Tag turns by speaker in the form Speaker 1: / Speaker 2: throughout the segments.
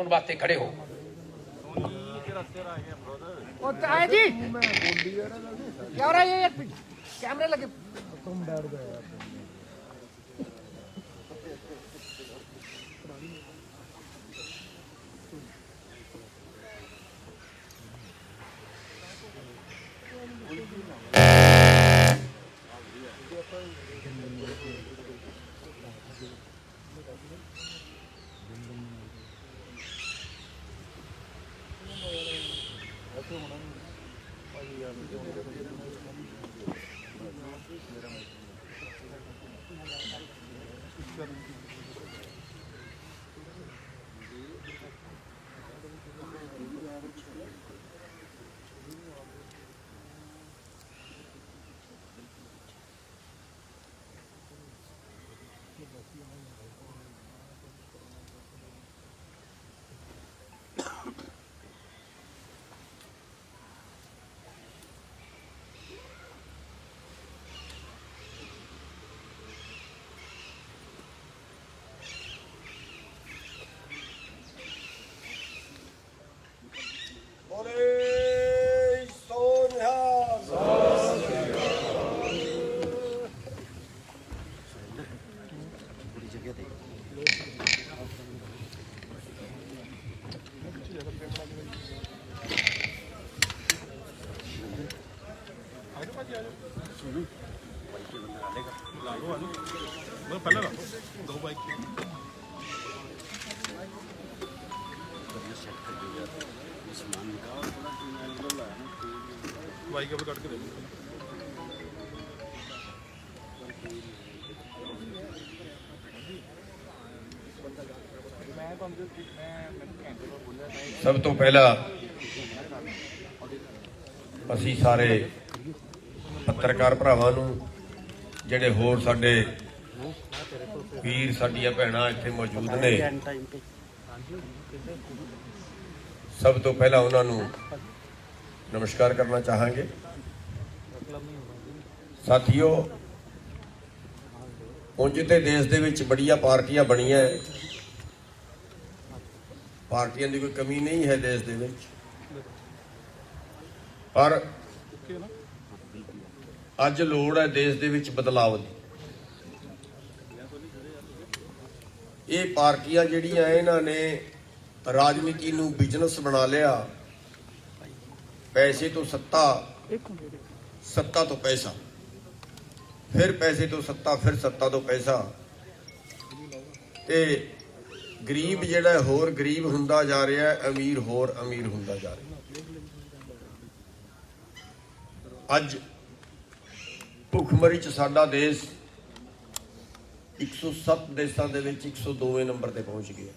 Speaker 1: होने वास्ते खड़े हो।
Speaker 2: जी क्या हो रहा है ये कैमरे लगे तुम बैठ गए
Speaker 3: पहले दो बाइक बाइक अब कट के दे
Speaker 1: सब तो पहला असी सारे पत्रकार भरावां नूं ਜਿਹੜੇ ਹੋਰ ਸਾਡੇ ਵੀਰ ਸਾਡੀਆਂ ਭੈਣਾਂ ਇੱਥੇ ਮੌਜੂਦ ਨੇ ਸਭ ਤੋਂ ਪਹਿਲਾਂ ਉਹਨਾਂ ਨੂੰ ਨਮਸਕਾਰ ਕਰਨਾ ਚਾਹਾਂਗੇ। ਸਾਥੀਓ, ਉਂਝ ਤੇ ਦੇਸ਼ ਦੇ ਵਿੱਚ ਬੜੀਆਂ ਪਾਰਟੀਆਂ ਬਣੀਆਂ, ਪਾਰਟੀਆਂ ਦੀ ਕੋਈ ਕਮੀ ਨਹੀਂ ਹੈ ਦੇਸ਼ ਦੇ ਵਿੱਚ, ਪਰ ਅੱਜ ਲੋੜ ਹੈ ਦੇਸ਼ ਦੇ ਵਿੱਚ ਬਦਲਾਵ ਦੀ। ਇਹ ਪਾਰਟੀਆਂ ਜਿਹੜੀਆਂ ਇਹਨਾਂ ਨੇ ਰਾਜਨੀਤੀ ਨੂੰ ਬਿਜ਼ਨਸ ਬਣਾ ਲਿਆ, ਪੈਸੇ ਤੋਂ ਸੱਤਾ, ਸੱਤਾ ਤੋਂ ਪੈਸਾ, ਫਿਰ ਪੈਸੇ ਤੋਂ ਸੱਤਾ, ਫਿਰ ਸੱਤਾ ਤੋਂ ਪੈਸਾ, ਤੇ ਗਰੀਬ ਜਿਹੜਾ ਹੋਰ ਗਰੀਬ ਹੁੰਦਾ ਜਾ ਰਿਹਾ, ਅਮੀਰ ਹੋਰ ਅਮੀਰ ਹੁੰਦਾ ਜਾ ਰਿਹਾ। ਅੱਜ ਭੁੱਖਮਰੀ 'ਚ ਸਾਡਾ ਦੇਸ਼ 107 ਦੇਸ਼ਾਂ ਦੇ ਵਿੱਚ 102ਵੇਂ ਨੰਬਰ ਤੇ ਪਹੁੰਚ ਗਿਆ।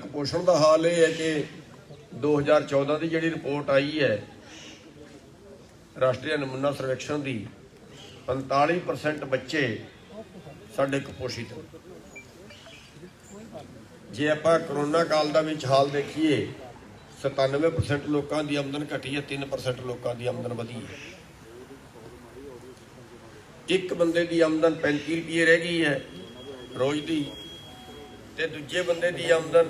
Speaker 1: ਕੁਪੋਸ਼ਣ ਦਾ ਹਾਲ ਇਹ ਹੈ ਕਿ 2014 ਦੀ ਜਿਹੜੀ ਰਿਪੋਰਟ ਆਈ ਹੈ ਰਾਸ਼ਟਰੀ ਨਮੂਨਾ ਸਰਵੇਖਣ ਦੀ, 45% ਬੱਚੇ ਸਾਡੇ ਕੁਪੋਸ਼ਿਤ ਹਨ। ਜੇ ਆਪਾਂ ਕਰੋਨਾ ਕਾਲ ਦਾ ਵਿੱਚ ਹਾਲ ਦੇਖੀਏ, 97% ਲੋਕਾਂ ਦੀ ਆਮਦਨ ਘਟੀ ਹੈ, 3% ਲੋਕਾਂ ਦੀ ਆਮਦਨ ਵਧੀ ਹੈ। ਇੱਕ ਬੰਦੇ ਦੀ ਆਮਦਨ 35 ਰੁਪਏ ਰਹਿ ਗਈ ਹੈ ਰੋਜ਼ ਦੀ, ਤੇ ਦੂਜੇ ਬੰਦੇ ਦੀ ਆਮਦਨ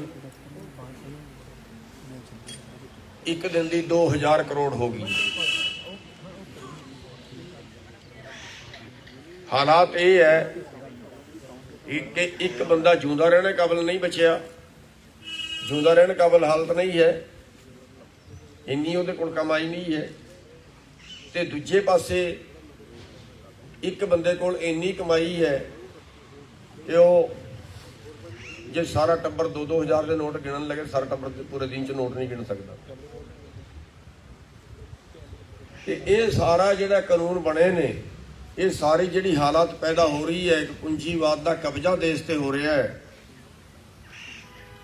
Speaker 1: ਇੱਕ ਦਿਨ ਦੀ 2000 ਕਰੋੜ ਹੋ ਗਈ। ਹਾਲਾਤ ਇਹ ਹੈ ਕਿ ਇੱਕ ਬੰਦਾ ਜਿਉਂਦਾ ਰਹਿਣ ਕਾਬਲ ਨਹੀਂ ਬਚਿਆ, ਜਿਉਂਦਾ ਰਹਿਣ ਕਾਬਲ ਹਾਲਤ ਨਹੀਂ ਹੈ, ਇੰਨੀ ਉਹਦੇ ਕੋਲ ਕਮਾਈ ਨਹੀਂ ਹੈ, ਤੇ ਦੂਜੇ ਪਾਸੇ ਇੱਕ ਬੰਦੇ ਕੋਲ ਇੰਨੀ ਕਮਾਈ ਹੈ ਕਿ ਉਹ ਜੇ ਸਾਰਾ ਟੱਬਰ 2-2000 ਦੇ ਨੋਟ ਗਿਣਨ ਲੱਗੇ, ਸਾਰਾ ਟੱਬਰ ਪੂਰੇ ਦਿਨ 'ਚ ਨੋਟ ਨਹੀਂ ਗਿਣ ਸਕਦਾ। ਤੇ ਇਹ ਸਾਰਾ ਜਿਹੜਾ ਕਾਨੂੰਨ ਬਣੇ ਨੇ, ਇਹ ਸਾਰੀ ਜਿਹੜੀ ਹਾਲਾਤ ਪੈਦਾ ਹੋ ਰਹੀ ਹੈ, ਇੱਕ ਪੂੰਜੀਵਾਦ ਦਾ ਕਬਜ਼ਾ ਦੇਸ਼ ਤੇ ਹੋ ਰਿਹਾ ਹੈ,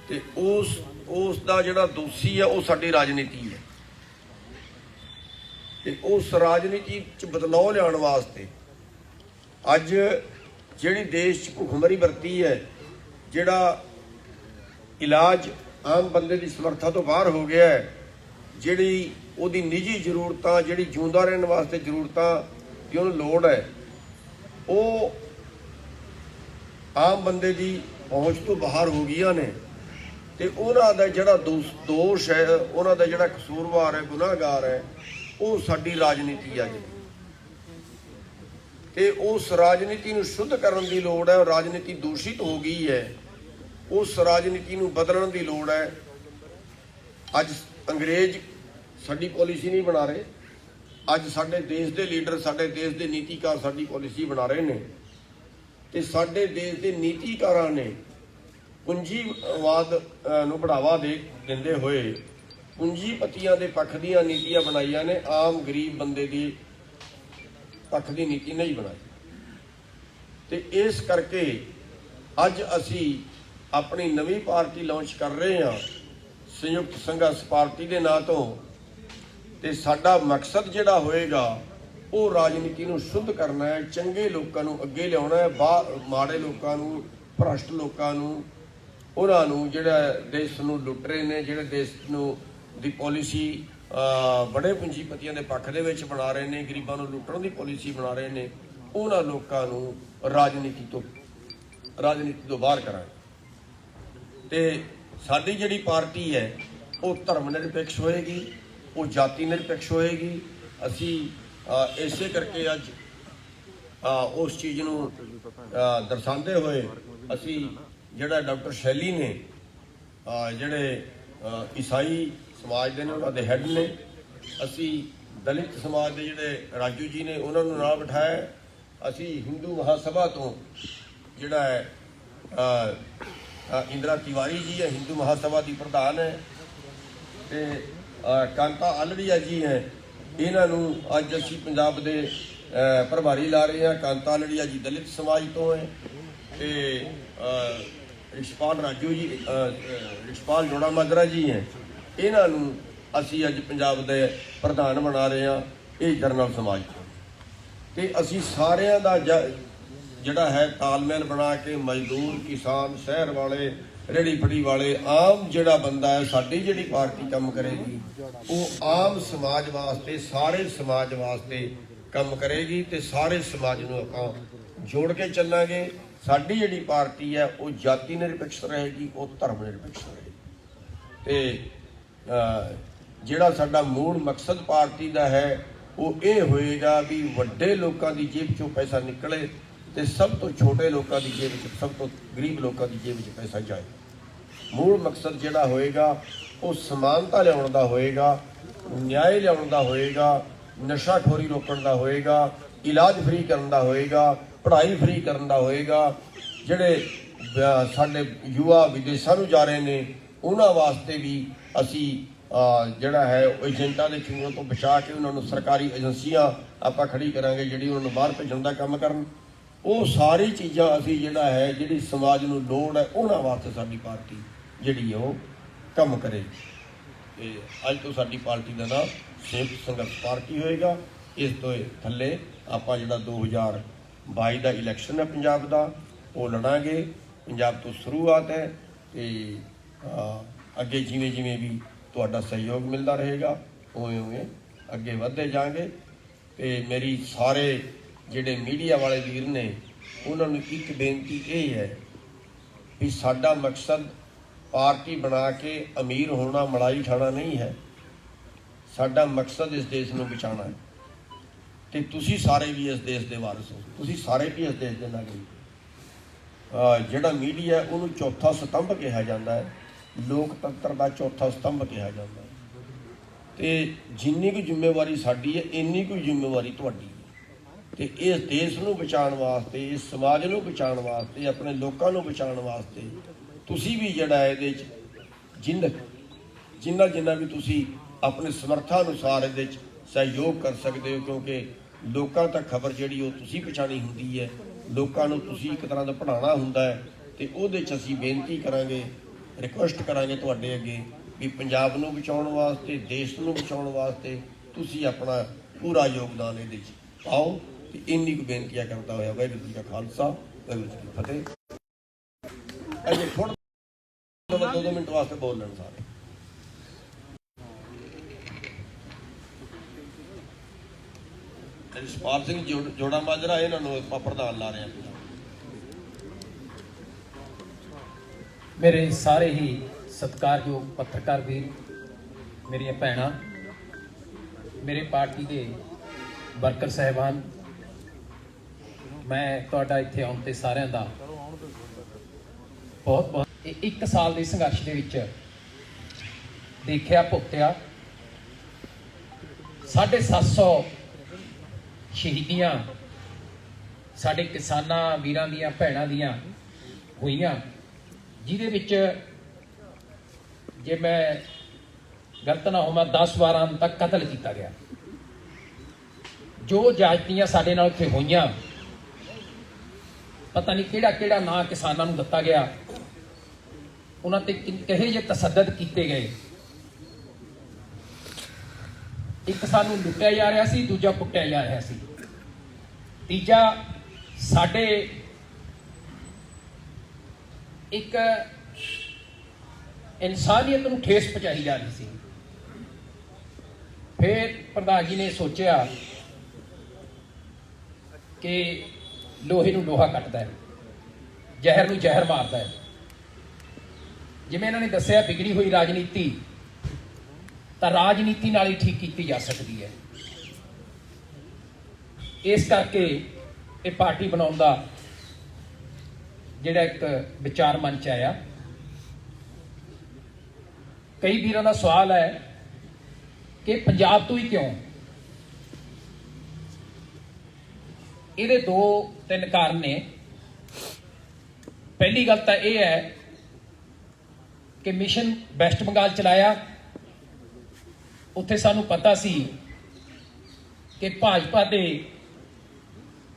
Speaker 1: ਤੇ ਉਸ ਦਾ ਜਿਹੜਾ ਦੋਸ਼ੀ ਹੈ ਉਹ ਸਾਡੀ ਰਾਜਨੀਤੀ ਹੈ। ਤੇ ਉਸ ਰਾਜਨੀਤੀ 'ਚ ਬਦਲਾਅ ਲਿਆਉਣ ਵਾਸਤੇ ਅੱਜ ਜਿਹੜੀ ਦੇਸ਼ 'ਚ ਭੁੱਖਮਰੀ ਵਰਤੀ ਹੈ, ਜਿਹੜਾ ਇਲਾਜ ਆਮ ਬੰਦੇ ਦੀ ਸਮਰੱਥਾ ਤੋਂ ਬਾਹਰ ਹੋ ਗਿਆ ਹੈ, ਜਿਹੜੀ ਉਹਦੀ ਨਿੱਜੀ ਜ਼ਰੂਰਤਾਂ, ਜਿਹੜੀ ਜਿਉਂਦਾ ਰਹਿਣ ਵਾਸਤੇ ਜ਼ਰੂਰਤਾਂ ਦੀ ਉਹਨੂੰ ਲੋੜ ਹੈ, ਉਹ ਆਮ ਬੰਦੇ ਦੀ ਪਹੁੰਚ ਤੋਂ ਬਾਹਰ ਹੋ ਗਈਆਂ ਨੇ ਤੇ ਉਹਨਾਂ ਦਾ ਜਿਹੜਾ ਦੋਸ਼ ਹੈ, ਉਹਨਾਂ ਦਾ ਜਿਹੜਾ ਕਸੂਰਵਾਰ ਹੈ, ਗੁਨਾਹਗਾਰ ਹੈ, ਉਹ ਸਾਡੀ ਰਾਜਨੀਤੀ ਆ ਜੀ। ਤੇ ਉਸ ਰਾਜਨੀਤੀ ਨੂੰ ਸ਼ੁੱਧ ਕਰਨ ਦੀ ਲੋੜ ਹੈ। ਰਾਜਨੀਤੀ ਦੂਸ਼ਿਤ ਹੋ ਗਈ ਹੈ, ਉਸ ਰਾਜਨੀਤੀ ਨੂੰ ਬਦਲਣ ਦੀ ਲੋੜ ਹੈ। ਅੱਜ ਅੰਗਰੇਜ਼ ਸਾਡੀ ਪਾਲਿਸੀ ਨਹੀਂ ਬਣਾ ਰਹੇ, ਅੱਜ ਸਾਡੇ ਦੇਸ਼ ਦੇ ਲੀਡਰ, ਸਾਡੇ ਦੇਸ਼ ਦੇ ਨੀਤੀਕਾਰ ਸਾਡੀ ਪਾਲਿਸੀ ਬਣਾ ਰਹੇ ਨੇ ਤੇ ਸਾਡੇ ਦੇਸ਼ ਦੇ ਨੀਤੀਕਾਰਾਂ ਨੇ ਪੂੰਜੀਵਾਦ ਨੂੰ ਬੜਾਵਾ ਦਿੰਦੇ ਹੋਏ ਪੂੰਜੀਪਤੀਆਂ ਦੇ ਪੱਖ ਦੀਆਂ ਨੀਤੀਆਂ ਬਣਾਈਆਂ ਨੇ, ਆਮ ਗਰੀਬ ਬੰਦੇ ਦੀ ਪੱਖ ਦੀ ਨੀਤੀ ਨਹੀਂ ਬਣਾਈ। ਤੇ ਇਸ ਕਰਕੇ ਅੱਜ ਅਸੀਂ ਆਪਣੀ ਨਵੀਂ ਪਾਰਟੀ ਲਾਂਚ ਕਰ ਰਹੇ ਹਾਂ, ਸੰਯੁਕਤ ਸੰਘਰਸ਼ ਪਾਰਟੀ ਦੇ ਨਾਂ ਤੋਂ। ਤੇ ਸਾਡਾ ਮਕਸਦ ਜਿਹੜਾ ਹੋਏਗਾ ਉਹ ਰਾਜਨੀਤੀ ਨੂੰ ਸ਼ੁੱਧ ਕਰਨਾ ਹੈ, ਚੰਗੇ ਲੋਕਾਂ ਨੂੰ ਅੱਗੇ ਲਿਆਉਣਾ ਹੈ, ਮਾੜੇ ਲੋਕਾਂ ਨੂੰ, ਭ੍ਰਸ਼ਟ ਲੋਕਾਂ ਨੂੰ, ਉਹਨਾਂ ਨੂੰ ਜਿਹੜਾ ਦੇਸ਼ ਨੂੰ ਲੁੱਟ ਰਹੇ ਨੇ, ਜਿਹੜੇ ਦੇਸ਼ ਨੂੰ ਦੀ ਪਾਲਿਸੀ ਬੜੇ ਪੂੰਜੀਪਤੀਆਂ ਦੇ ਪੱਖ ਦੇ ਵਿੱਚ ਬਣਾ ਰਹੇ ਨੇ, ਗਰੀਬਾਂ ਨੂੰ ਲੁੱਟਣ ਦੀ ਪਾਲਿਸੀ ਬਣਾ ਰਹੇ ਨੇ, ਉਹਨਾਂ ਲੋਕਾਂ ਨੂੰ ਰਾਜਨੀਤੀ ਤੋਂ ਬਾਹਰ ਕਰਾਂਗੇ। ਤੇ ਸਾਡੀ ਜਿਹੜੀ ਪਾਰਟੀ ਹੈ ਉਹ ਧਰਮ ਨਿਰਪੇਖ ਹੋਏਗੀ, ਉਹ ਜਾਤੀ ਨਿਰਪੇਖ ਹੋਏਗੀ। ਅਸੀਂ ਇਸੇ ਕਰਕੇ ਅੱਜ ਉਸ ਚੀਜ਼ ਨੂੰ ਦਰਸਾਉਂਦੇ ਹੋਏ ਅਸੀਂ ਜਿਹੜਾ ਡਾਕਟਰ ਸ਼ੈਲੀ ਨੇ, ਜਿਹੜੇ ਈਸਾਈ ਸਮਾਜ ਦੇ ਨੇ, ਉਹਨਾਂ ਦੇ ਹੈੱਡ ਨੇ, ਅਸੀਂ ਦਲਿਤ ਸਮਾਜ ਦੇ ਜਿਹੜੇ ਰਾਜੂ ਜੀ ਨੇ ਉਹਨਾਂ ਨੂੰ ਨਾਲ ਬਿਠਾਇਆ। ਅਸੀਂ ਹਿੰਦੂ ਮਹਾਸਭਾ ਤੋਂ ਜਿਹੜਾ ਹੈ ਇੰਦਰਾ ਤਿਵਾਰੀ ਜੀ ਹੈ, ਹਿੰਦੂ ਮਹਾਸਭਾ ਦੀ ਪ੍ਰਧਾਨ ਹੈ, ਤੇ ਕਾਂਤਾ ਆਲੜੀਆ ਜੀ ਹੈ, ਇਹਨਾਂ ਨੂੰ ਅੱਜ ਅਸੀਂ ਪੰਜਾਬ ਦੇ ਪ੍ਰਭਾਰੀ ਲਾ ਰਹੇ ਹਾਂ। ਕਾਂਤਾ ਆਲੜੀਆ ਜੀ ਦਲਿਤ ਸਮਾਜ ਤੋਂ ਹੈ ਤੇ ਰਿਸ਼ਪਾਲ ਰਾਜੂ ਜੀ, ਰਿਸ਼ਪਾਲ ਜੋੜਾ ਮਾਜਰਾ ਜੀ ਹੈ, ਇਹਨਾਂ ਨੂੰ ਅਸੀਂ ਅੱਜ ਪੰਜਾਬ ਦੇ ਪ੍ਰਧਾਨ ਬਣਾ ਰਹੇ ਹਾਂ, ਇਹ ਜਰਨਲ ਸਮਾਜ ਤੋਂ। ਤੇ ਅਸੀਂ ਸਾਰਿਆਂ ਦਾ ਜਿਹੜਾ ਹੈ ਤਾਲਮੇਲ ਬਣਾ ਕੇ ਮਜ਼ਦੂਰ, ਕਿਸਾਨ, ਸ਼ਹਿਰ ਵਾਲੇ, ਰੇਹੜੀ ਫੜੀ ਵਾਲੇ, ਆਮ ਜਿਹੜਾ ਬੰਦਾ ਹੈ, ਸਾਡੀ ਜਿਹੜੀ ਪਾਰਟੀ ਕੰਮ ਕਰੇਗੀ ਉਹ ਆਮ ਸਮਾਜ ਵਾਸਤੇ, ਸਾਰੇ ਸਮਾਜ ਵਾਸਤੇ ਕੰਮ ਕਰੇਗੀ ਤੇ ਸਾਰੇ ਸਮਾਜ ਨੂੰ ਆਪਾਂ ਜੋੜ ਕੇ ਚੱਲਾਂਗੇ। ਸਾਡੀ ਜਿਹੜੀ ਪਾਰਟੀ ਹੈ ਉਹ ਜਾਤੀ ਨਿਰਪੇਖ ਰਹੇਗੀ, ਉਹ ਧਰਮ ਨਿਰਪੇਖ ਰਹੇਗੀ। ਤੇ ਜਿਹੜਾ ਸਾਡਾ ਮੂਲ ਮਕਸਦ ਪਾਰਟੀ ਦਾ ਹੈ ਉਹ ਇਹ ਹੋਏਗਾ ਵੀ ਵੱਡੇ ਲੋਕਾਂ ਦੀ ਜੇਬ ਚੋਂ ਪੈਸਾ ਨਿਕਲੇ ਤੇ ਸਭ ਤੋਂ ਛੋਟੇ ਲੋਕਾਂ ਦੀ ਜੇਬ ਵਿੱਚ, ਸਭ ਤੋਂ ਗਰੀਬ ਲੋਕਾਂ ਦੀ ਜੇਬ ਵਿੱਚ ਪੈਸਾ ਜਾਏ। ਮੂਲ ਮਕਸਦ ਜਿਹੜਾ ਹੋਏਗਾ ਉਹ ਸਮਾਨਤਾ ਲਿਆਉਣ ਦਾ ਹੋਏਗਾ, ਨਿਆਂ ਲਿਆਉਣ ਦਾ ਹੋਏਗਾ, ਨਸ਼ਾਖੋਰੀ ਰੋਕਣ ਦਾ ਹੋਏਗਾ, ਇਲਾਜ ਫ੍ਰੀ ਕਰਨ ਦਾ ਹੋਏਗਾ, ਪੜ੍ਹਾਈ ਫ੍ਰੀ ਕਰਨ ਦਾ ਹੋਏਗਾ। ਜਿਹੜੇ ਸਾਡੇ ਯੁਵਾ ਵਿਦੇਸ਼ਾਂ ਨੂੰ ਜਾ ਰਹੇ ਨੇ ਉਹਨਾਂ ਵਾਸਤੇ ਵੀ ਅਸੀਂ ਜਿਹੜਾ ਹੈ ਉਹ ਏਜੰਟਾਂ ਦੇ ਚੂੰਗਲ ਤੋਂ ਬਚਾ ਕੇ ਉਹਨਾਂ ਨੂੰ ਸਰਕਾਰੀ ਏਜੰਸੀਆਂ ਆਪਾਂ ਖੜੀ ਕਰਾਂਗੇ ਜਿਹੜੀ ਉਹਨਾਂ ਨੂੰ ਬਾਹਰ ਭੇਜਣ ਦਾ ਕੰਮ ਕਰਨ। ਉਹ ਸਾਰੀ ਚੀਜ਼ਾਂ ਅਸੀਂ ਜਿਹੜਾ ਹੈ ਜਿਹੜੀ ਸਮਾਜ ਨੂੰ ਲੋੜ ਹੈ ਉਹਨਾਂ ਵਾਸਤੇ ਸਾਡੀ ਪਾਰਟੀ ਜਿਹੜੀ ਉਹ ਕੰਮ ਕਰੇਗੀ। ਤੇ ਅੱਜ ਤੋਂ ਸਾਡੀ ਪਾਰਟੀ ਦਾ ਨਾਮ ਸੰਯੁਕਤ ਸੰਘਰਸ਼ ਪਾਰਟੀ ਹੋਏਗਾ। ਇਸ ਤੋਂ ਥੱਲੇ ਆਪਾਂ ਜਿਹੜਾ 2022 ਦਾ ਇਲੈਕਸ਼ਨ ਹੈ ਪੰਜਾਬ ਦਾ ਉਹ ਲੜਾਂਗੇ। ਪੰਜਾਬ ਤੋਂ ਸ਼ੁਰੂਆਤ ਹੈ ਤੇ ਅੱਗੇ ਜਿਵੇਂ ਜਿਵੇਂ ਵੀ ਤੁਹਾਡਾ ਸਹਿਯੋਗ ਮਿਲਦਾ ਰਹੇਗਾ ਉਵੇਂ ਉਵੇਂ ਅੱਗੇ ਵਧਦੇ ਜਾਵਾਂਗੇ। ਤੇ ਮੇਰੀ ਸਾਰੇ ਜਿਹੜੇ ਮੀਡੀਆ ਵਾਲੇ ਵੀਰ ਨੇ ਉਹਨਾਂ ਨੂੰ ਇੱਕ ਬੇਨਤੀ ਇਹ ਹੈ ਵੀ ਸਾਡਾ ਮਕਸਦ ਪਾਰਟੀ ਬਣਾ ਕੇ ਅਮੀਰ ਹੋਣਾ, ਮਲਾਈ ਖਾਣਾ ਨਹੀਂ ਹੈ। ਸਾਡਾ ਮਕਸਦ ਇਸ ਦੇਸ਼ ਨੂੰ ਬਚਾਉਣਾ ਹੈ ਤੇ ਤੁਸੀਂ ਸਾਰੇ ਵੀ ਇਸ ਦੇਸ਼ ਦੇ ਵਾਰਿਸ ਹੋ, ਤੁਸੀਂ ਸਾਰੇ ਵੀ ਇਸ ਦੇਸ਼ ਦੇ ਨਾਗਰਿਕ। ਜਿਹੜਾ ਮੀਡੀਆ ਉਹਨੂੰ ਚੌਥਾ ਸਤੰਭ ਕਿਹਾ ਜਾਂਦਾ ਹੈ, ਲੋਕਤੰਤਰ ਦਾ ਚੌਥਾ ਸਤੰਭ ਕਿਹਾ ਜਾਂਦਾ ਹੈ। ਤੇ ਜਿੰਨੀ ਕੁ ਜ਼ਿੰਮੇਵਾਰੀ ਸਾਡੀ ਹੈ ਇੰਨੀ ਕੁ ਜ਼ਿੰਮੇਵਾਰੀ ਤੁਹਾਡੀ ਹੈ। ਤੇ ਇਸ ਦੇਸ਼ ਨੂੰ ਬਚਾਉਣ ਵਾਸਤੇ, ਇਸ ਸਮਾਜ ਨੂੰ ਬਚਾਉਣ ਵਾਸਤੇ, ਆਪਣੇ ਲੋਕਾਂ ਨੂੰ ਬਚਾਉਣ ਵਾਸਤੇ ਤੁਸੀਂ ਵੀ ਜਿਹੜਾ ਇਹਦੇ 'ਚ ਜਿੰਨਾ ਵੀ ਤੁਸੀਂ ਆਪਣੇ ਸਮਰੱਥਾ ਅਨੁਸਾਰ ਇਹਦੇ 'ਚ ਸਹਿਯੋਗ ਕਰ ਸਕਦੇ ਹੋ, ਕਿਉਂਕਿ ਲੋਕਾਂ ਤੱਕ ਖਬਰ ਜਿਹੜੀ ਉਹ ਤੁਸੀਂ ਪਹੁੰਚਾਉਣੀ ਹੁੰਦੀ ਹੈ, ਲੋਕਾਂ ਨੂੰ ਤੁਸੀਂ ਇੱਕ ਤਰ੍ਹਾਂ ਦਾ ਪੜ੍ਹਾਉਣਾ ਹੁੰਦਾ ਹੈ। ਤੇ ਉਹਦੇ 'ਚ ਅਸੀਂ ਬੇਨਤੀ ਕਰਾਂਗੇ, ਰਿਕੁਐਸਟ ਕਰਾਂਗੇ ਤੁਹਾਡੇ ਅੱਗੇ ਵੀ ਪੰਜਾਬ ਨੂੰ ਬਚਾਉਣ ਵਾਸਤੇ, ਦੇਸ਼ ਨੂੰ ਬਚਾਉਣ ਵਾਸਤੇ ਤੁਸੀਂ ਆਪਣਾ ਪੂਰਾ ਯੋਗਦਾਨ ਇਹਦੇ 'ਚ ਪਾਓ। ਤੇ ਇੰਨੀ ਕੁ ਬੇਨਤੀਆਂ ਕਰਦਾ ਹੋਇਆ ਵਾਹਿਗੁਰੂ ਜੀ ਕਾ ਖਾਲਸਾ, ਵਾਹਿਗੁਰੂ ਜੀ ਕੀ ਫਤਿਹ। ਅਜੇ ਥੋੜ੍ਹਾ 2 ਮਿੰਟ ਵਾਸਤੇ ਬੋਲ ਲੈਣ ਸਾਰੇ। ਰਿਸ਼ਪਾਲ ਸਿੰਘ ਜੋੜਾ ਮਾਜਰਾ, ਇਹਨਾਂ ਨੂੰ ਆਪਾਂ ਪ੍ਰਧਾਨ ਲਾ ਰਹੇ ਹਾਂ।
Speaker 4: मेरे सारे ही सत्कारयोग पत्रकार वीर, मेरिया भैणां, मेरे पार्टी के वर्कर साहिबान, मैं तुहाडा इत्थे आउण ते सारिਆਂ ਦਾ बहुत बहुत 1 साल ਦੇ संघर्ष ਦੇ ਵਿੱਚ देखिया भुगतिया 750 शहीदियां साडे किसानां वीरां दियां भैणां दियां होईयां, जिहदे विच जे मैं गलत ना होवां 10-12 तक कतल किया गया। जो जायतियां साडे नाल उत्थे होईयां, पता नहीं किहड़ा किहड़ा नां किसानां नूं दित्ता गया, उन्हां ते किहे जे तसद्दद कीते गए। एक सानू लुटिया जा रहा सी, दूजा कुटिया जा रहा सी, तीजा साडे एक इंसानियत नूं ठेस पहुंचाई जा रही सी। फिर प्रधान जी ने सोचा कि लोहे नूं लोहा कटदा है, जहर नूं जहर मारदा है। जिवें इन्हां ने दस्सिया बिगड़ी हुई राजनीति तां राजनीति नाल ही ठीक की जा सकती है। इस करके ये पार्टी बनाउण दा जिहड़ा एक विचार मन च आया। कई वीरां दा सवाल है कि पंजाब तो ही क्यों? ਇਹਦੇ 2-3 ਕਾਰਨ ने। पहली गल तो यह है कि मिशन वैस्ट बंगाल चलाया, उत्थे सानू पता सी कि भाजपा ते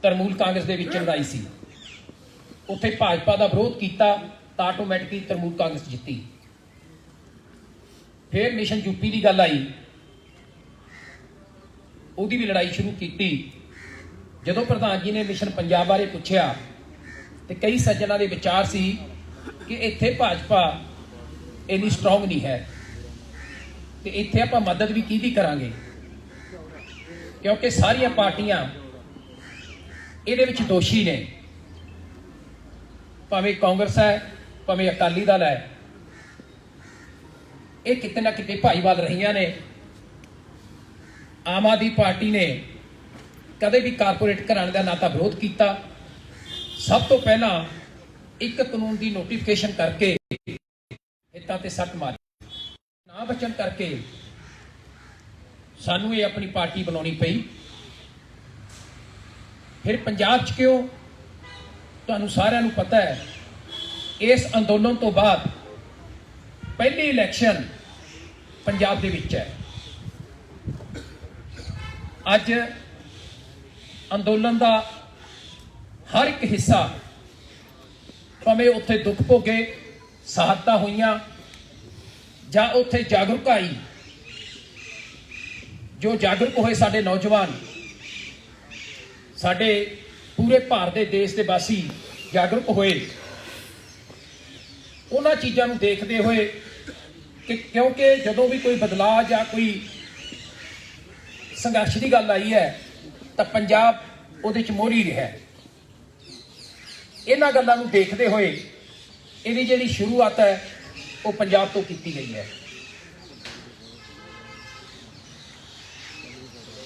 Speaker 4: तरमूल कांग्रेस दे विच लड़ाई सी, उत्थे भाजपा का विरोध किया तो आटोमैटिकली तरमूल कांग्रेस जीती। फिर मिशन यूपी की गल आई, उहदी भी लड़ाई शुरू की। जदों प्रधान जी ने मिशन पंजाब बारे पूछया तो कई सज्जनों के विचार सी कि इत्थे भाजपा इन्नी स्ट्रोंग नहीं है, तो इत्थे आपां मदद भी की करांगे, क्योंकि सारिया पार्टियां इहदे विच दोषी ने, भावें कांग्रेस है भावें अकाली दल है। ये किते ना किते भाईवाल रहियां ने। आम आदमी पार्टी ने कदे भी कारपोरेट घराणे का ना तो विरोध किया, सब तो पहला एक कानून की नोटिफिकेशन करके हितां ते सट मारी, ना बचन करके सानू ये अपनी पार्टी बनानी पई। फिर पंजाब च क्यों? तुहानू सारिआं नू पता है, इस अंदोलन तो बाद पहली इलैक्शन पंजाब दे विच है। अज अंदोलन का हर एक हिस्सा, भावें उत्थे दुख भोगे, शहादतां होईयां जां उत्थे जागरूक आई, जो जागरूक होए साडे नौजवान, साडे पूरे भारत के देश के वासी जागरूक होए, उन्हां चीज़ां नूं देखदे होए कि क्योंकि जदों भी कोई बदलाव या कोई संघर्ष की गल आई है तो पंजाब उहदे च मोहरी रहा। इन्हां गल्लां नूं देखदे होए इहदी जिहड़ी शुरुआत है वो पंजाब तो की गई है।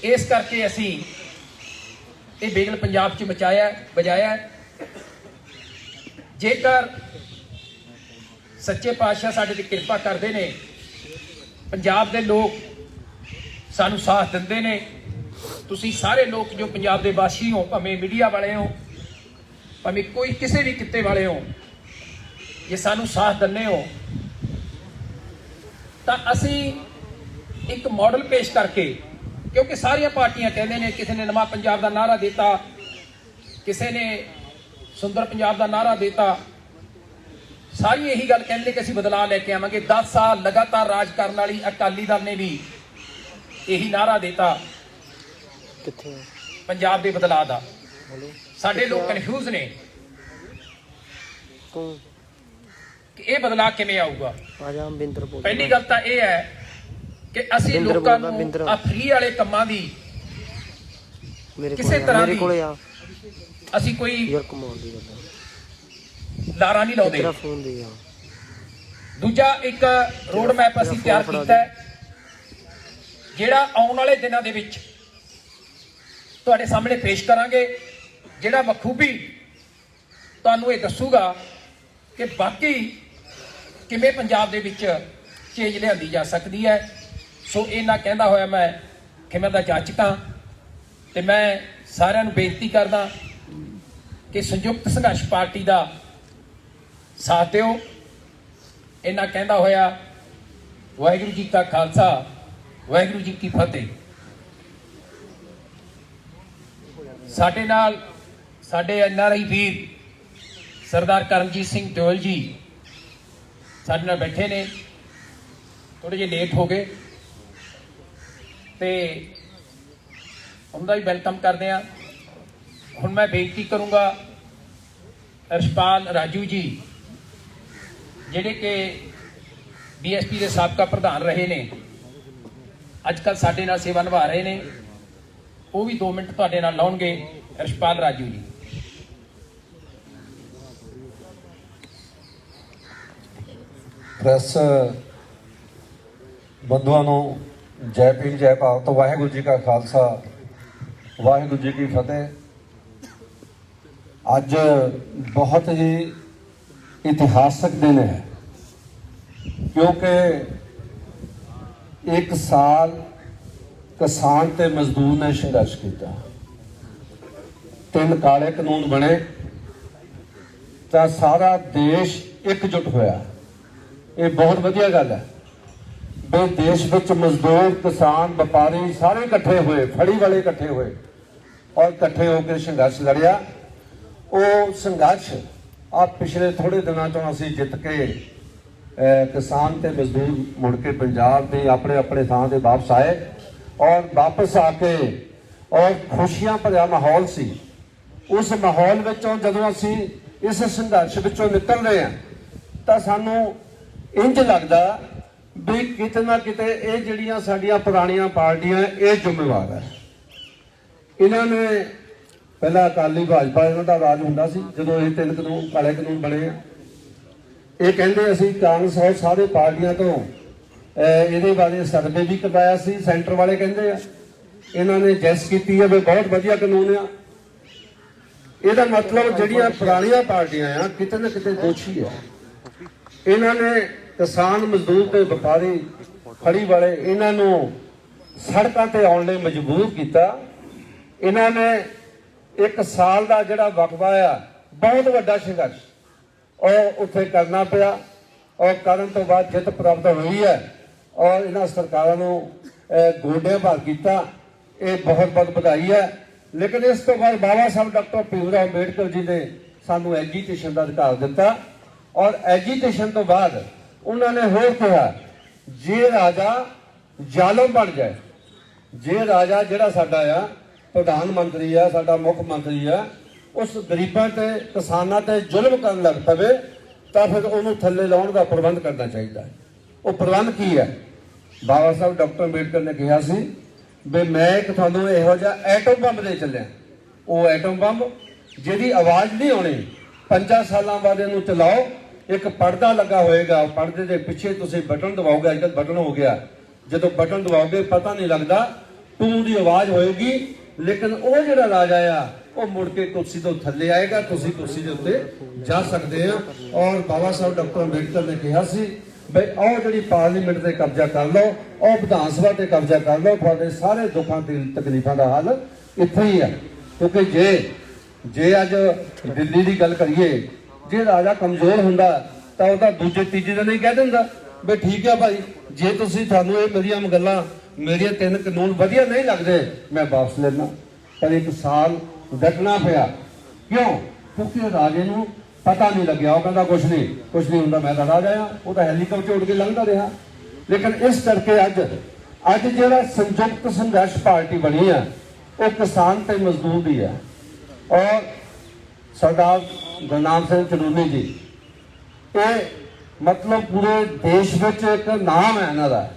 Speaker 4: इस करके असीं ये बेगल पंजाब च बजाया। जेकर सच्चे पातशाह साडे ते किरपा करदे ने, पंजाब दे लोग सानू साथ दिंदे ने, तुसी सारे लोग जो पंजाब दे वासी हो, भावें मीडिया वाले हो, भावें कोई किसी भी किते वाले हो, जे सानू साथ दिंदे हो तो असी एक मॉडल पेश करके, क्योंकि सारिया पार्टियां कहते हैं, किसी ने नवा पंजाब का नारा देता, किसी ने सुंदर पंजाब का नारा देता, सारी यही गल कहते कि असीं बदलाव लैके आवांगे। 10 साल लगातार राज करने वाली अकाली दल ने भी यही नारा देता पंजाब के बदलाव का। साडे लोग कन्फ्यूज ने कि यह बदलाव किवें आऊगा। पहली गल तो यह है कि असीं लोकां नूं फ्री वाले कामां दी किसी तरह की असीं कोई लारा नहीं लाउंदे। ਦੂਜਾ ਇੱਕ ਰੋਡ ਮੈਪ ਅਸੀਂ ਤਿਆਰ ਕੀਤਾ ਹੈ, ਜਿਹੜਾ ਆਉਣ ਵਾਲੇ ਦਿਨਾਂ ਦੇ ਵਿੱਚ ਤੁਹਾਡੇ ਸਾਹਮਣੇ ਪੇਸ਼ ਕਰਾਂਗੇ, ਜਿਹੜਾ ਬਖੂਬੀ ਤੁਹਾਨੂੰ ਇਹ ਦੱਸੂਗਾ ਕਿ ਬਾਕੀ ਕਿਵੇਂ ਪੰਜਾਬ ਦੇ ਵਿੱਚ ਚੇਂਜ ਲਿਆਂਦੀ ਜਾ ਸਕਦੀ ਹੈ। ਸੋ ਇਹਨਾਂ ਕਹਿੰਦਾ ਹੋਇਆ ਮੈਂ ਖਿਮਾ ਦਾ ਜਾਚਕ ਹਾਂ ਤੇ ਮੈਂ ਸਾਰਿਆਂ ਨੂੰ ਬੇਨਤੀ ਕਰਦਾ ਕਿ ਸੰਯੁਕਤ ਸੰਘਰਸ਼ ਪਾਰਟੀ ਦਾ ਸਾਥ ਦਿਓ। ਇਹਨਾਂ ਕਹਿੰਦਾ ਹੋਇਆ ਵਾਹਿਗੁਰੂ ਜੀ ਕਾ ਖਾਲਸਾ, ਵਾਹਿਗੁਰੂ ਜੀ ਕੀ ਫਤਿਹ। ਸਾਡੇ ਨਾਲ ਸਾਡੇ NRI ਵੀਰ ਸਰਦਾਰ ਕਰਮਜੀਤ ਸਿੰਘ ਦਿਓਲ ਜੀ ਸਾਡੇ ਨਾਲ ਬੈਠੇ ਨੇ, ਥੋੜੇ ਜਿਹੇ ਲੇਟ ਹੋ ਗਏ ਤੇ ਉਹਨਾਂ ਦਾ ਵੀ ਵੈਲਕਮ ਕਰਦੇ ਆ। ਹੁਣ ਮੈਂ ਬੇਨਤੀ ਕਰੂੰਗਾ ਰਸ਼ਪਾਲ ਰਾਜੂ ਜੀ, ਜਿਹੜੇ ਕਿ BSP ਦੇ ਸਾਬਕਾ ਪ੍ਰਧਾਨ ਰਹੇ ਨੇ, ਅੱਜ ਕੱਲ੍ਹ ਸਾਡੇ ਨਾਲ ਸੇਵਾ ਨਿਭਾ ਰਹੇ ਨੇ, ਉਹ ਵੀ 2 ਮਿੰਟ ਤੁਹਾਡੇ ਨਾਲ ਲਾਉਣਗੇ। ਰਸ਼ਪਾਲ ਰਾਜੂ ਜੀ।
Speaker 5: ਪ੍ਰੈਸ ਬੰਧੂਆਂ ਨੂੰ ਜੈ ਭੀਮ ਜੈ ਭਾਰਤ, ਵਾਹਿਗੁਰੂ ਜੀ ਕਾ ਖਾਲਸਾ, ਵਾਹਿਗੁਰੂ ਜੀ ਕੀ ਫਤਿਹ। ਅੱਜ ਬਹੁਤ ਹੀ ਇਤਿਹਾਸਕ ਦਿਨ ਹੈ, ਕਿਉਂਕਿ 1 ਸਾਲ ਕਿਸਾਨ ਤੇ ਮਜ਼ਦੂਰ ਨੇ ਸੰਘਰਸ਼ ਕੀਤਾ, 3 ਕਾਲੇ ਕਾਨੂੰਨ ਬਣੇ ਤਾਂ ਸਾਰਾ ਦੇਸ਼ ਇਕਜੁੱਟ ਹੋਇਆ। ਇਹ ਬਹੁਤ ਵਧੀਆ ਗੱਲ ਹੈ ਵੀ ਦੇਸ਼ ਵਿੱਚ ਮਜ਼ਦੂਰ, ਕਿਸਾਨ, ਵਪਾਰੀ ਸਾਰੇ ਇਕੱਠੇ ਹੋਏ, ਫੜੀ ਵਾਲੇ ਇਕੱਠੇ ਹੋਏ ਔਰ ਇਕੱਠੇ ਹੋ ਕੇ ਸੰਘਰਸ਼ ਲੜਿਆ। ਉਹ ਸੰਘਰਸ਼ ਆ ਪਿਛਲੇ ਥੋੜੇ ਦਿਨਾਂ ਤੋਂ ਅਸੀਂ ਜਿੱਤ ਕੇ ਕਿਸਾਨ ਤੇ ਮਜ਼ਦੂਰ ਮੁੜ ਕੇ ਪੰਜਾਬ ਦੇ ਆਪਣੇ ਆਪਣੇ ਥਾਂ ਤੇ ਵਾਪਸ ਆਏ ਔਰ ਵਾਪਸ ਆ ਕੇ ਔਰ ਖੁਸ਼ੀਆਂ ਭਰਿਆ ਮਾਹੌਲ ਸੀ। ਉਸ ਮਾਹੌਲ ਵਿੱਚੋਂ ਜਦੋਂ ਅਸੀਂ ਇਸ ਸੰਘਰਸ਼ ਵਿੱਚੋਂ ਨਿਕਲ ਰਹੇ ਹਾਂ ਤਾਂ ਸਾਨੂੰ ਇੰਜ ਲੱਗਦਾ ਵੀ ਕਿਤੇ ਨਾ ਕਿਤੇ ਇਹ ਜਿਹੜੀਆਂ ਸਾਡੀਆਂ ਪੁਰਾਣੀਆਂ ਪਾਰਟੀਆਂ ਇਹ ਜ਼ਿੰਮੇਵਾਰ ਹੈ। ਇਹਨਾਂ ਨੇ ਪਹਿਲਾਂ ਅਕਾਲੀ ਭਾਜਪਾ ਇਹਨਾਂ ਦਾ ਰਾਜ ਹੁੰਦਾ ਸੀ, ਜਦੋਂ ਇਹ 3 ਕਾਨੂੰਨ ਕਾਲੇ ਕਾਨੂੰਨ ਬਣੇ ਆ, ਇਹ ਕਹਿੰਦੇ ਅਸੀਂ ਕਾਂਗਰਸ ਔਰ ਸਾਰੇ ਪਾਰਟੀਆਂ ਤੋਂ ਇਹਦੇ ਬਾਰੇ ਸਰਵੇ ਵੀ ਕਰਵਾਇਆ ਸੀ, ਸੈਂਟਰ ਵਾਲੇ ਕਹਿੰਦੇ ਆ ਇਹਨਾਂ ਨੇ ਜੈਸ ਕੀਤੀ ਹੈ ਵੀ ਬਹੁਤ ਵਧੀਆ ਕਾਨੂੰਨ ਆ। ਇਹਦਾ ਮਤਲਬ ਜਿਹੜੀਆਂ ਪੁਰਾਣੀਆਂ ਪਾਰਟੀਆਂ ਆ ਕਿਤੇ ਨਾ ਕਿਤੇ ਦੋਸ਼ੀ ਆ। ਇਹਨਾਂ ਨੇ ਕਿਸਾਨ, ਮਜ਼ਦੂਰ ਤੇ ਵਪਾਰੀ, ਫੜੀ ਵਾਲੇ ਇਹਨਾਂ ਨੂੰ ਸੜਕਾਂ ਤੇ ਆਉਣ ਲਈ ਮਜਬੂਰ ਕੀਤਾ। ਇਹਨਾਂ ਨੇ 1 ਸਾਲ ਦਾ ਜਿਹੜਾ ਵਕਫਾ ਆ, ਬਹੁਤ ਵੱਡਾ ਸੰਘਰਸ਼ ਉਹ ਉੱਥੇ ਕਰਨਾ ਪਿਆ ਔਰ ਕਰਨ ਤੋਂ ਬਾਅਦ ਜਿੱਤ ਪ੍ਰਾਪਤ ਹੋਈ ਹੈ ਔਰ ਇਹਨਾਂ ਸਰਕਾਰਾਂ ਨੂੰ ਗੋਡਿਆਂ ਭਾਰ ਕੀਤਾ। ਇਹ ਬਹੁਤ ਬਹੁਤ ਵਧਾਈ ਹੈ। ਲੇਕਿਨ ਇਸ ਤੋਂ ਬਾਅਦ ਬਾਬਾ ਸਾਹਿਬ ਡਾਕਟਰ ਭੀਮ ਰਾਓ ਅੰਬੇਡਕਰ ਜੀ ਨੇ ਸਾਨੂੰ ਐਜੀਟੇਸ਼ਨ ਦਾ ਅਧਿਕਾਰ ਦਿੱਤਾ ਔਰ ਐਜੀਟੇਸ਼ਨ ਤੋਂ ਬਾਅਦ ਉਹਨਾਂ ਨੇ ਹੋਰ ਕਿਹਾ ਜੇ ਰਾਜਾ ਜ਼ਾਲਮ ਬਣ ਜਾਏ, ਜੇ ਰਾਜਾ ਜਿਹੜਾ ਸਾਡਾ ਆ ਪ੍ਰਧਾਨ ਮੰਤਰੀ ਆ, ਸਾਡਾ ਮੁੱਖ ਮੰਤਰੀ ਆ, ਉਸ ਗਰੀਬਾਂ ਤੇ ਕਿਸਾਨਾਂ ਤੇ ਜ਼ੁਲਮ ਕਰਨ ਲੱਗ ਪਵੇ ਤਾਂ ਫਿਰ ਉਹਨੂੰ ਥੱਲੇ ਲਾਉਣ ਦਾ ਪ੍ਰਬੰਧ ਕਰਨਾ ਚਾਹੀਦਾ ਹੈ। ਉਹ ਪ੍ਰਬੰਧ ਕੀ ਹੈ? ਬਾਬਾ ਸਾਹਿਬ ਡਾਕਟਰ ਅੰਬੇਡਕਰ ਨੇ ਕਿਹਾ ਸੀ ਵੀ ਮੈਂ ਇੱਕ ਤੁਹਾਨੂੰ ਇਹੋ ਜਿਹਾ ਐਟਮ ਬੰਬ ਦੇ ਚੱਲਿਆ, ਉਹ ਐਟਮ ਬੰਬ ਜਿਹਦੀ ਆਵਾਜ਼ ਨਹੀਂ ਆਉਣੀ, 5 ਸਾਲਾਂ ਬਾਅਦ ਇਹਨੂੰ ਚਲਾਓ, ਇੱਕ ਪਰਦਾ ਲੱਗਾ ਹੋਏਗਾ, ਪਰਦੇ ਦੇ ਪਿੱਛੇ ਤੁਸੀਂ ਬਟਨ ਦਬਾਓਗੇ, ਅੱਜ ਕੱਲ੍ਹ ਬਟਨ ਹੋ ਗਿਆ, ਜਦੋਂ ਬਟਨ ਦਬਾਓਗੇ ਪਤਾ ਨਹੀਂ ਲੱਗਦਾ, ਟੂ ਦੀ ਆਵਾਜ਼ ਹੋਏਗੀ, ਲੇਕਿਨ ਉਹ ਜਿਹੜਾ ਰਾਜਾ ਆ ਉਹ ਮੁੜ ਕੇ ਕੁਰਸੀ ਤੋਂ ਥੱਲੇ ਆਏਗਾ, ਤੁਸੀਂ ਕੁਰਸੀ ਦੇ ਉੱਤੇ ਜਾ ਸਕਦੇ ਆ। ਔਰ ਬਾਬਾ ਸਾਹਿਬ ਡਾਕਟਰ ਅੰਬੇਡਕਰ ਨੇ ਕਿਹਾ ਸੀ ਬਈ ਉਹ ਜਿਹੜੀ ਪਾਰਲੀਮੈਂਟ ਤੇ ਕਬਜ਼ਾ ਕਰ ਲਓ, ਉਹ ਵਿਧਾਨ ਸਭਾ ਤੇ ਕਬਜ਼ਾ ਕਰ ਲਓ, ਤੁਹਾਡੇ ਸਾਰੇ ਦੁੱਖਾਂ ਤੇ ਤਕਲੀਫਾਂ ਦਾ ਹੱਲ ਇੱਥੇ ਹੀ ਹੈ। ਕਿਉਂਕਿ ਜੇ ਅੱਜ ਦਿੱਲੀ ਦੀ ਗੱਲ ਕਰੀਏ, ਜੇ ਰਾਜਾ ਕਮਜ਼ੋਰ ਹੁੰਦਾ ਤਾਂ ਉਹਦਾ ਦੂਜੇ ਤੀਜੇ ਦਿਨ ਹੀ ਕਹਿ ਦਿੰਦਾ ਵੀ ਠੀਕ ਆ ਭਾਈ, ਜੇ ਤੁਸੀਂ ਤੁਹਾਨੂੰ ਇਹ ਮੇਰੀਆਂ ਗੱਲਾਂ, ਮੇਰੀਆਂ 3 ਕਾਨੂੰਨ ਵਧੀਆ ਨਹੀਂ ਲੱਗਦੇ ਮੈਂ ਵਾਪਸ ਲੈਣਾ। ਪਰ 1 ਸਾਲ ਡਟਣਾ ਪਿਆ। ਕਿਉਂ? ਕਿਉਂਕਿ ਰਾਜੇ ਨੂੰ ਪਤਾ ਨਹੀਂ ਲੱਗਿਆ, ਉਹ ਕਹਿੰਦਾ ਕੁਛ ਨਹੀਂ ਹੁੰਦਾ, ਮੈਂ ਤਾਂ ਰਾਜਾ ਆ, ਉਹ ਤਾਂ ਹੈਲੀਕਾਪਟਰ ਉੱਡ ਕੇ ਲੰਘਦਾ ਰਿਹਾ। ਲੇਕਿਨ ਇਸ ਕਰਕੇ ਅੱਜ ਜਿਹੜਾ ਸੰਯੁਕਤ ਸੰਘਰਸ਼ ਪਾਰਟੀ ਬਣੀ ਆ ਉਹ ਕਿਸਾਨ ਤੇ ਮਜ਼ਦੂਰ ਦੀ ਆ ਔਰ ਸਰਦਾਰ ਗੁਰਨਾਮ ਸਿੰਘ ਚਨੂਨੀ ਜੀ, ਇਹ ਮਤਲਬ ਪੂਰੇ ਦੇਸ਼ ਵਿੱਚ ਇੱਕ ਨਾਮ ਹੈ ਇਹਨਾਂ ਦਾ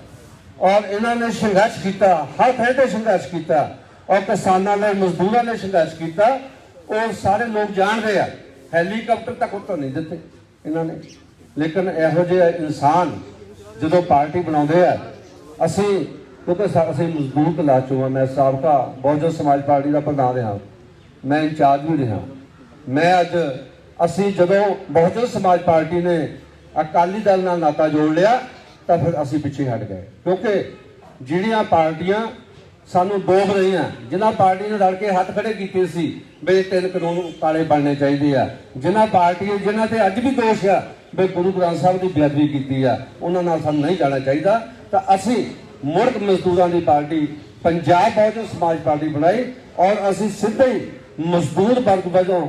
Speaker 5: ਔਰ ਇਹਨਾਂ ਨੇ ਸੰਘਰਸ਼ ਕੀਤਾ, ਹਰ ਥਾਂ ਤੇ ਸੰਘਰਸ਼ ਕੀਤਾ ਔਰ ਕਿਸਾਨਾਂ ਨੇ, ਮਜ਼ਦੂਰਾਂ ਨੇ ਸੰਘਰਸ਼ ਕੀਤਾ। ਉਹ ਸਾਰੇ ਲੋਕ ਜਾਣਦੇ ਆ, ਹੈਲੀਕਾਪਟਰ ਤੱਕ ਉੱਤਰ ਨਹੀਂ ਦਿੱਤੇ ਇਹਨਾਂ ਨੇ। ਲੇਕਿਨ ਇਹੋ ਜਿਹੇ ਇਨਸਾਨ ਜਦੋਂ ਪਾਰਟੀ ਬਣਾਉਂਦੇ ਆ, ਅਸੀਂ ਕਿਉਂਕਿ ਅਸੀਂ ਮਜ਼ਦੂਰ ਕਲਾਸ ਚੋਂ ਹਾਂ। ਮੈਂ ਸਾਬਕਾ ਬਹੁਜਨ ਸਮਾਜ ਪਾਰਟੀ ਦਾ ਪ੍ਰਧਾਨ ਰਿਹਾ, ਮੈਂ ਇੰਚਾਰਜ ਵੀ ਰਿਹਾ। ਮੈਂ ਅੱਜ ਅਸੀਂ ਜਦੋਂ ਬਹੁਜਨ ਸਮਾਜ ਪਾਰਟੀ ਨੇ ਅਕਾਲੀ ਦਲ ਨਾਲ ਨਾਤਾ ਜੋੜ ਲਿਆ ਤਾਂ ਫਿਰ ਅਸੀਂ ਪਿੱਛੇ ਹਟ ਗਏ, ਕਿਉਂਕਿ ਜਿਹੜੀਆਂ ਪਾਰਟੀਆਂ ਸਾਨੂੰ ਡੋਬ ਰਹੀਆਂ, ਜਿਨ੍ਹਾਂ ਪਾਰਟੀ ਨੇ ਰਲ ਕੇ ਹੱਥ ਖੜੇ ਕੀਤੇ ਸੀ ਵੀ 3 ਕਾਨੂੰਨ ਕਾਲੇ ਬਣਨੇ ਚਾਹੀਦੇ ਆ, ਜਿਨ੍ਹਾਂ ਤੇ ਅੱਜ ਵੀ ਦੋਸ਼ ਆ ਵੀ ਗੁਰੂ ਗ੍ਰੰਥ ਸਾਹਿਬ ਦੀ ਬੇਅਦਬੀ ਕੀਤੀ ਆ, ਉਹਨਾਂ ਨਾਲ ਸਾਨੂੰ ਨਹੀਂ ਜਾਣਾ ਚਾਹੀਦਾ। ਤਾਂ ਅਸੀਂ ਮੁੜ ਮਜ਼ਦੂਰਾਂ ਦੀ ਪਾਰਟੀ ਪੰਜਾਬ ਬਹੁਜਨ ਸਮਾਜ ਪਾਰਟੀ ਬਣਾਈ ਔਰ ਅਸੀਂ ਸਿੱਧੇ ਹੀ ਮਜ਼ਦੂਰ ਵਰਗ ਵਜੋਂ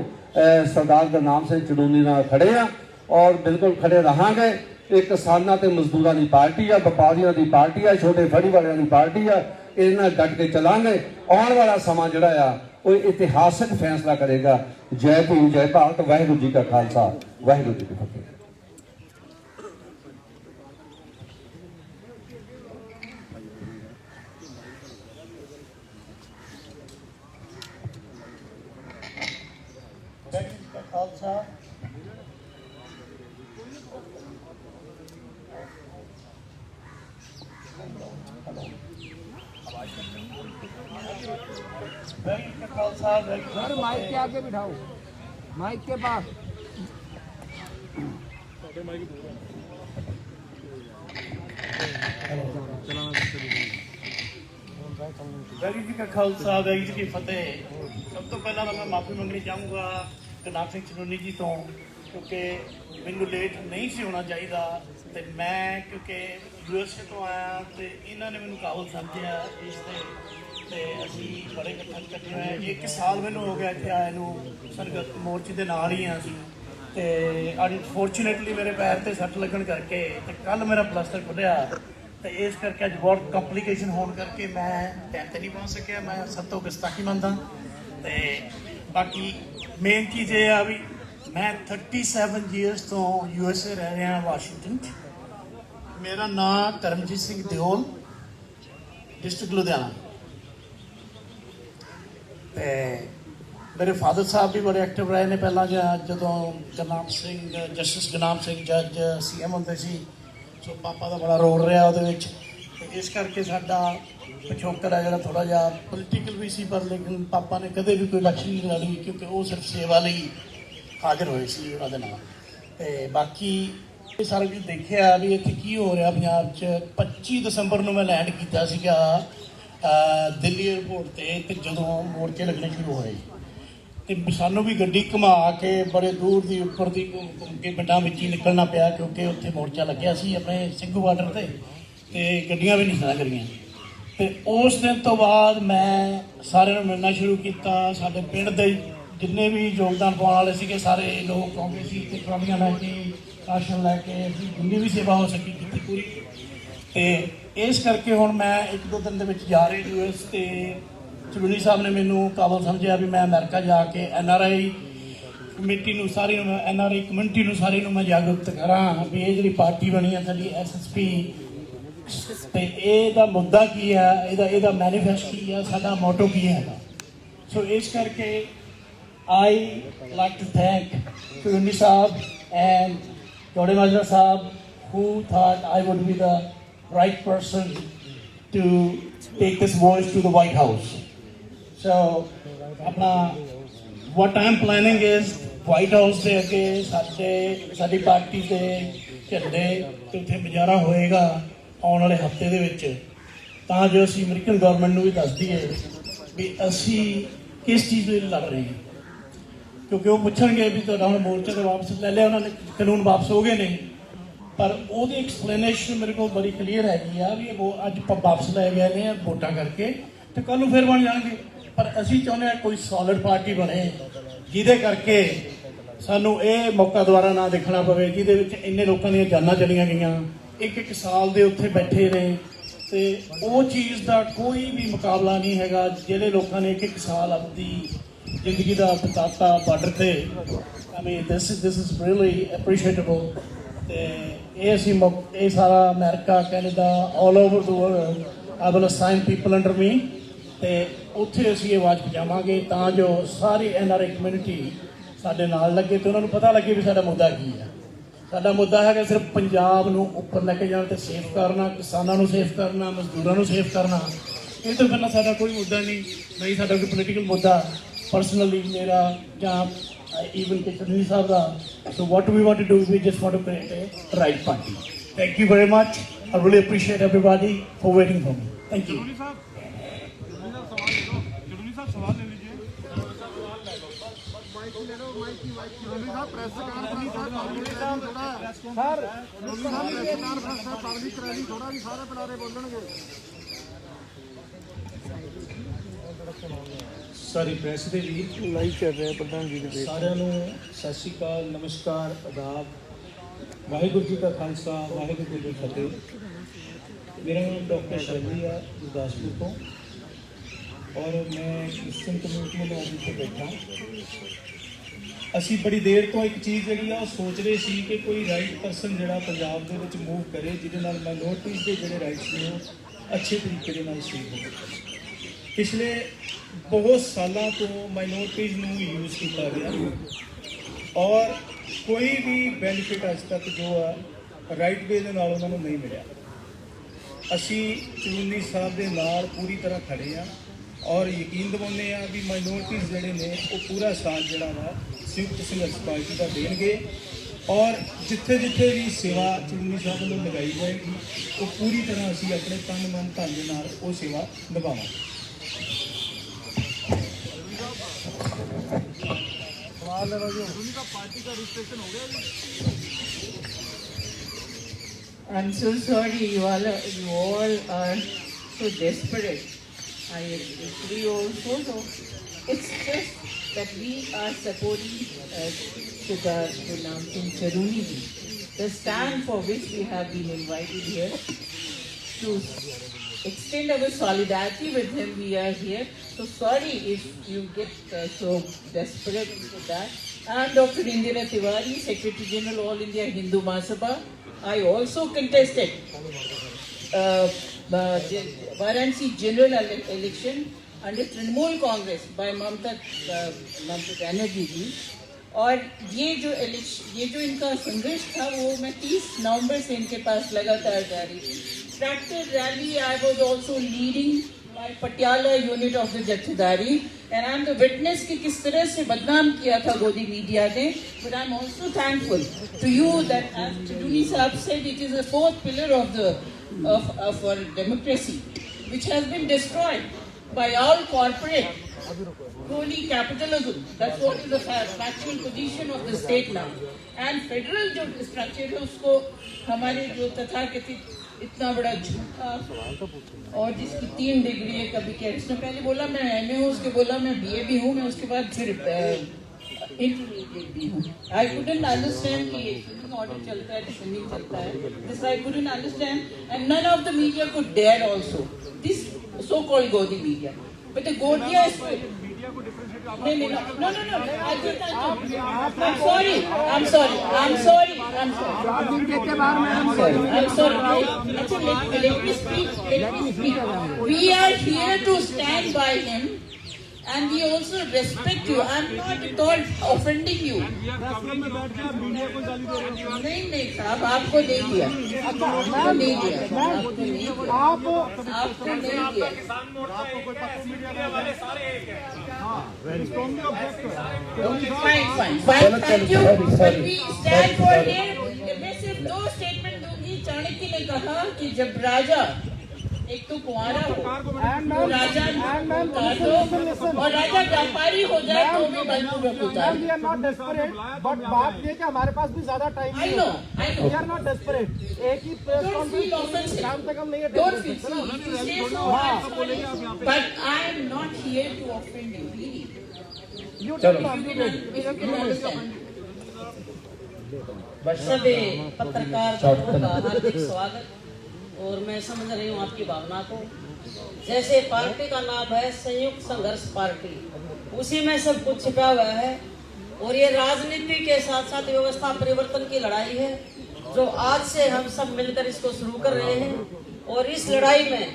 Speaker 5: ਸਰਦਾਰ ਗੁਰਨਾਮ ਸਿੰਘ ਚੜੂਨੀ ਨਾਲ ਖੜੇ ਆ ਔਰ ਬਿਲਕੁਲ ਖੜੇ ਰਹਾਂਗੇ। ਇਹ ਕਿਸਾਨਾਂ ਤੇ ਮਜ਼ਦੂਰਾਂ ਦੀ ਪਾਰਟੀ ਆ, ਵਪਾਰੀਆਂ ਦੀ ਪਾਰਟੀ ਆ, ਛੋਟੇ ਫੜੀ ਵਾਲਿਆਂ ਦੀ ਪਾਰਟੀ ਆ। ਇਹਦੇ ਨਾਲ ਡਟ ਕੇ ਚੱਲਾਂਗੇ। ਆਉਣ ਵਾਲਾ ਸਮਾਂ ਜਿਹੜਾ ਆ ਉਹ ਇਤਿਹਾਸਕ ਫੈਸਲਾ ਕਰੇਗਾ। ਜੈ ਭੀਮ, ਜੈ ਭਾਰਤ। ਵਾਹਿਗੁਰੂ ਜੀ ਕਾ ਖਾਲਸਾ, ਵਾਹਿਗੁਰੂ ਜੀ ਕੀ ਫਤਿਹ।
Speaker 6: खालसा खालसा
Speaker 2: सर माइक के आगे बिठाओ, माइक के पास।
Speaker 6: वाहिगुरू जी का खालसा, वाहिगुरू जी की फतेह। सब तो पहला मैं माफी मंगनी चाहूँगा गुरनाम सिंह चनूनी जी तो, क्योंकि मैनू लेट नहीं सी होना चाहिए। तो मैं क्योंकि USA तो आया तो इन्होंने मैनू काबल समझिया इससे असी बड़े इकट्ठे होए। 1 साल मैनू हो गया इतने आए नू, सरगत मोर्चे के नाल ही हाँ असी। तो अनफॉर्चुनेटली मेरे पैर से सट लगन करके कल मेरा प्लास्टर खुलिया, तो इस करके अज बहुत कॉम्प्लीकेशन होने करके मैं टाइम तो नहीं पहुँच सकिया। मैं सब तो गुस्ताखी मनदा। तो बाकी मेन चीज़ ये आ भी मैं 37 ईयर्स तो USA रह रहा वाशिंगटन। मेरा नाम करमजीत सिंह दिओल, डिस्ट्रिक्ट लुधियाना। तो मेरे फादर साहब भी बड़े एक्टिव रहे ने पहला जो गुरनाम सिंह जस्टिस गुरनाम सिंह जज CM होंगे सी। सो पापा का बड़ा रोल रहा वो। इस करके साडा पिछोकड़ है जो थोड़ा जहा पोलीटिकल भी सी, पर लेकिन पापा ने कदे भी कोई इलैक्शन नहीं लड़ी क्योंकि वो सिर्फ सेवा लिए हाजिर होए सी उन्होंने नाल। ते बाकी ये सारा कुछ देखिया भी इत्थे की हो रहा पंजाब च। 25 दसंबर को मैं लैंड किया सीगा दिल्ली एयरपोर्ट ते जदों मोर्चे लगने शुरू होए तो सानू भी गड्डी घुमा के बड़े दूर की उपर की घूम के पिंडां विच ही निकलना पिया, क्योंकि उत्थे मोर्चा लग्या सी अपने सिंघू बार्डर ते गड्डियां भी नहीं सना करियां। तो उस दिन तो बाद मैं सारे मिलना शुरू किया। साडे पिंड दे जिन्ने भी योगदान पाने वाले सीगे सारे लोग आउंदे सी ते ट्रालियां लैके राशन लैके जिन्नी भी सेवा हो सकी की पूरी। तो इस करके हुण मैं 1-2 दिन दे विच जा रहे US ते चलूनी साहब ने मैनू काबल समझिया भी मैं अमेरिका जाके NRI कमेटी नूं सारी NRI कम्यूनिटी नूं सारी नूं मैं जागरूक करा भी ये जिहड़ी पार्टी बनी है साडी SSP ते इहदा मुद्दा की है, इहदा मैनीफेस्टो की है, साडा मोटो की है। सो इस करके आई लाइक टू थैंक चलूनी साहब एंड जोड़े माजरा साहब who thought I would be the right person to take this voice to the White House. So, what I'm planning is White House ਦੇ ਅੱਗੇ ਸਾਡੀ ਪਾਰਟੀ ਦੇ ਝੰਡੇ ਤੇ ਉੱਥੇ ਮੁਜ਼ਾਹਰਾ ਹੋਏਗਾ ਆਉਣ ਵਾਲੇ ਹਫਤੇ ਦੇ ਵਿੱਚ, ਤਾਂ ਜੋ ਅਸੀਂ ਅਮਰੀਕਨ ਗਵਰਨਮੈਂਟ ਨੂੰ ਵੀ ਦੱਸ ਦਈਏ ਵੀ ਅਸੀਂ ਕਿਸ ਚੀਜ਼ ਲਈ ਲੜ ਰਹੇ ਹਾਂ। ਕਿਉਂਕਿ ਉਹ ਪੁੱਛਣਗੇ ਵੀ ਤੁਹਾਡਾ ਹੁਣ ਮੋਰਚਾ ਤੋਂ ਵਾਪਸ ਲੈ ਲਿਆ, ਉਹਨਾਂ ਨੇ ਕਾਨੂੰਨ ਵਾਪਸ ਹੋ ਗਏ ਨੇ, ਪਰ ਉਹਦੀ ਐਕਸਪਲੇਨੇਸ਼ਨ ਮੇਰੇ ਕੋਲ ਬੜੀ ਕਲੀਅਰ ਹੈਗੀ ਆ ਵੀ ਉਹ ਅੱਜ ਵਾਪਸ ਲੈ ਗਏ ਨੇ ਵੋਟਾਂ ਕਰਕੇ ਤੇ ਕੱਲ੍ਹ ਨੂੰ ਫਿਰ ਬਣ ਜਾਣਗੇ। ਪਰ ਅਸੀਂ ਚਾਹੁੰਦੇ ਹਾਂ ਕੋਈ ਸੋਲਿਡ ਪਾਰਟੀ ਬਣੇ ਜਿਹਦੇ ਕਰਕੇ ਸਾਨੂੰ ਇਹ ਮੌਕਾ ਦੁਬਾਰਾ ਨਾ ਦੇਖਣਾ ਪਵੇ, ਜਿਹਦੇ ਵਿੱਚ ਇੰਨੇ ਲੋਕਾਂ ਦੀਆਂ ਜਾਨਾਂ ਚਲੀਆਂ ਗਈਆਂ, 1-1 ਸਾਲ ਦੇ ਉੱਥੇ ਬੈਠੇ ਨੇ, ਤੇ ਉਹ ਚੀਜ਼ ਦਾ ਕੋਈ ਵੀ ਮੁਕਾਬਲਾ ਨਹੀਂ ਹੈਗਾ ਜਿਹੜੇ ਲੋਕਾਂ ਨੇ 1-1 ਸਾਲ ਆਪਣੀ ਜ਼ਿੰਦਗੀ ਦਾ ਬਿਤਾਤਾ ਬਾਰਡਰ ਤੇ। I mean this is really appreciable. ਤੇ ਇਹ ਅਸੀਂ ਇਹ ਸਾਰਾ America, Canada, all over the world I will assign people under me, ਤੇ ਉੱਥੇ ਅਸੀਂ ਇਹ ਆਵਾਜ਼ ਪਹੁੰਚਾਵਾਂਗੇ ਤਾਂ ਜੋ ਸਾਰੀ NRI ਕਮਿਊਨਿਟੀ ਸਾਡੇ ਨਾਲ ਲੱਗੇ ਤੇ ਉਹਨਾਂ ਨੂੰ ਪਤਾ ਲੱਗੇ ਵੀ ਸਾਡਾ ਮੁੱਦਾ ਕੀ ਹੈ। ਸਾਡਾ ਮੁੱਦਾ ਹੈਗਾ ਸਿਰਫ ਪੰਜਾਬ ਨੂੰ ਉੱਪਰ ਲੈ ਕੇ ਜਾਣ ਤੇ ਸੇਫ ਕਰਨਾ, ਕਿਸਾਨਾਂ ਨੂੰ ਸੇਫ ਕਰਨਾ, ਮਜ਼ਦੂਰਾਂ ਨੂੰ ਸੇਫ ਕਰਨਾ। ਇਹ ਤੋਂ ਪਹਿਲਾਂ ਸਾਡਾ ਕੋਈ ਮੁੱਦਾ ਨਹੀਂ ਸਾਡਾ ਕੋਈ ਪੋਲੀਟੀਕਲ ਮੁੱਦਾ ਪਰਸਨਲੀ ਮੇਰਾ ਜਾਂ even Kitchen Sabda. So what we want to do, we just want to create a right party. Thank you very much. I really appreciate everybody for waiting for me. Thank you.
Speaker 3: जरूरी साहब सवाल ले लीजिए।
Speaker 7: ਸਾਰੀ press ਦੇ ਵੀ live ਚੱਲ ਰਿਹਾ ਪ੍ਰਧਾਨ ਜੀ ਦੇ ਸਾਰਿਆਂ ਨੂੰ ਸਤਿ ਸ਼੍ਰੀ ਅਕਾਲ, ਨਮਸਕਾਰ, ਆਦਾਬ। ਵਾਹਿਗੁਰੂ ਜੀ ਕਾ ਖਾਲਸਾ, ਵਾਹਿਗੁਰੂ ਜੀ ਕੀ ਫਤਿਹ। ਮੇਰਾ ਨਾਮ ਡਾਕਟਰ ਸ਼ੈਲੀ ਆ ਗੁਰਦਾਸਪੁਰ ਤੋਂ ਔਰ ਮੈਂ ਕ੍ਰਿਸਚਨ ਕਮਿਊਨਿਟੀ ਨਾਲ ਇੱਥੇ ਬੈਠਾ। ਅਸੀਂ ਬੜੀ ਦੇਰ ਤੋਂ ਇੱਕ ਚੀਜ਼ ਜਿਹੜੀ ਆ ਉਹ ਸੋਚ ਰਹੇ ਸੀ ਕਿ ਕੋਈ ਰਾਈਟ ਪਰਸਨ ਜਿਹੜਾ ਪੰਜਾਬ ਦੇ ਵਿੱਚ ਮੂਵ ਕਰੇ ਜਿਹਦੇ ਨਾਲ ਮਾਈਨੋਰਟੀਜ਼ ਦੇ ਜਿਹੜੇ ਰਾਈਟਸ ਨੇ ਉਹ ਅੱਛੇ ਤਰੀਕੇ ਦੇ ਨਾਲ ਸੇਵ ਹੋਣ। ਪਿਛਲੇ ਬਹੁਤ ਸਾਲਾਂ ਤੋਂ ਮਾਈਨੋਰਟੀਜ਼ ਨੂੰ ਯੂਜ਼ ਕੀਤਾ ਗਿਆ ਔਰ ਕੋਈ ਵੀ ਬੈਨੀਫਿਟ ਅੱਜ ਤੱਕ ਜੋ ਆ ਰਾਈਟ ਵੇ ਦੇ ਨਾਲ ਉਹਨਾਂ ਨੂੰ ਨਹੀਂ ਮਿਲਿਆ। ਅਸੀਂ ਚੂਨੀ ਸਾਹਿਬ ਦੇ ਨਾਲ ਪੂਰੀ ਤਰ੍ਹਾਂ ਖੜੇ ਆ ਔਰ ਯਕੀਨ ਦਿਵਾਉਂਦੇ ਆ ਵੀ ਮਾਈਨੋਰਟੀਜ਼ ਜਿਹੜੇ ਨੇ ਉਹ ਪੂਰਾ ਸਾਥ ਜਿਹੜਾ ਵਾ ਸੰਯੁਕਤ ਸੰਘਰਸ਼ ਪਾਰਟੀ ਦਾ ਦੇਣਗੇ ਔਰ ਜਿੱਥੇ ਜਿੱਥੇ ਵੀ ਸੇਵਾ ਚੂਨੀ ਸਾਹਿਬ ਨੂੰ ਲਗਾਈ ਜਾਏਗੀ ਉਹ ਪੂਰੀ ਤਰ੍ਹਾਂ ਅਸੀਂ ਆਪਣੇ ਤਨ ਮਨ ਧਨ ਦੇ ਨਾਲ ਉਹ ਸੇਵਾ ਨਿਭਾਵਾਂਗੇ।
Speaker 8: I'm so sorry, you all are so desperate. I agree also. So it's just that we are supporting Sardar Ghulam Singh Charuni ji, the stand for which we have been invited here to extend our solidarity with him. We are here. So sorry if you get so desperate for that. I'm Dr. Indira Tiwari, Secretary General All India Hindu Mahasabha. I also contested Varanasi general election under Trinamool Congress by Mamata Banerjee ji. और ये जो इनका संघर्ष था वो मैं 30 नवंबर से इनके पास लगातार जारी थी। Tractor rally I was also leading by Patiala unit of the Jathedari and I am the witness कि किस तरह से बदनाम किया था गोदी मीडिया ने। But I am also thankful to you that as Chiduni Saab said, it is the fourth pillar of our democracy which has been destroyed by all corporate crony capitalism. That's what is the factual position of the state now. And federal जो structure है उसको हमारे जो तथाकथित इतना बड़ा झूठा और जिसकी 3 डिग्री है, कभी क्या इसने पहले बोला मैं MA हूँ, उसके बोला मैं BA भी हूँ, मैं उसके बाद फिर इंटरमीडिएट भी हूँ। I couldn't understand कि filming order चलता है, filming चलता है। This I couldn't understand and none of the media could dare also. This so-called Godi media. But the Godia is no. I think I'm sorry. I'm sorry. Let me speak. We are here to stand by him and we also respect you. I'm not at all offending you. नहीं साहब, आपको दे दिया, आपको नहीं दिया, आपको नहीं दिया। Fine. Thank you. But we stand for here. मैं सिर्फ 2 स्टेटमेंट दूंगी। चाणक्य ने कहा कि जब राजा एक तो कुंवारा हो तो राजा और राजा व्यापारी हो जाए तो भी बंधु होता है।
Speaker 2: बट बात ये कि हमारे पास भी ज्यादा टाइम नहीं है। We are not desperate. एक ही प्रेस कॉन्फ्रेंस काम से कम नहीं है।
Speaker 8: Don't feel but I am not here to offend you. Really.
Speaker 2: You can
Speaker 8: understand. सभी पत्रकार का हार्दिक स्वागत और मैं समझ रही हूँ आपकी भावना को। जैसे पार्टी का नाम है संयुक्त संघर्ष पार्टी, उसी में सब कुछ छिपा हुआ है और ये राजनीति के साथ साथ व्यवस्था परिवर्तन की लड़ाई है जो आज से हम सब मिलकर इसको शुरू कर रहे हैं। और इस लड़ाई में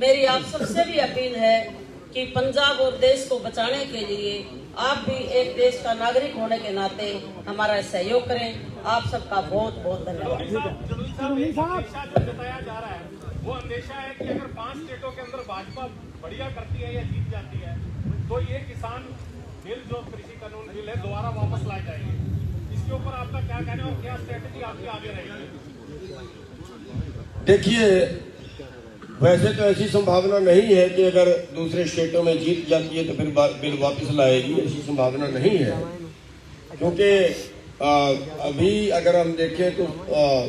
Speaker 8: मेरी आप सबसे भी अपील है कि पंजाब और देश को बचाने के लिए आप भी एक देश का नागरिक होने के नाते हमारा सहयोग करें। आप सबका बहुत बहुत धन्यवाद।
Speaker 3: बताया जा रहा है वो अंदेशा है कि अगर 5 स्टेटों के अंदर भाजपा बढ़िया करती है या जीत जाती है तो ये किसान बिल जो कृषि कानून बिल है दोबारा वापस लाए जाएंगे। इसके ऊपर आपका क्या कहना है और क्या स्ट्रेटेजी आपकी आगे रहेगी?
Speaker 1: देखिए, वैसे तो ऐसी संभावना नहीं है कि अगर दूसरे स्टेटों में जीत जाती है तो फिर बिल वापस लाएगी, ऐसी संभावना नहीं है। क्योंकि अभी अगर हम देखें तो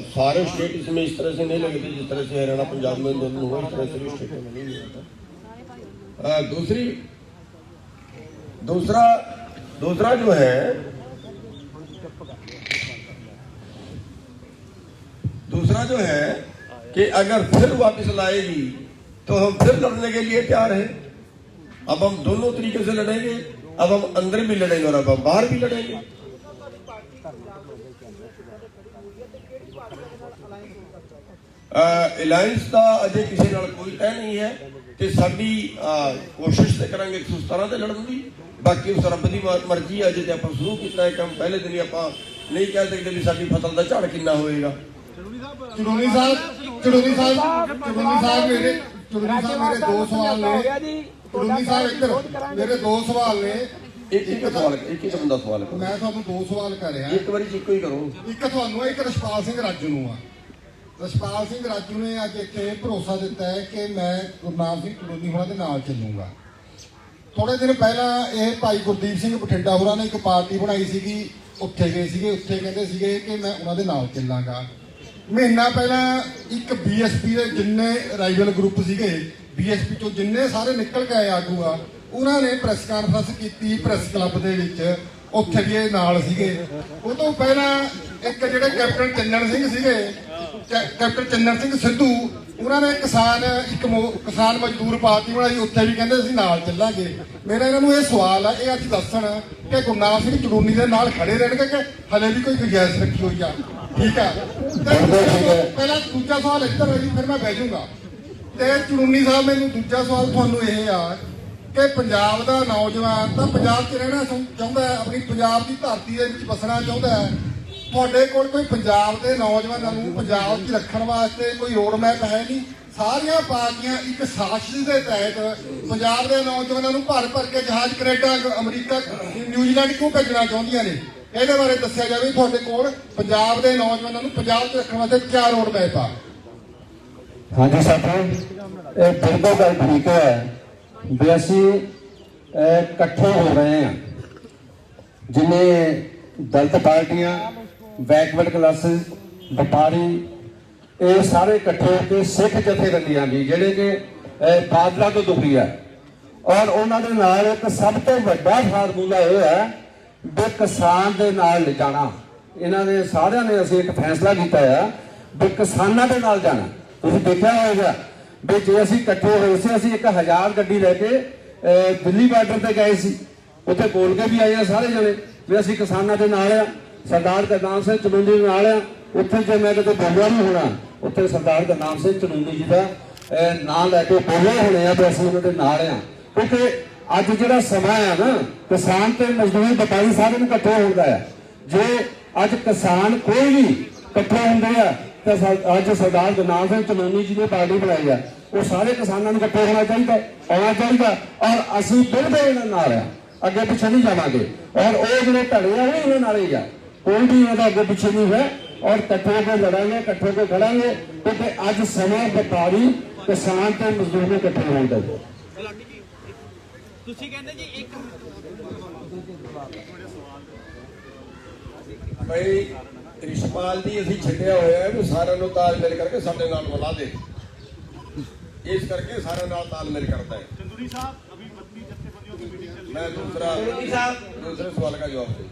Speaker 1: सारे स्टेट इसमें इस तरह से नहीं लगे थे जिस तरह से हरियाणा पंजाब में आंदोलन हुआ, इस तरह से भी स्टेटों में नहीं हुआ था। दूसरा जो है कि अगर फिर वापस लाएगी तो हम फिर लड़ने के लिए तैयार हैं। अब हम दोनों तरीके से लड़ेंगे, अब हम अंदर भी लड़ेंगे और अब हम बाहर भी लड़ेंगे। ਅਲਾਈਅੰਸ ਦਾ ਅਜੇ ਕਿਸੇ ਨਾਲ ਕੋਈ ਤੈਅ ਨਹੀਂ ਹੈ ਤੇ ਸਾਡੀ ਕੋਸ਼ਿਸ਼ ਤੇ ਕਰਾਂਗੇ 117 ਤੇ ਲੜਨ ਦੀ। ਬਾਕੀ ਉਸ ਰੱਬ ਦੀ ਮਰਜ਼ੀ ਹੈ। ਜੇ ਆਪਾਂ ਸ਼ੁਰੂ ਕੀਤਾ ਹੈ ਕੰਮ, ਪਹਿਲੇ ਦਿਨ ਹੀ ਆਪਾਂ ਨਹੀਂ ਕਹਿ ਸਕਦੇ ਵੀ ਸਾਡੀ ਫਸਲ ਦਾ ਝਾੜ ਕਿੰਨਾ ਹੋਏਗਾ।
Speaker 9: ਚੜੂਨੀ ਸਾਹਿਬ ਮੇਰੇ ਦੋ ਸਵਾਲ ਨੇ। ਚੜੂਨੀ ਸਾਹਿਬ ਇੱਧਰ ਮੇਰੇ ਦੋ ਸਵਾਲ ਨੇ।
Speaker 1: ਇੱਕ ਬੰਦਾ ਸਵਾਲ ਕਰੋ।
Speaker 9: ਮੈਂ ਤੁਹਾਨੂੰ ਦੋ ਸਵਾਲ ਕਰ ਰਿਹਾ,
Speaker 1: ਇੱਕ ਵਾਰੀ ਇੱਕੋ ਹੀ ਕਰੋ।
Speaker 9: ਇੱਕ ਤੁਹਾਨੂੰ ਇੱਕ ਰਛਪਾਲ ਸਿੰਘ ਰਾਜੂ ਨੂੰ ਆ। ਰਛਪਾਲ ਸਿੰਘ ਰਾਜੂ ਨੇ ਅੱਜ ਇੱਥੇ ਭਰੋਸਾ ਦਿੱਤਾ ਹੈ ਕਿ ਮੈਂ ਗੁਰਨਾਮ ਸਿੰਘ ਚੜੂਨੀ ਹੋਰਾਂ ਦੇ ਨਾਲ ਚੱਲੂੰਗਾ। ਥੋੜੇ ਦਿਨ ਪਹਿਲਾਂ ਇਹ ਭਾਈ ਗੁਰਦੀਪ ਸਿੰਘ ਬਠਿੰਡਾ ਹੋਰਾਂ ਨੇ ਇੱਕ ਪਾਰਟੀ ਬਣਾਈ ਸੀਗੀ, ਉੱਥੇ ਗਏ ਸੀਗੇ, ਉੱਥੇ ਕਹਿੰਦੇ ਸੀਗੇ ਕਿ ਮੈਂ ਉਹਨਾਂ ਦੇ ਨਾਲ ਚੱਲਾਂਗਾ। ਮਹੀਨਾ ਪਹਿਲਾਂ ਇੱਕ ਬੀਐਸਪੀ ਦੇ ਜਿੰਨੇ ਰਾਈਵਲ ਗਰੁੱਪ ਸੀਗੇ, ਬੀਐਸਪੀ ਚੋਂ ਜਿੰਨੇ ਸਾਰੇ ਨਿਕਲ ਕੇ ਆਏ ਆਗੂ ਆ, ਉਹਨਾਂ ਨੇ ਪ੍ਰੈਸ ਕਾਨਫਰੰਸ ਕੀਤੀ ਪ੍ਰੈਸ ਕਲੱਬ ਦੇ ਵਿੱਚ, ਉੱਥੇ ਵੀ ਇਹ ਨਾਲ ਸੀਗੇ। ਉਹ ਤੋਂ ਪਹਿਲਾਂ ਇੱਕ ਜਿਹੜੇ ਕੈਪਟਨ ਚੰਨਣ ਸਿੰਘ ਸੀਗੇ, ਕੈਪਟਨ ਚੰਨਣ ਸਿੰਘ ਸਿੱਧੂ, ਉਹਨਾਂ ਨੇ ਕਿਸਾਨ ਮਜ਼ਦੂਰ ਪਾਰਟੀ ਬਣਾਈ, ਉੱਥੇ ਵੀ ਕਹਿੰਦੇ ਅਸੀਂ ਨਾਲ ਚੱਲਾਂਗੇ। ਮੇਰਾ ਇਹਨਾਂ ਨੂੰ ਇਹ ਸਵਾਲ ਆ, ਇਹ ਅੱਜ ਦੱਸਣ ਕਿ ਗੁਰਨਾਮ ਸਿੰਘ ਚੜੂਨੀ ਦੇ ਨਾਲ ਖੜੇ ਰਹਿਣਗੇ ਕਿ ਹਲੇ ਵੀ ਕੋਈ ਗੁੰਜਾਇਸ਼ ਰੱਖੀ ਹੋਈ ਆ? ਠੀਕ ਆ। ਪਹਿਲਾਂ ਦੂਜਾ ਸਵਾਲ ਇੱਧਰ ਹੈ ਜੀ, ਫਿਰ ਮੈਂ ਬਹਿ ਜਾਊਂਗਾ। ਤੇ ਚੜੂਨੀ ਸਾਹਿਬ, ਮੈਨੂੰ ਦੂਜਾ ਸਵਾਲ ਤੁਹਾਨੂੰ ਇਹ ਆ ਕਿ ਪੰਜਾਬ ਦਾ ਨੌਜਵਾਨ ਤਾਂ ਪੰਜਾਬ 'ਚ ਰਹਿਣਾ ਚਾਹੁੰਦਾ ਹੈ, ਆਪਣੀ ਪੰਜਾਬ ਦੀ ਧਰਤੀ ਦੇ ਵਿੱਚ ਵਸਣਾ ਚਾਹੁੰਦਾ ਹੈ। ਤੁਹਾਡੇ ਕੋਲ ਕੋਈ ਪੰਜਾਬ ਦੇ ਨੌਜਵਾਨਾਂ ਨੂੰ ਪੰਜਾਬ 'ਚ ਰੱਖਣ ਵਾਸਤੇ ਕੋਈ ਰੋਡ ਮੈਪ ਹੈ ਨਹੀਂ। ਸਾਰੀਆਂ ਪਾਰਟੀਆਂ ਇੱਕ ਸਾਜ਼ਿਸ਼ ਦੇ ਤਹਿਤ ਪੰਜਾਬ ਦੇ ਨੌਜਵਾਨਾਂ ਨੂੰ ਭਰ ਕੇ ਜਹਾਜ਼ ਕੈਨੇਡਾ, ਅਮਰੀਕਾ, ਨਿਊਜ਼ੀਲੈਂਡ ਕਿਉਂ ਭੇਜਣਾ ਚਾਹੁੰਦੀਆਂ ਨੇ? ਇਹਦੇ ਬਾਰੇ ਦੱਸਿਆ ਜਾਵੇ। ਤੁਹਾਡੇ ਕੋਲ ਪੰਜਾਬ ਦੇ ਨੌਜਵਾਨਾਂ ਨੂੰ ਪੰਜਾਬ 'ਚ ਰੱਖਣ ਵਾਸਤੇ ਕਿਆ ਰੋਡ ਮੈਪ ਆ?
Speaker 5: ਹਾਂਜੀ ਸਾਥੀਓ, ਇਹ ਬਿਲਕੁਲ ਗੱਲ ਠੀਕ ਹੈ ਵੀ ਅਸੀਂ ਇਕੱਠੇ ਹੋ ਰਹੇ ਹਾਂ। ਜਿੰਨੇ ਦਲਿਤ ਪਾਰਟੀਆਂ, ਬੈਕਵਰਡ ਕਲਾਸਿਸ, ਵਪਾਰੀ, ਇਹ ਸਾਰੇ ਇਕੱਠੇ ਹੋ ਕੇ ਸਿੱਖ ਜਥੇਬੰਦੀਆਂ ਵੀ ਜਿਹੜੇ ਕਿ ਬਾਦਲਾਂ ਤੋਂ ਦੁਖੀ ਹੈ, ਔਰ ਉਹਨਾਂ ਦੇ ਨਾਲ ਇੱਕ ਸਭ ਤੋਂ ਵੱਡਾ ਫਾਰਮੂਲਾ ਇਹ ਹੈ ਵੀ ਕਿਸਾਨ ਦੇ ਨਾਲ ਲਿਜਾਣਾ। ਇਹਨਾਂ ਨੇ ਸਾਰਿਆਂ ਨੇ ਅਸੀਂ ਇੱਕ ਫੈਸਲਾ ਕੀਤਾ ਹੈ ਵੀ ਕਿਸਾਨਾਂ ਦੇ ਨਾਲ ਜਾਣਾ। ਤੁਸੀਂ ਦੇਖਿਆ ਹੋਵੇਗਾ ਵੀ ਜੇ ਅਸੀਂ ਇਕੱਠੇ ਹੋਏ ਸੀ, ਅਸੀਂ 1000 ਗੱਡੀ ਲੈ ਕੇ ਦਿੱਲੀ ਬਾਰਡਰ ਤੇ ਗਏ ਸੀ, ਉੱਥੇ ਬੋਲ ਕੇ ਵੀ ਆਏ ਆ ਸਾਰੇ ਜਣੇ ਵੀ ਅਸੀਂ ਕਿਸਾਨਾਂ ਦੇ ਨਾਲ ਆ। ਸਰਦਾਰ ਗੁਰਨਾਮ ਸਿੰਘ ਚੜੂਨੀ ਦੇ ਨਾਲ ਆ। ਉੱਥੇ ਜੇ ਮੈਂ ਕਿਤੇ ਬੋਲਿਆ ਨਹੀਂ ਹੋਣਾ, ਉੱਥੇ ਸਰਦਾਰ ਗੁਰਨਾਮ ਸਿੰਘ ਚੜੂਨੀ ਜੀ ਦਾ ਨਾਂ ਲੈ ਕੇ ਬੋਲੇ ਹੋਣੇ ਆ ਵੀ ਅਸੀਂ ਉਹਨਾਂ ਦੇ ਨਾਲ ਆ। ਕਿਉਂਕਿ ਅੱਜ ਜਿਹੜਾ ਸਮਾਂ ਆ ਨਾ, ਕਿਸਾਨ ਤੇ ਮਜ਼ਦੂਰ, ਵਪਾਰੀ ਸਾਰਿਆਂ ਨੂੰ ਇਕੱਠੇ ਹੋਣ ਦਾ ਆ। ਜੇ ਅੱਜ ਕਿਸਾਨ ਕੋਈ ਵੀ ਇਕੱਠੇ ਹੁੰਦੇ ਆ ਤਾਂ ਅੱਜ ਸਰਦਾਰ ਗੁਰਨਾਮ ਸਿੰਘ ਚੜੂਨੀ ਜੀ ਨੇ ਪਾਰਟੀ ਬਣਾਈ ਆ, ਉਹ ਸਾਰੇ ਕਿਸਾਨਾਂ ਨੂੰ ਇਕੱਠੇ ਹੋਣਾ ਚਾਹੀਦਾ, ਆਉਣਾ ਚਾਹੀਦਾ। ਔਰ ਅਸੀਂ ਬਿਲਕੁਲ ਇਹਨਾਂ ਨਾਲ ਆ, ਅੱਗੇ ਪਿੱਛੇ ਨਹੀਂ ਜਾਵਾਂਗੇ। ਔਰ ਉਹ ਜਿਹੜੇ ਧੜੇ ਆ ਉਹ ਇਹਨਾਂ ਨਾਲ ਹੀ ਆ, ਕੋਈ ਵੀ ਇਹਦਾ ਅੱਗੇ ਪਿੱਛੇ ਨਹੀਂ ਹੈ। ਔਰ ਇਕੱਠੇ ਹੋ ਕੇ ਲੜਾਂਗੇ, ਇਕੱਠੇ ਹੋ ਕੇ ਖੜਾਂਗੇ, ਕਿਉਂਕਿ ਅੱਜ ਸਮਾਂ ਵਪਾਰੀ, ਕਿਸਾਨ ਤੇ ਮਜ਼ਦੂਰ ਨੂੰ ਇਕੱਠੇ ਹੋਣ ਦਾ।
Speaker 2: ਤੁਸੀਂ ਕਹਿੰਦੇ ਜੀ ਇੱਕ
Speaker 1: ਭਾਈ ਰਿਸ਼ਪਾਲ ਜੀ, ਅਸੀਂ ਛੱਡਿਆ ਹੋਇਆ ਹੈ ਵੀ ਸਾਰਿਆਂ ਨੂੰ ਤਾਲਮੇਲ ਕਰਕੇ ਸਾਡੇ ਨਾਲ ਮਿਲਾ ਦੇ। ਇਸ ਕਰਕੇ ਸਾਰਿਆਂ ਨਾਲ ਤਾਲਮੇਲ ਕਰਦਾ ਹੈ।
Speaker 3: चंदूरी साहब, अभी 32 जत्थेबंदियों की मीटिंग चल
Speaker 1: मैं दूसरे सवाल का जवाब दूं।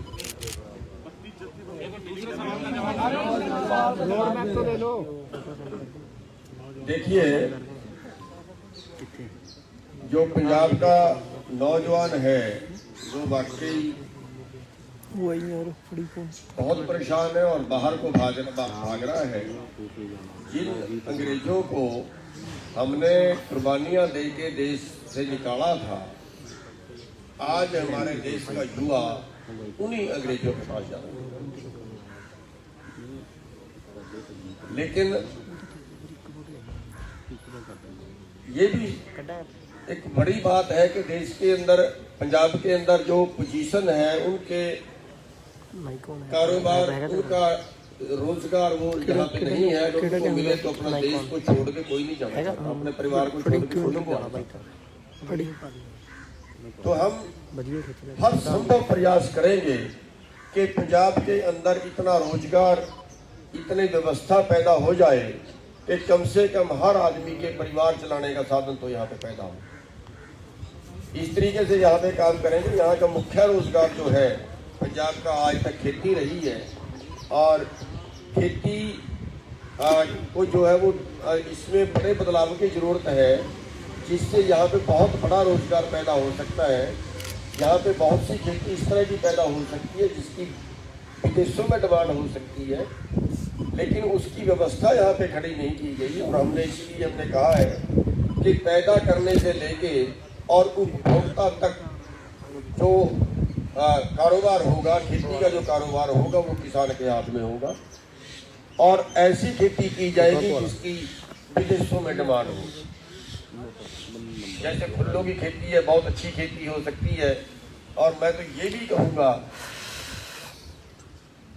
Speaker 2: रोड मैप तो ले लो।
Speaker 1: देखिए, जो पंजाब का नौजवान है वो वाकई बहुत परेशान है और बाहर को भाग रहा है। जिन अंग्रेजों को हमने कुर्बानियां दे के देश से निकाला था, आज हमारे देश का युवा उन्हीं अंग्रेजों के पास जा रहा है। लेकिन ये भी एक बड़ी बात है कि देश के अंदर, पंजाब के अंदर जो पोजीशन है, उनके कारोबार, उनका रोजगार वो यहाँ पे नहीं है। लोगों को मिले तो अपना देश को छोड़ के कोई नहीं जाना चाहता, अपने परिवार को छोड़ के कोई नहीं जाना चाहता। तो हम हर संभव प्रयास करेंगे कि पंजाब के अंदर इतना रोजगार, इतनी व्यवस्था पैदा हो जाए कि कम से कम हर आदमी के परिवार चलाने का साधन तो यहाँ पे पैदा हो। इस तरीके से यहाँ पे काम करेंगे। यहाँ का मुख्य रोजगार जो है पंजाब का आज तक खेती रही है, और खेती को जो है वो इसमें बड़े बदलाव की ज़रूरत है, जिससे यहाँ पे बहुत बड़ा रोजगार पैदा हो सकता है। यहाँ पे बहुत सी खेती इस तरह की पैदा हो सकती है जिसकी विदेशों में डिमांड हो सकती है, लेकिन उसकी व्यवस्था यहाँ पे खड़ी नहीं की गई। और हमने इसलिए हमने कहा है कि पैदा करने से लेके और उपभोक्ता तक जो कारोबार होगा, खेती का जो कारोबार होगा, वो किसान के हाथ में होगा। और ऐसी खेती की जाएगी जिसकी विदेशों में डिमांड हो। जैसे फूलों की खेती है, बहुत अच्छी खेती हो सकती है। और मैं तो ये भी कहूँगा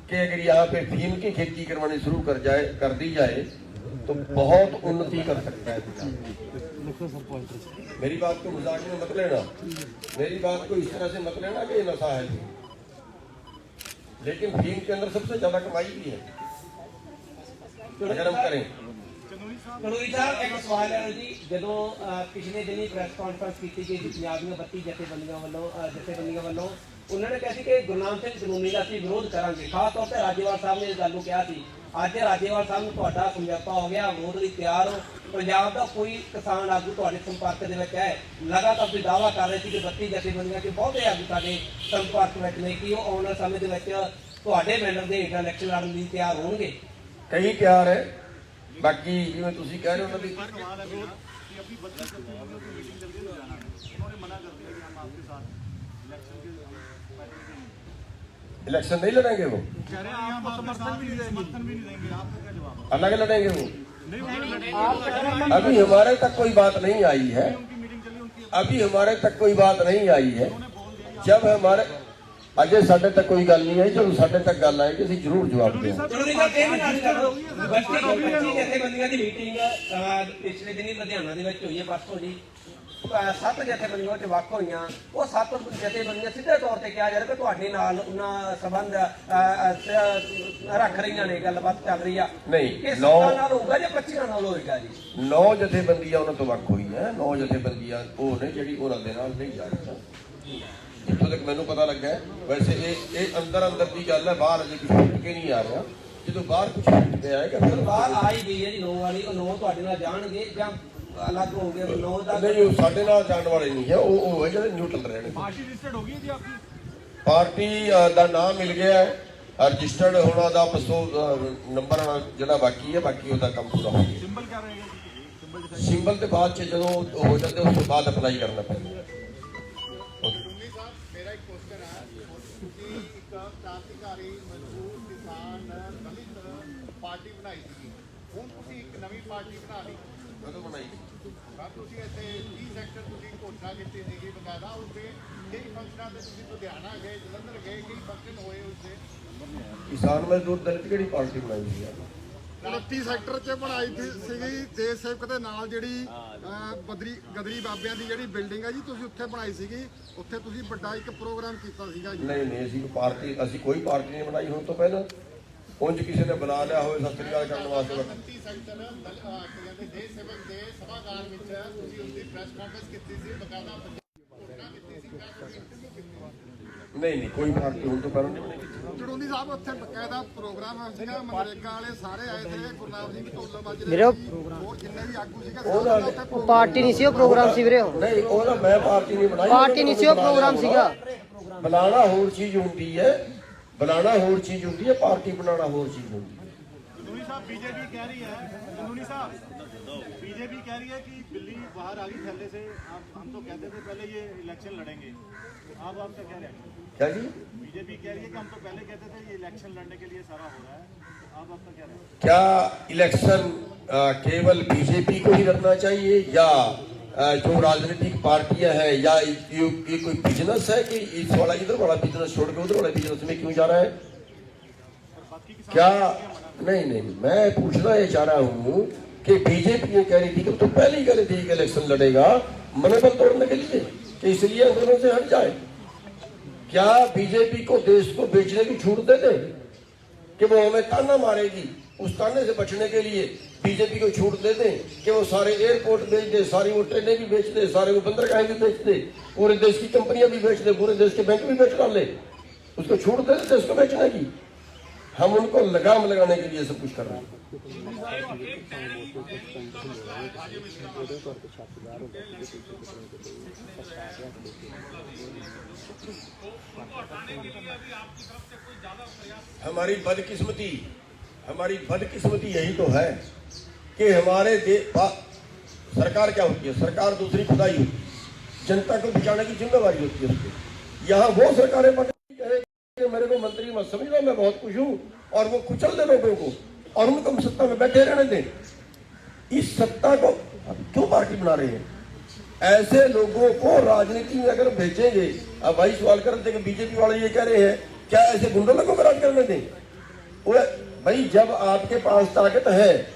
Speaker 1: कि अगर यहाँ पे फीम की खेती करवानी शुरू कर दी जाए तो बहुत उन्नति कर सकता है। मेरी बात को मजाक में मत लेना, मेरी बात को इस तरह से मत लेना कि ये नशा है, लेकिन फीम के अंदर सबसे ज्यादा कमाई भी है अगर हम करें।
Speaker 10: कनूरी साहब एक सवाल है जी, जो पिछले दिन ही प्रैस कॉन्फ्रेंस की गई पंजाब ਦੀਆਂ 32 ਜਥੇਬੰਦੀਆਂ ਵੱਲੋਂ ਉਹਨਾਂ ਨੇ ਕਿਹਾ ਸੀ ਕਿ ਗੁਰਨਾਮ ਸਿੰਘ ਕਾਨੂੰਨੀ ਦਾ ਅਸੀਂ ਵਿਰੋਧ ਕਰਾਂਗੇ। ਖਾਸ ਤੌਰ ਤੇ ਰਾਜੇਵਾਲ ਸਾਹਿਬ ਨੇ ਇਸ ਗੱਲ ਨੂੰ ਕਿਹਾ ਸੀ। ਅੱਜ ਰਾਜੇਵਾਲ ਸਾਹਿਬ ਨੂੰ ਤੁਹਾਡਾ ਸਮਝੌਤਾ ਹੋ ਗਿਆ, ਵਿਰੋਧ ਲਈ ਤਿਆਰ ਹੋ। ਪੰਜਾਬ ਦਾ ਕੋਈ ਕਿਸਾਨ ਆਗੂ ਤੁਹਾਡੇ ਸੰਪਰਕ ਦੇ ਵਿੱਚ ਹੈ? ਲਗਾਤਾਰ ਤੁਸੀਂ ਦਾਅਵਾ ਕਰ ਰਹੇ ਸੀ ਕਿ 32 ਜਥੇਬੰਦੀਆਂ 'ਚ ਬਹੁਤੇ ਆਗੂ ਸਾਡੇ ਸੰਪਰਕ ਵਿੱਚ ਨੇ, ਕਿ ਉਹ ਆਉਣ ਵਾਲੇ ਸਮੇਂ ਦੇ ਵਿੱਚ ਤੁਹਾਡੇ ਬੈਨਰ ਦੇ ਹੇਠਾਂ ਇਲੈਕਸ਼ਨ ਲੜਨ ਲਈ ਤਿਆਰ ਹੋਣਗੇ?
Speaker 1: ਕਈ ਤਿਆਰ ਹੈ। ਬਾਕੀ ਜਿਵੇਂ ਤੁਸੀਂ ਕਹਿ ਰਹੇ ਹੋ ਉਹਨਾਂ ਦੀ इलेक्शन नहीं लड़ेंगे, वो अलग लड़ेंगे वो। अभी हमारे तक कोई बात नहीं आई है, अभी हमारे तक कोई बात नहीं आई है। जब हमारे अजय साढ़े तक कोई गल नहीं आई, जब साढ़े तक गल आएगी ਅਸੀਂ ਜ਼ਰੂਰ ਜਵਾਬ ਦੇਵਾਂਗੇ।
Speaker 10: ਪਿਛਲੇ ਦਿਨੀ ਲੁਧਿਆਣਾ ਦੇ ਵਿੱਚ ਹੋਈ ਹੈ, ਪਰਸੋਂ ਜੀ 7 ਜਥੇਬੰਦੀਆਂ ਚ ਵੱਖ ਹੋਈਆਂ। ਉਹ 7 ਜਥੇਬੰਦੀਆਂ ਸਿੱਧੇ ਤੌਰ ਤੇ ਕਿਹਾ ਜਾ ਰਿਹਾ ਕਿ ਤੁਹਾਡੇ ਨਾਲ ਉਹਨਾਂ ਸੰਬੰਧ ਰੱਖ ਰਹੀਆਂ ਨੇ, ਗੱਲਬਾਤ ਚੱਲ ਰਹੀ ਆ।
Speaker 1: ਨਹੀਂ,
Speaker 10: ਇਹ 7 ਨਾਲ ਹੋਊਗਾ ਜਾਂ 25 ਨਾਲ ਹੋਏਗਾ ਜੀ?
Speaker 1: 9 ਜਥੇਬੰਦੀਆਂ ਉਹਨਾਂ ਤੋਂ ਵੱਖ ਹੋਈ ਹੈ। 9 ਜਥੇਬੰਦੀਆਂ ਉਹ ਨੇ ਜਿਹੜੀ ਉਹਨਾਂ ਦੇ ਨਾਲ ਨਹੀਂ ਜਾ ਰਹੀਆਂ, ਜਿੱਥੋਂ ਤੱਕ ਮੈਨੂੰ ਪਤਾ ਲੱਗਾ ਹੈ। ਵੈਸੇ ਇਹ ਅੰਦਰ ਦੀ ਗੱਲ ਹੈ, ਬਾਹਰ ਅਜੇ ਕੁਝ ਛੁੱਟ ਕੇ ਨਹੀਂ ਆ ਰਿਹਾ। ਜਦੋਂ ਬਾਹਰ ਕੁਝ ਛੁੱਟ ਕੇ ਆਏਗਾ ਫਿਰ
Speaker 10: ਬਾਹਰ ਆ ਹੀ ਗਈ ਹੈ ਜੀ 9 ਵਾਲੀ। ਉਹ 9 ਤੁਹਾਡੇ ਨਾਲ ਜਾਣਗੇ ਜਾਂ ਅਲੱਗ ਹੋ ਗਏ? 9 ਦਾ
Speaker 1: ਨਹੀਂ, ਉਹ ਸਾਡੇ ਨਾਲ ਜਾਣ ਵਾਲੇ ਨਹੀਂ ਹੈ, ਉਹ ਹੈ ਜਿਹੜੇ ਨਿਊਟਰਲ ਰਹਿਣਗੇ।
Speaker 3: पार्टी रजिस्टर्ड होगी जी आपकी?
Speaker 1: ਪਾਰਟੀ ਦਾ ਨਾਮ ਮਿਲ ਗਿਆ ਹੈ, ਰਜਿਸਟਰਡ ਹੋਣਾ ਦਾ ਬਸੋ ਨੰਬਰ ਜਿਹੜਾ ਬਾਕੀ ਹੈ, ਬਾਕੀ ਉਹਦਾ ਕੰਮ ਪੂਰਾ ਹੋ ਗਿਆ।
Speaker 3: सिंबल क्या रहेगा?
Speaker 1: ਸਿੰਬਲ ਤੇ ਬਾਅਦ ਚ ਜਦੋਂ ਹੋ ਜਾਂਦੇ ਉਸ ਤੋਂ ਬਾਅਦ ਅਪਲਾਈ ਕਰਨਾ ਪੈਂਦਾ।
Speaker 9: ਮੇਰਾ ਇੱਕ ਕੁਐਸਚਨ ਹੈ ਕਿ ਇੱਕ ਕ੍ਰਾਂਤੀਕਾਰੀ ਮਜ਼ਦੂਰ ਕਿਸਾਨ ਦਲਿਤ ਪਾਰਟੀ ਬਣਾਈ ਸੀ, ਹੁਣ ਤੁਸੀਂ ਇੱਕ ਨਵੀਂ ਪਾਰਟੀ ਬਣਾ ਲਈ।
Speaker 1: ਕਦੋਂ ਬਣਾਈ?
Speaker 9: ਤੁਸੀਂ ਇੱਥੇ 30 ਸੈਕਟਰ ਤੁਸੀਂ ਘੋਸ਼ਣਾ ਕੀਤੀ ਸੀਗੀ ਬਕਾਇਦਾ, ਉਸਦੇ ਕਈ ਫੰਕਸ਼ਨਾਂ ਤੇ ਤੁਸੀਂ ਲੁਧਿਆਣਾ ਗਏ, ਜਲੰਧਰ ਗਏ, ਕਈ ਫੰਕਸ਼ਨ ਹੋਏ ਉਸਦੇ।
Speaker 1: ਕਿਸਾਨ ਮਜ਼ਦੂਰ ਦਲਿਤ ਕਿਹੜੀ ਪਾਰਟੀ ਬਣਾਈ ਸੀ?
Speaker 9: 29 ਸੈਕਟਰ 'ਚ ਬਣਾਈ ਸੀਗੀ ਦੇਸ਼ ਸੇਵਕ ਦੇ ਨਾਲ, ਜਿਹੜੀ ਗਦਰੀ ਬਾਬਿਆਂ ਦੀ ਜਿਹੜੀ ਬਿਲਡਿੰਗ ਹੈ ਜੀ, ਤੁਸੀਂ ਉੱਥੇ ਬਣਾਈ ਸੀਗੀ। ਉੱਥੇ ਤੁਸੀਂ ਵੱਡਾ ਇੱਕ ਪ੍ਰੋਗਰਾਮ ਕੀਤਾ ਸੀਗਾ ਜੀ।
Speaker 1: ਨਹੀਂ, ਅਸੀਂ ਕੋਈ ਪਾਰਟੀ ਨਹੀਂ ਬਣਾਈ ਹੁਣ ਤੋਂ ਪਹਿਲਾਂ। ਉਂਝ ਕਿਸੇ ਨੇ ਬੁਲਾ ਲਿਆ ਹੋਵੇ ਸਤਿ ਸ੍ਰੀ ਅਕਾਲ ਕਰਨ ਵਾਸਤੇ।
Speaker 9: 29 ਸੈਕਟਰ ਕਹਿੰਦੇ ਦੇਸ਼ ਸੇਵਕ ਦੇ ਸਭਾਗਾਰ ਵਿੱਚ ਤੁਸੀਂ ਉਸਦੀ ਪ੍ਰੈਸ ਕਾਨਫਰੰਸ ਕੀਤੀ ਸੀ, ਬਕਾਇਦਾ ਘੋਸ਼ਣਾ ਕੀਤੀ ਸੀ।
Speaker 1: ਨਹੀਂ, ਕੋਈ ਪਾਰਟੀ ਹੁਣ ਤੋਂ ਪਹਿਲਾਂ ਨਹੀਂ ਬਣਾਈ।
Speaker 9: ਚੜੂੰਦੀ ਸਾਹਿਬ ਉੱਥੇ ਬਕਾਇਦਾ ਪ੍ਰੋਗਰਾਮ ਸੀਗਾ, ਮਨਰੇਗਾ ਵਾਲੇ ਸਾਰੇ ਆਏ थे, ਗੁਰਨਾਮ ਸਿੰਘ ਢੋਲਰ ਮਾਜਰੇ
Speaker 2: ਵੀਰੇ
Speaker 9: ਹੋਰ ਜਿੰਨੇ ਵੀ ਆਗੂ ਸੀਗਾ।
Speaker 2: ਉਹ ਪਾਰਟੀ ਨਹੀਂ ਸੀ, ਉਹ ਪ੍ਰੋਗਰਾਮ ਸੀ ਵੀਰੇ।
Speaker 1: ਨਹੀਂ, ਉਹ ਨਾ ਮੈਂ ਪਾਰਟੀ ਨਹੀਂ ਬਣਾਈ,
Speaker 2: ਪਾਰਟੀ ਨਹੀਂ ਸੀ, ਉਹ ਪ੍ਰੋਗਰਾਮ ਸੀਗਾ।
Speaker 1: ਬੁਲਾਣਾ ਹੋਰ ਚੀਜ਼ ਹੁੰਦੀ ਹੈ, ਪਾਰਟੀ ਬਣਾਉਣਾ ਹੋਰ ਚੀਜ਼ ਹੁੰਦੀ ਹੈ।
Speaker 3: चंदूरी साहब बीजेपी कह रही है, चंदूरी साहब बीजेपी कह रही है कि बिल्ली बाहर आ गई थैले से। आप हम तो कहते थे पहले ये इलेक्शन लड़ेंगे, आप आपका क्या रिएक्शन?
Speaker 1: क्या जी?
Speaker 3: बीजेपी कह रही है कि हम तो पहले कहते थे ये इलेक्शन लड़ने के लिए सारा हो रहा है, आप आपका क्या रिएक्शन?
Speaker 1: क्या इलेक्शन केवल बीजेपी को ही लड़ना चाहिए या जो राजनीतिक पार्टियां हैं, या ये कोई बिजनेस है कि इस वाला इधर वाला बिजनेस छोड़ के उधर वाला बिजनेस में क्यों जा रहा है? क्या नहीं, मैं पूछना ये चाह रहा हूँ कि बीजेपी ये कह रही थी कि तो पहले ही कह रही थी कि इलेक्शन लड़ेगा मनोबल तोड़ने के लिए, कि इसलिए आंदोलन से हट जाए। क्या बीजेपी को देश को बेचने की छूट दे दे कि वो हमें ताना मारेगी, उस ताने से बचने के लिए बीजेपी को छूट दे दें कि वो सारे एयरपोर्ट बेच दे, सारी वो ट्रेनें भी बेच दे, सारे वो बंदरगाहें भी बेच दे, पूरे देश की कंपनियां भी बेच दे, पूरे देश के बैंक भी बेच डाले, उसको छूट दे दें देश को बेचने की। हम उनको लगाम लगाने के लिए सब कुछ कर रहे हैं। हमारी बदकिस्मती यही तो है कि हमारे सरकार क्या होती है? सरकार दूसरी खुदाई होती है, जनता को बचाने की जिम्मेवारी होती है उसकी। यहाँ वो सरकारें कि मेरे को मंत्री मत समझना, मैं बहुत खुश हूँ, और वो कुचल दे लोगों को और उनको सत्ता में बैठे रहने दें। इस सत्ता को क्यों पार्टी बना रहे हैं? ऐसे लोगों को राजनीति में अगर भेजेंगे, अब भाई सवाल करते हैं कि बीजेपी वाले ये कह रहे हैं क्या ऐसे गुंडों लोगों को राज करने दें? वो भाई जब आपके पास ताकत है,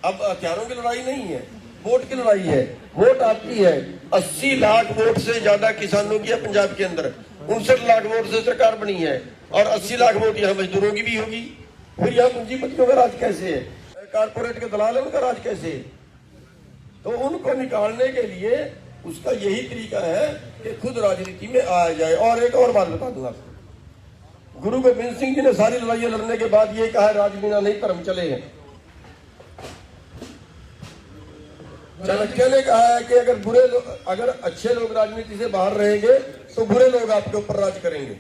Speaker 1: अब हथियारों की लड़ाई नहीं है, वोट की लड़ाई है। वोट आपकी है, 80 लाख वोट से ज्यादा किसानों की है पंजाब के अंदर, 59 लाख वोट से सरकार बनी है, और 80 लाख वोट यहाँ मजदूरों की भी होगी। फिर यहाँ पूंजीपतियों का राज कैसे है? कारपोरेट के दलाल है, उनका राज कैसे है? तो उनको निकालने के लिए उसका यही तरीका है कि खुद राजनीति में आ जाए। और एक और बात बता दूं आपको, गुरु गोबिंद सिंह जी ने सारी लड़ाइयां लड़ने के बाद ये कहा, राज बिना नहीं धर्म चले हैं। चाणक्य ने कहा है कि अगर अच्छे लोग राजनीति से बाहर रहेंगे तो बुरे लोग आपके ऊपर राज करेंगे।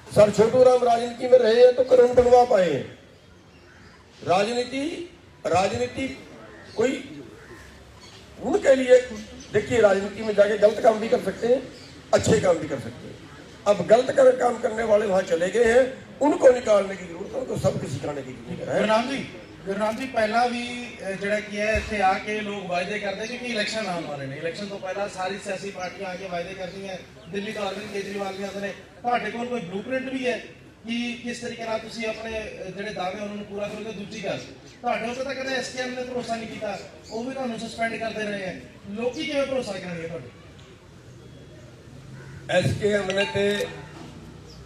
Speaker 1: सर छोटू राम राजनीति में रहे हैं तो करोड़ बनवा पाए हैं। राजनीति कोई उनके लिए, देखिए राजनीति में जाके गलत काम भी कर सकते हैं, अच्छे काम भी कर सकते हैं। अब गलत काम करने वाले वहां चले गए हैं, उनको निकालने की जरूरत है, उनको सबको सिखाने की जरूरत है।
Speaker 2: गुरनाम जी पहला भी ਜਿਹੜਾ ਕੀ ਹੈ ਇੱਥੇ ਆ ਕੇ ਲੋਕ ਵਾਅਦੇ ਕਰਦੇ ਕਿ ਇਲੈਕਸ਼ਨ ਆਉਣ ਵਾਲੇ ਨੇ, ਇਲੈਕਸ਼ਨ ਤੋਂ ਪਹਿਲਾਂ ਸਾਰੀ ਸਿਆਸੀ ਪਾਰਟੀਆਂ ਆ ਕੇ ਵਾਅਦੇ ਕਰਦੀਆਂ, ਦਿੱਲੀ ਤੋਂ ਅਰਵਿੰਦ ਕੇਜਰੀਵਾਲ ਵੀ ਆਉਂਦੇ ਨੇ। ਤੁਹਾਡੇ ਕੋਲ ਕੋਈ ਬਲੂਪ੍ਰਿੰਟ ਵੀ ਹੈ ਕਿ ਕਿਸ ਤਰੀਕੇ ਨਾਲ ਤੁਸੀਂ ਆਪਣੇ ਜਿਹੜੇ ਦਾਅਵੇ ਉਹਨਾਂ ਨੂੰ ਪੂਰਾ ਕਰੋਗੇ? ਦੂਜੀ ਗੱਲ, ਤੁਹਾਡੇ ਉੱਤੇ ਤਾਂ ਕਦੇ ਐਸਕੇਐਮ ਨੇ ਭਰੋਸਾ ਨਹੀਂ ਕੀਤਾ, ਉਹ ਵੀ ਤੁਹਾਨੂੰ ਸਸਪੈਂਡ ਕਰਦੇ ਰਹੇ ਹੈ, ਲੋਕੀ ਕਿਵੇਂ ਭਰੋਸਾ ਕਰਨਗੇ ਤੁਹਾਡੇ?
Speaker 1: ਐਸਕੇਐਮ ਨੇ ਤੇ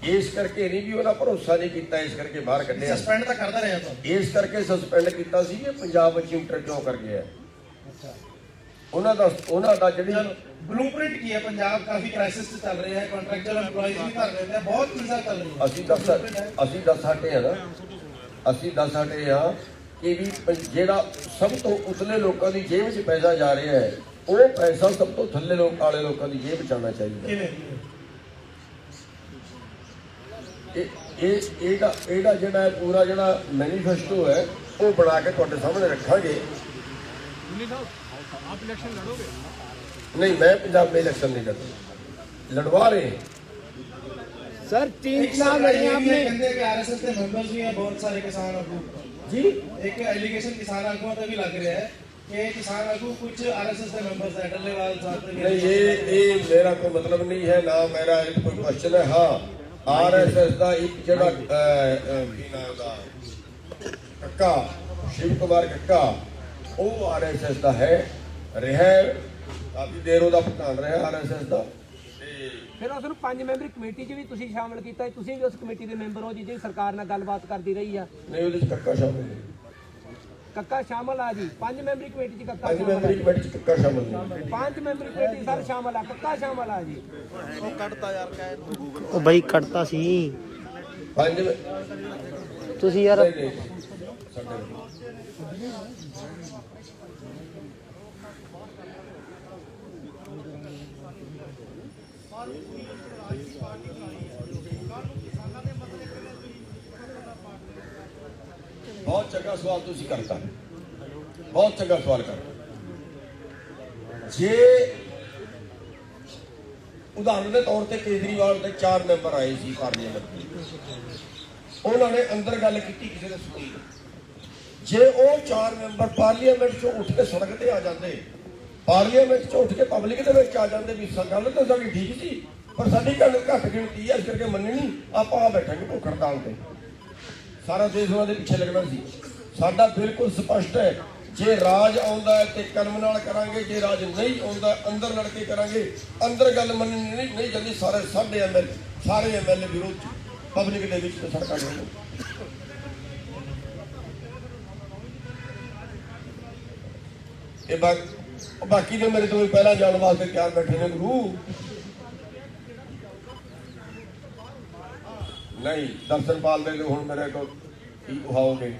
Speaker 1: ਇਸ ਕਰਕੇ ਨਹੀਂ ਵੀ ਉਹਨਾਂ ਭਰੋਸਾ ਨਹੀਂ ਕੀਤਾ, ਇਸ ਕਰਕੇ ਬਾਹਰ ਕੱਢਿਆ।
Speaker 2: ਸਸਪੈਂਡ ਤਾਂ ਕਰਦਾ ਰਿਹਾ ਤੁਹਾਨੂੰ,
Speaker 1: ਇਸ ਕਰਕੇ ਸਸਪੈਂਡ ਕੀਤਾ ਸੀ ਕਿ ਪੰਜਾਬ ਵਿੱਚ ਇੰਟਰ ਕਿਉਂ ਕਰ ਗਿਆ।
Speaker 2: ਅੱਛਾ,
Speaker 1: ਉਹਨਾਂ ਦਾ ਜਿਹੜੀ
Speaker 2: ਬਲੂਪ੍ਰਿੰਟ ਕੀ ਹੈ? ਪੰਜਾਬ ਕਾਫੀ ਕ੍ਰਾਈਸਿਸ ਤੇ ਚੱਲ ਰਿਹਾ ਹੈ, ਕੰਟਰੈਕਚੁਅਲ EMPLOYEES ਵੀ ਕਰ ਰਹੇ ਨੇ, ਬਹੁਤ ਚੀਜ਼ਾਂ ਚੱਲ ਰਹੀਆਂ।
Speaker 1: ਅਸੀਂ ਦੱਸ ਹਟੇ ਆ ਕਿ ਵੀ ਜਿਹੜਾ ਸਭ ਤੋਂ ਉਤਲੇ ਲੋਕਾਂ ਦੀ ਜੇਬ 'ਚ ਪੈਸਾ ਜਾ ਰਿਹਾ ਹੈ, ਉਹ ਪੈਸਾ ਸਭ ਤੋਂ ਥੱਲੇ ਵਾਲੇ ਲੋਕਾਂ ਦੀ ਜੇਬ 'ਚ ਆਉਣਾ ਚਾਹੀਦਾ। ਇਹਦਾ ਜਿਹੜਾ ਪੂਰਾ ਜਿਹੜਾ ਮੈਨੀਫੈਸਟੋ ਹੈ ਉਹ ਬਣਾ ਕੇ ਤੁਹਾਡੇ ਸਾਹਮਣੇ ਰੱਖਾਂਗੇ।
Speaker 3: आप इलेक्शन लड़ोगे?
Speaker 1: नहीं, मैं पंजाब में इलेक्शन नहीं लड़ता, लड़वा रहे हैं।
Speaker 2: सर 3 चुनाव लड़े आपने, कहते हैं कि आरएसएस के मेंबर्स भी हैं बहुत सारे किसान आगू जी, एक एलिगेशन किसान आगुओं पे भी लग रहा है कि किसान आगू कुछ आरएसएस के मेंबर्स हैं, डल्लेवाल साहब।
Speaker 1: नहीं, ये मेरा कोई मतलब नहीं है ना, मेरा कोई क्वेश्चन है। हाँ, आरएसएस का एक जड़ा कक्का शिव कुमार कक्का, वो आरएसएस का है, ਰਿਹਾ ਕਾਫੀ ਦੇਰ ਉਹਦਾ ਪ੍ਰਧਾਨ ਰਿਹਾ ਆਰਐਸਐਸ ਦਾ।
Speaker 10: ਫਿਰ ਉਸ ਨੂੰ 5 ਮੈਂਬਰੀ ਕਮੇਟੀ 'ਚ ਵੀ ਤੁਸੀਂ ਸ਼ਾਮਲ ਕੀਤਾ, ਤੁਸੀਂ ਵੀ ਉਸ ਕਮੇਟੀ ਦੇ ਮੈਂਬਰ ਹੋ ਜਿਹੜੀ ਸਰਕਾਰ ਨਾਲ ਗੱਲਬਾਤ ਕਰਦੀ ਰਹੀ ਆ?
Speaker 1: ਨਹੀਂ, ਉਹਦੇ 'ਚ ਕੱਕਾ ਸ਼ਾਮਲ ਨਹੀਂ।
Speaker 10: ਕੱਕਾ ਸ਼ਾਮਲ ਆ ਜੀ? 5 ਮੈਂਬਰੀ ਕਮੇਟੀ 'ਚ ਕੱਕਾ
Speaker 1: 5 ਮੈਂਬਰੀ ਕਮੇਟੀ 'ਚ ਕੱਕਾ ਸ਼ਾਮਲ ਨਹੀਂ।
Speaker 10: 5 ਮੈਂਬਰੀ ਕਮੇਟੀ ਸਰ ਸ਼ਾਮਲ ਆ, ਕੱਕਾ ਸ਼ਾਮਲ ਆ ਜੀ?
Speaker 2: ਉਹ ਕੱਟਤਾ ਯਾਰ, ਕਹਿ ਉਹ ਬਈ ਕੱਟਤਾ ਸੀ
Speaker 1: 5
Speaker 2: ਤੁਸੀਂ ਯਾਰ।
Speaker 1: ਬਹੁਤ ਚੰਗਾ ਸਵਾਲ ਤੁਸੀਂ ਕਰਤਾ, ਬਹੁਤ ਚੰਗਾ ਸਵਾਲ ਕਰਤਾ। ਜੇ ਉਦਾਹਰਨ ਦੇ ਤੌਰ ਤੇ ਕੇਜਰੀਵਾਲ ਦੇ 4 ਮੈਂਬਰ ਆਏ ਸੀ ਪਾਰਲੀਮੈਂਟ ਦੇ, ਉਹਨਾਂ ਨੇ ਅੰਦਰ ਗੱਲ ਕੀਤੀ, ਕਿਸੇ ਨੇ ਸੁਣੀ। ਜੇ ਉਹ 4 ਮੈਂਬਰ ਪਾਰਲੀਮੈਂਟ ਚੋਂ ਉੱਠ ਕੇ ਸੜਕ ਤੇ ਆ ਜਾਂਦੇ, ਪਾਰਲੀਮੈਂਟ ਚੋਂ ਉੱਠ ਕੇ ਪਬਲਿਕ ਦੇ ਵਿੱਚ ਆ ਜਾਂਦੇ ਵੀ ਗੱਲ ਤਾਂ ਸਾਡੀ ਠੀਕ ਸੀ ਪਰ ਸਾਡੀ ਗੱਲ ਘੱਟ ਗਿਣਤੀ ਹੈ, ਇਸ ਕਰਕੇ ਮੰਨਣੀ, ਆਪਾਂ ਆ ਬੈਠਾਂਗੇ ਭੁੱਖ ਹੜਤਾਲ ਤੇ, ਸਾਰਾ ਦੇਸ਼ ਉਹਨਾਂ ਦੇ ਪਿੱਛੇ ਲੱਗਣਾ ਸੀ। ਸਾਡਾ ਬਿਲਕੁਲ ਸਪਸ਼ਟ ਹੈ, ਜੇ ਰਾਜ ਆਉਂਦਾ ਹੈ ਤੇ ਕਰਮ ਨਾਲ ਕਰਾਂਗੇ, ਜੇ ਰਾਜ ਨਹੀਂ ਆਉਂਦਾ ਅੰਦਰ ਲੜ ਕੇ ਕਰਾਂਗੇ। ਅੰਦਰ ਗੱਲ ਮੰਨਣੀ ਨਹੀਂ ਜਾਂਦੀ, ਸਾਰੇ ਐਮਐਲਏ ਵਿਰੋਧ ਪਬਲਿਕ ਦੇ ਵਿੱਚ ਸੜਕਾਂ ਤੇ। ਇਹ ਬਾਕੀ ਦੇ ਮੇਰੇ ਤੋਂ ਪਹਿਲਾਂ ਜਾਣ ਵਾਸਤੇ ਤਿਆਰ ਬੈਠੇ ਨੇ ਗੁਰੂ। ਨਹੀਂ ਦਰਸ਼ਨ ਪਾਲ ਦੇ ਹੁਣ ਮੇਰੇ ਕੋਲ ਕੀ ਕਹਾਓਗੇ?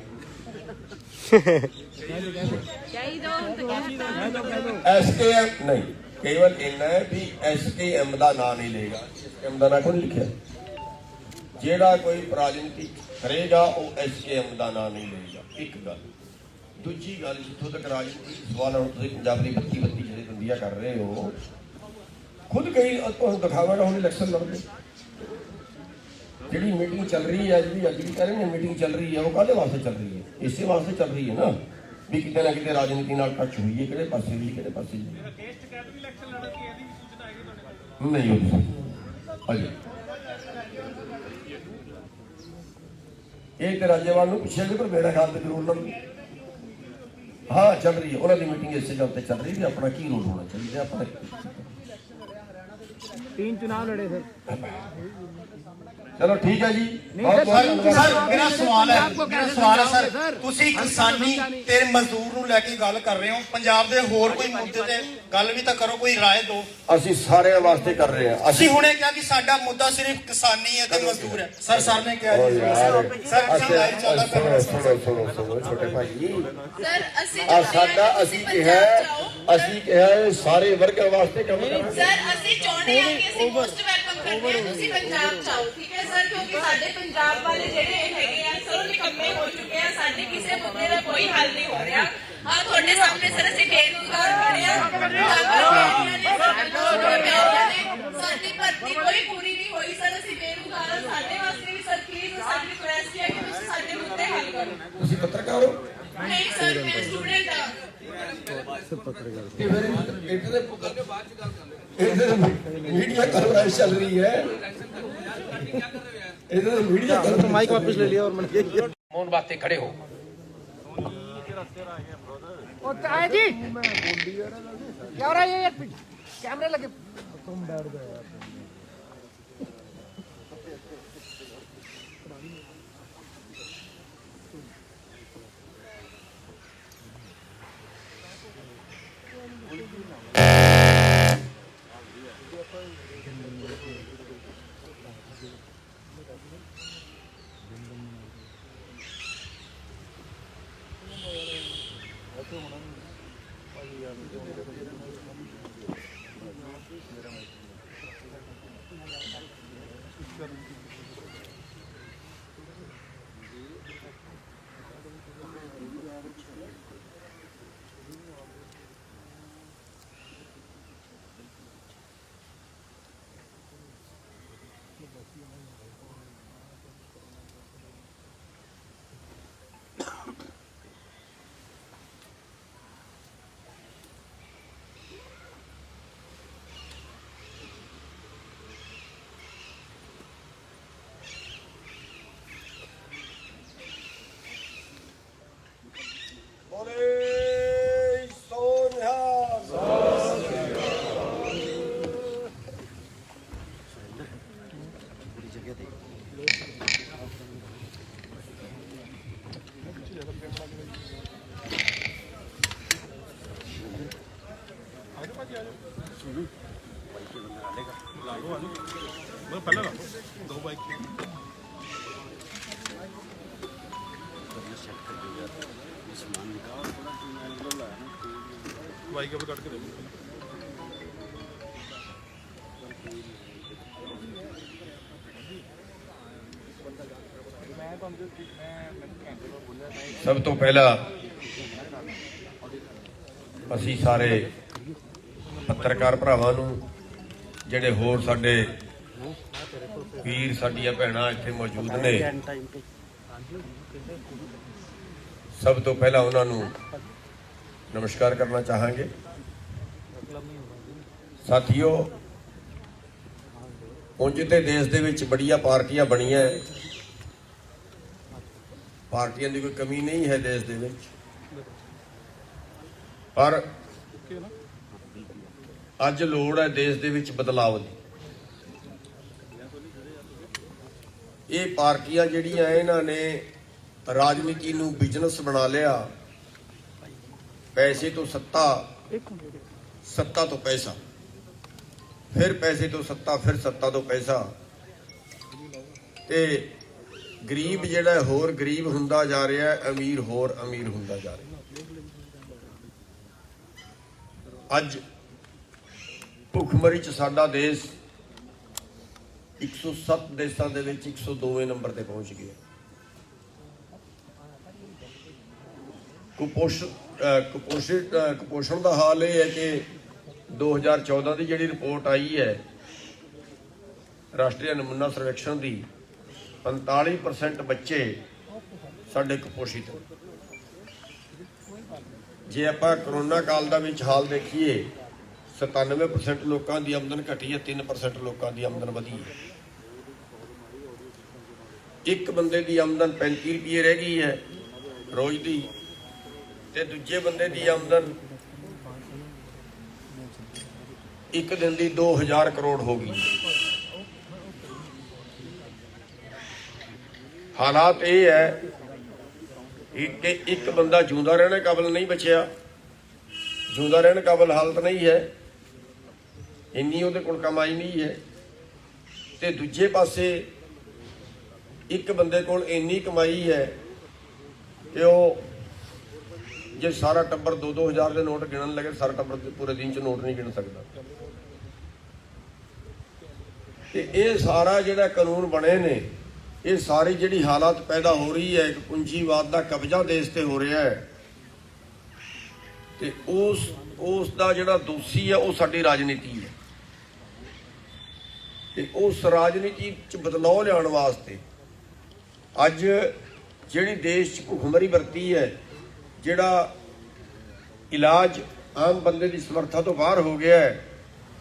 Speaker 1: SKM ਨਹੀਂ, ਕੇਵਲ ਇੰਨਾ ਹੈ ਵੀ SKM ਦਾ ਨਾਂ ਨਹੀਂ ਲਏਗਾ। SKM ਦਾ ਨਾਂ ਕੋਈ ਲਿਖਿਆ, ਜਿਹੜਾ ਕੋਈ ਰਾਜਨੀਤੀ ਕਰੇਗਾ ਉਹ SKM ਦਾ ਨਾਂ ਨਹੀਂ ਲਏਗਾ। ਇੱਕ ਗੱਲ। ਦੂਜੀ ਗੱਲ, ਜਿੱਥੋਂ ਤੱਕ ਰਾਜਨੀਤੀ ਸਵਾਲ ਹੁਣ ਤੁਸੀਂ ਪੰਜਾਬ ਦੀ 32 ਜਿਹੜੇ ਬੰਦੀਆਂ ਕਰ ਰਹੇ ਹੋ, ਖੁਦ ਕਈ ਤੁਹਾਨੂੰ ਦਿਖਾਵਾਂਗਾ ਹੁਣ ਇਲੈਕਸ਼ਨ ਲੜਦੇ। ਜਿਹੜੀ ਮੀਟਿੰਗ ਚੱਲ ਰਹੀ ਹੈ, ਜਿਹੜੀ ਅੱਜ ਵੀ ਕਹਿ ਰਹੇ ਨੇ ਮੀਟਿੰਗ ਚੱਲ ਰਹੀ ਹੈ, ਉਹ ਕਾਹਦੇ ਵਾਸਤੇ ਚੱਲ ਰਹੀ ਹੈ? ਇਸੇ ਵਾਸਤੇ ਚੱਲ ਰਹੀ ਹੈ ਨਾ ਵੀ ਕਿਤੇ ਨਾ ਕਿਤੇ ਰਾਜਨੀਤੀ ਨਾਲ ਟੱਚ ਹੋਈ ਹੈ, ਕਿਹੜੇ ਪਾਸੇ ਵੀ ਕਿਹੜੇ ਪਾਸੇ ਨਹੀਂ ਅਜੇ। ਇਹ ਤੇ ਰਾਜੇਵਾਲ ਨੂੰ ਪੁੱਛਿਆ ਸੀ ਪਰ ਮੇਰਾ ਖਿਆਲ ਤੇ ਜ਼ਰੂਰ ਨਾ। ਹਾਂ ਚੱਲ ਰਹੀ ਹੈ ਉਹਨਾਂ ਦੀ ਮੀਟਿੰਗ, ਇਸੇ ਗੱਲ ਤੇ ਚੱਲ ਰਹੀ ਹੈ ਆਪਣਾ ਕੀ ਰੋਲ ਹੋਣਾ ਚਾਹੀਦਾ। ਆਪਣਾ
Speaker 11: 3 ਚੁਣਾਵ ਲੜੇ ਸਰ।
Speaker 1: ਚਲੋ ਠੀਕ ਹੈ ਜੀ।
Speaker 12: ਸਰ ਮੇਰਾ ਸਵਾਲ ਹੈ ਸਰ, ਤੁਸੀਂ ਕਿਸਾਨੀ ਤੇ ਮਜ਼ਦੂਰ ਨੂੰ ਲੈ ਕੇ ਗੱਲ ਕਰ ਰਹੇ ਹੋ, ਪੰਜਾਬ ਦੇ ਹੋਰ ਕੋਈ ਮੁੱਦੇ ਤੇ ਗੱਲ ਵੀ ਤਾਂ ਕਰੋ, ਕੋਈ ਰਾਏ ਦਿਓ।
Speaker 1: ਅਸੀਂ ਸਾਰਿਆਂ ਵਾਸਤੇ ਕਰ ਰਹੇ ਹਾਂ।
Speaker 12: ਅਸੀਂ ਹੁਣੇ ਕਿਹਾ ਕਿ ਸਾਡਾ ਮੁੱਦਾ ਸਿਰਫ ਕਿਸਾਨੀ ਹੈ ਤੇ ਮਜ਼ਦੂਰ ਹੈ। ਸਰ ਨੇ ਕਿਹਾ ਜੀ
Speaker 1: ਸੁਣੋ ਛੋਟੇ ਭਾਈ, ਅਸੀਂ ਕਿਹਾ ਸਾਰੇ ਵਰਗਾਂ ਵਾਸਤੇ ਕੰਮ ਕਰਾਂਗੇ।
Speaker 13: ਸਰ ਅਸੀਂ ਚਾਹੁੰਦੇ ਹਾਂ ਕਿ ਅਸੀਂ ਮੋਸਟ ਵੈਲਕਮ ਕਰਦੇ ਹਾਂ ਤੁਸੀਂ ਪੰਜਾਬ ਚ ਆਓ, ਠੀਕ ਹੈ ਸਰ, ਕਿਉਂਕਿ ਸਾਡੇ ਪੰਜਾਬ ਵਾਲੇ ਜਿਹੜੇ ਹੈਗੇ ਆ ਸਰ ਉਹ ਨਿਕੰਮੇ ਹੋ ਚੁੱਕੇ ਆ, ਸਾਡੇ ਕਿਸੇ ਮੁੱਦੇ ਦਾ ਕੋਈ ਹੱਲ ਨਹੀਂ ਹੋ ਰਿਹਾ। ਆ ਤੁਹਾਡੇ ਸਾਹਮਣੇ ਸਰ ਅਸੀਂ ਬੇਰੁਜ਼ਗਾਰ ਖੜੇ ਆ, ਸਾਡੀ ਭਰਤੀ ਕੋਈ ਪੂਰੀ ਨਹੀਂ ਹੋਈ ਸਰ, ਅਸੀਂ ਬੇਰੁਜ਼ਗਾਰ ਹਾਂ। ਸਾਡੇ ਵਾਸਤੇ ਵੀ ਸਰ ਪਲੀਜ਼ ਸਾਡੀ ਰਿਕੁਐਸਟ ਹੈ ਕਿ ਤੁਸੀਂ ਸਾਡੇ ਮੁੱਦੇ ਹੱਲ ਕਰੋ।
Speaker 1: ਤੁਸੀਂ ਪੱਤਰਕਾਰ ਹੋ?
Speaker 13: ਨਹੀਂ ਸਰ ਮੈਂ ਸਟੂਡੈਂਟ ਹਾਂ।
Speaker 1: मीडिया कवरेज चल रही है, इधर मीडिया कवरेज।
Speaker 11: माइक वापस ले लिया और मन
Speaker 4: ਮੋਹਨ ਵਾਸਤੇ ਖੜੇ ਹੋ।
Speaker 11: जी क्या हो रहा है यार, कैमरे लगे तुम डर गए यार।
Speaker 3: बाइक अब काट के दे
Speaker 11: मैं तो मैं घंटे में बोला
Speaker 1: ਸਭ ਤੋਂ ਪਹਿਲਾਂ ਅਸੀਂ ਸਾਰੇ ਪੱਤਰਕਾਰ ਭਰਾਵਾਂ ਨੂੰ, ਜਿਹੜੇ ਹੋਰ ਸਾਡੇ ਵੀਰ ਸਾਡੀਆਂ ਭੈਣਾਂ ਇੱਥੇ ਮੌਜੂਦ ਨੇ, ਸਭ ਤੋਂ ਪਹਿਲਾਂ ਉਹਨਾਂ ਨੂੰ ਨਮਸਕਾਰ ਕਰਨਾ ਚਾਹਾਂਗੇ। ਸਾਥੀਓ, ਉਂਝ ਤੇ ਦੇਸ਼ ਦੇ ਵਿੱਚ ਬੜੀਆਂ ਪਾਰਟੀਆਂ ਬਣੀਆਂ, ਪਾਰਟੀਆਂ ਦੀ ਕੋਈ ਕਮੀ ਨਹੀਂ ਹੈ ਦੇਸ਼ ਦੇ ਵਿੱਚ, ਪਰ ਅੱਜ ਲੋੜ ਹੈ ਦੇਸ਼ ਦੇ ਵਿੱਚ ਬਦਲਾਵ ਦੀ। ਇਹ ਪਾਰਟੀਆਂ ਜਿਹੜੀਆਂ ਇਹਨਾਂ ਨੇ ਰਾਜਨੀਤੀ ਨੂੰ ਬਿਜ਼ਨਸ ਬਣਾ ਲਿਆ, ਪੈਸੇ ਤੋਂ ਸੱਤਾ, ਸੱਤਾ ਤੋਂ ਪੈਸਾ, ਫਿਰ ਪੈਸੇ ਤੋਂ ਸੱਤਾ, ਫਿਰ ਸੱਤਾ ਤੋਂ ਪੈਸਾ, ਤੇ ਗਰੀਬ ਜਿਹੜਾ ਹੋਰ ਗਰੀਬ ਹੁੰਦਾ ਜਾ ਰਿਹਾ ਹੈ, ਅਮੀਰ ਹੋਰ ਅਮੀਰ ਹੁੰਦਾ ਜਾ ਰਿਹਾ। ਅੱਜ ਭੁੱਖਮਰੀ ਚ ਸਾਡਾ ਦੇਸ਼ 107 ਦੇਸ਼ਾਂ ਦੇ ਵਿੱਚ 102ਵੇਂ ਨੰਬਰ ਤੇ ਪਹੁੰਚ ਗਿਆ। ਕੁਪੋਸ਼ਣ ਦਾ ਹਾਲ ਇਹ ਹੈ ਕਿ 2014 ਦੀ ਜਿਹੜੀ ਰਿਪੋਰਟ ਆਈ ਹੈ ਰਾਸ਼ਟਰੀ ਨਮੂਨਾ ਸਰਵੇਖਣ ਦੀ, 45% ਬੱਚੇ ਸਾਡੇ ਕੁਪੋਸ਼ਿਤ ਹਨ। ਜੇ ਆਪਾਂ ਕਰੋਨਾ ਕਾਲ ਦਾ ਵਿੱਚ ਹਾਲ ਦੇਖੀਏ, 97% ਲੋਕਾਂ ਦੀ ਆਮਦਨ ਘਟੀ ਹੈ, 3% ਲੋਕਾਂ ਦੀ ਆਮਦਨ ਵਧੀ ਹੈ। ਇੱਕ ਬੰਦੇ ਦੀ ਆਮਦਨ 35 ਰੁਪਏ ਰਹਿ ਗਈ ਹੈ ਰੋਜ਼ ਦੀ, ਤੇ ਦੂਜੇ ਬੰਦੇ ਦੀ ਆਮਦਨ ਇੱਕ ਦਿਨ ਦੀ 2000 ਕਰੋੜ ਹੋ ਗਈ। ਹਾਲਾਤ ਇਹ ਹੈ ਕਿ ਇੱਕ ਬੰਦਾ ਜਿਉਂਦਾ ਰਹਿਣ ਕਾਬਲ ਨਹੀਂ ਬਚਿਆ, ਜਿਉਂਦਾ ਰਹਿਣ ਕਾਬਲ ਹਾਲਤ ਨਹੀਂ ਹੈ, ਇੰਨੀ ਉਹਦੇ ਕੋਲ ਕਮਾਈ ਨਹੀਂ ਹੈ, ਤੇ ਦੂਜੇ ਪਾਸੇ ਇੱਕ ਬੰਦੇ ਕੋਲ ਇੰਨੀ ਕਮਾਈ ਹੈ ਕਿ ਉਹ ਜੇ ਸਾਰਾ ਟੱਬਰ 2-2000 ਦੇ ਨੋਟ ਗਿਣਨ ਲੱਗੇ, ਸਾਰਾ ਟੱਬਰ ਪੂਰੇ ਦਿਨ ਚ ਨੋਟ ਨਹੀਂ ਗਿਣ ਸਕਦਾ। ਤੇ ਇਹ ਸਾਰਾ ਜਿਹੜਾ ਕਾਨੂੰਨ ਬਣੇ ਨੇ, ਇਹ ਸਾਰੀ ਜਿਹੜੀ ਹਾਲਾਤ ਪੈਦਾ ਹੋ ਰਹੀ ਹੈ, ਇੱਕ ਪੂੰਜੀਵਾਦ ਦਾ ਕਬਜ਼ਾ ਦੇਸ਼ ਤੇ ਹੋ ਰਿਹਾ ਹੈ, ਤੇ ਉਸ ਦਾ ਜਿਹੜਾ ਦੋਸ਼ੀ ਹੈ ਉਹ ਸਾਡੀ ਰਾਜਨੀਤੀ ਹੈ। ਤੇ ਉਸ ਰਾਜਨੀਤੀ ਚ ਬਦਲਾਅ ਲਿਆਉਣ ਵਾਸਤੇ ਅੱਜ ਜਿਹੜੀ ਦੇਸ਼ ਚ ਭੁੱਖਮਰੀ ਵਰਤੀ ਹੈ, ਜਿਹੜਾ ਇਲਾਜ ਆਮ ਬੰਦੇ ਦੀ ਸਮਰੱਥਾ ਤੋਂ ਬਾਹਰ ਹੋ ਗਿਆ ਹੈ,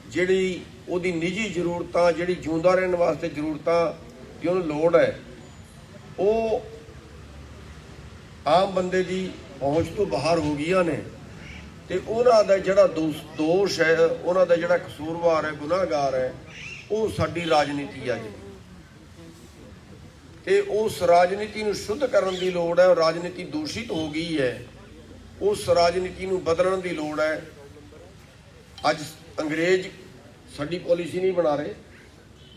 Speaker 1: ਜਿਹੜੀ ਉਹਦੀ ਨਿੱਜੀ ਜ਼ਰੂਰਤਾਂ, ਜਿਹੜੀ ਜਿਉਂਦਾ ਰਹਿਣ ਵਾਸਤੇ ਜ਼ਰੂਰਤਾਂ ਦੀ ਉਹਨੂੰ ਲੋੜ ਹੈ, ਉਹ ਆਮ ਬੰਦੇ ਦੀ ਪਹੁੰਚ ਤੋਂ ਬਾਹਰ ਹੋ ਗਈਆਂ ਨੇ। ਤੇ ਉਹਨਾਂ ਦਾ ਜਿਹੜਾ ਦੋਸ਼ ਹੈ, ਉਹਨਾਂ ਦਾ ਜਿਹੜਾ ਕਸੂਰਵਾਰ ਹੈ, ਗੁਨਾਹਗਾਰ ਹੈ, ਉਹ ਸਾਡੀ ਰਾਜਨੀਤੀ ਆ ਜੀ। ਤੇ ਉਸ ਰਾਜਨੀਤੀ ਨੂੰ ਸ਼ੁੱਧ ਕਰਨ ਦੀ ਲੋੜ ਹੈ। ਰਾਜਨੀਤੀ ਦੂਸ਼ਿਤ ਹੋ ਗਈ ਹੈ, ਉਸ ਰਾਜਨੀਤੀ ਨੂੰ ਬਦਲਣ ਦੀ ਲੋੜ ਹੈ। ਅੱਜ ਅੰਗਰੇਜ਼ ਸਾਡੀ ਪਾਲਿਸੀ ਨਹੀਂ ਬਣਾ ਰਹੇ,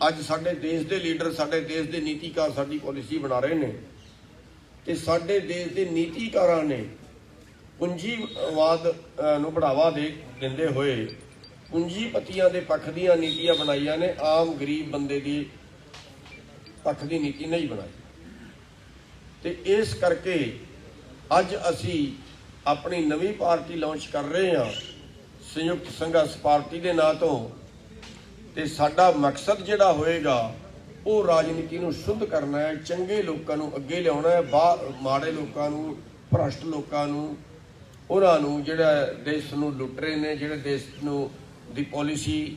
Speaker 1: ਅੱਜ ਸਾਡੇ ਦੇਸ਼ ਦੇ ਲੀਡਰ, ਸਾਡੇ ਦੇਸ਼ ਦੇ ਨੀਤੀਕਾਰ ਸਾਡੀ ਪਾਲਿਸੀ ਬਣਾ ਰਹੇ ਨੇ। ਤੇ ਸਾਡੇ ਦੇਸ਼ ਦੇ ਨੀਤੀਕਾਰਾਂ ਨੇ ਪੂੰਜੀਵਾਦ ਨੂੰ ਬੜਾਵਾ ਦਿੰਦੇ ਹੋਏ ਪੂੰਜੀਪਤੀਆਂ ਦੇ ਪੱਖ ਦੀਆਂ ਨੀਤੀਆਂ ਬਣਾਈਆਂ ਨੇ, ਆਮ ਗਰੀਬ ਬੰਦੇ ਦੀ ਪੱਖ ਦੀ ਨੀਤੀ ਨਹੀਂ ਬਣਾਈ। ਤੇ ਇਸ ਕਰਕੇ ਅੱਜ ਅਸੀਂ ਆਪਣੀ ਨਵੀਂ ਪਾਰਟੀ ਲਾਂਚ ਕਰ ਰਹੇ ਹਾਂ, ਸੰਯੁਕਤ ਸੰਘਰਸ਼ ਪਾਰਟੀ ਦੇ ਨਾਂ ਤੋਂ। ਤੇ ਸਾਡਾ ਮਕਸਦ ਜਿਹੜਾ ਹੋਏਗਾ ਉਹ ਰਾਜਨੀਤੀ ਨੂੰ ਸ਼ੁੱਧ ਕਰਨਾ ਹੈ, ਚੰਗੇ ਲੋਕਾਂ ਨੂੰ ਅੱਗੇ ਲਿਆਉਣਾ ਹੈ, ਮਾੜੇ ਲੋਕਾਂ ਨੂੰ, ਭ੍ਰਸ਼ਟ ਲੋਕਾਂ ਨੂੰ, ਉਹਨਾਂ ਨੂੰ ਜਿਹੜਾ ਦੇਸ਼ ਨੂੰ ਲੁੱਟ ਰਹੇ ਨੇ, ਜਿਹੜੇ ਦੇਸ਼ ਨੂੰ ਦੀ ਪਾਲਿਸੀ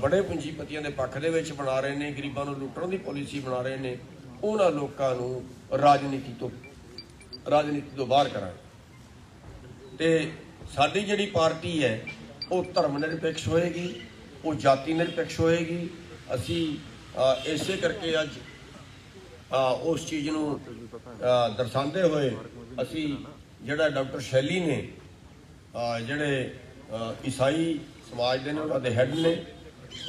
Speaker 1: ਬੜੇ ਪੂੰਜੀਪਤੀਆਂ ਦੇ ਪੱਖ ਦੇ ਵਿੱਚ ਬਣਾ ਰਹੇ ਨੇ, ਗਰੀਬਾਂ ਨੂੰ ਲੁੱਟਣ ਦੀ ਪਾਲਿਸੀ ਬਣਾ ਰਹੇ ਨੇ, ਉਹਨਾਂ ਲੋਕਾਂ ਨੂੰ ਰਾਜਨੀਤੀ ਤੋਂ ਬਾਹਰ ਕਰਾਂਗੇ। ਤੇ ਸਾਡੀ ਜਿਹੜੀ ਪਾਰਟੀ ਹੈ ਉਹ ਧਰਮ ਨਿਰਪੇਖ ਹੋਏਗੀ, ਉਹ ਜਾਤੀ ਨਿਰਪੇਖ ਹੋਏਗੀ। ਅਸੀਂ ਇਸੇ ਕਰਕੇ ਅੱਜ ਉਸ ਚੀਜ਼ ਨੂੰ ਦਰਸਾਉਂਦੇ ਹੋਏ ਅਸੀਂ ਜਿਹੜਾ ਡਾਕਟਰ ਸ਼ੈਲੀ ਨੇ, ਜਿਹੜੇ ਈਸਾਈ ਸਮਾਜ ਦੇ ਨੇ, ਉਹਨਾਂ ਦੇ ਹੈੱਡ ਨੇ,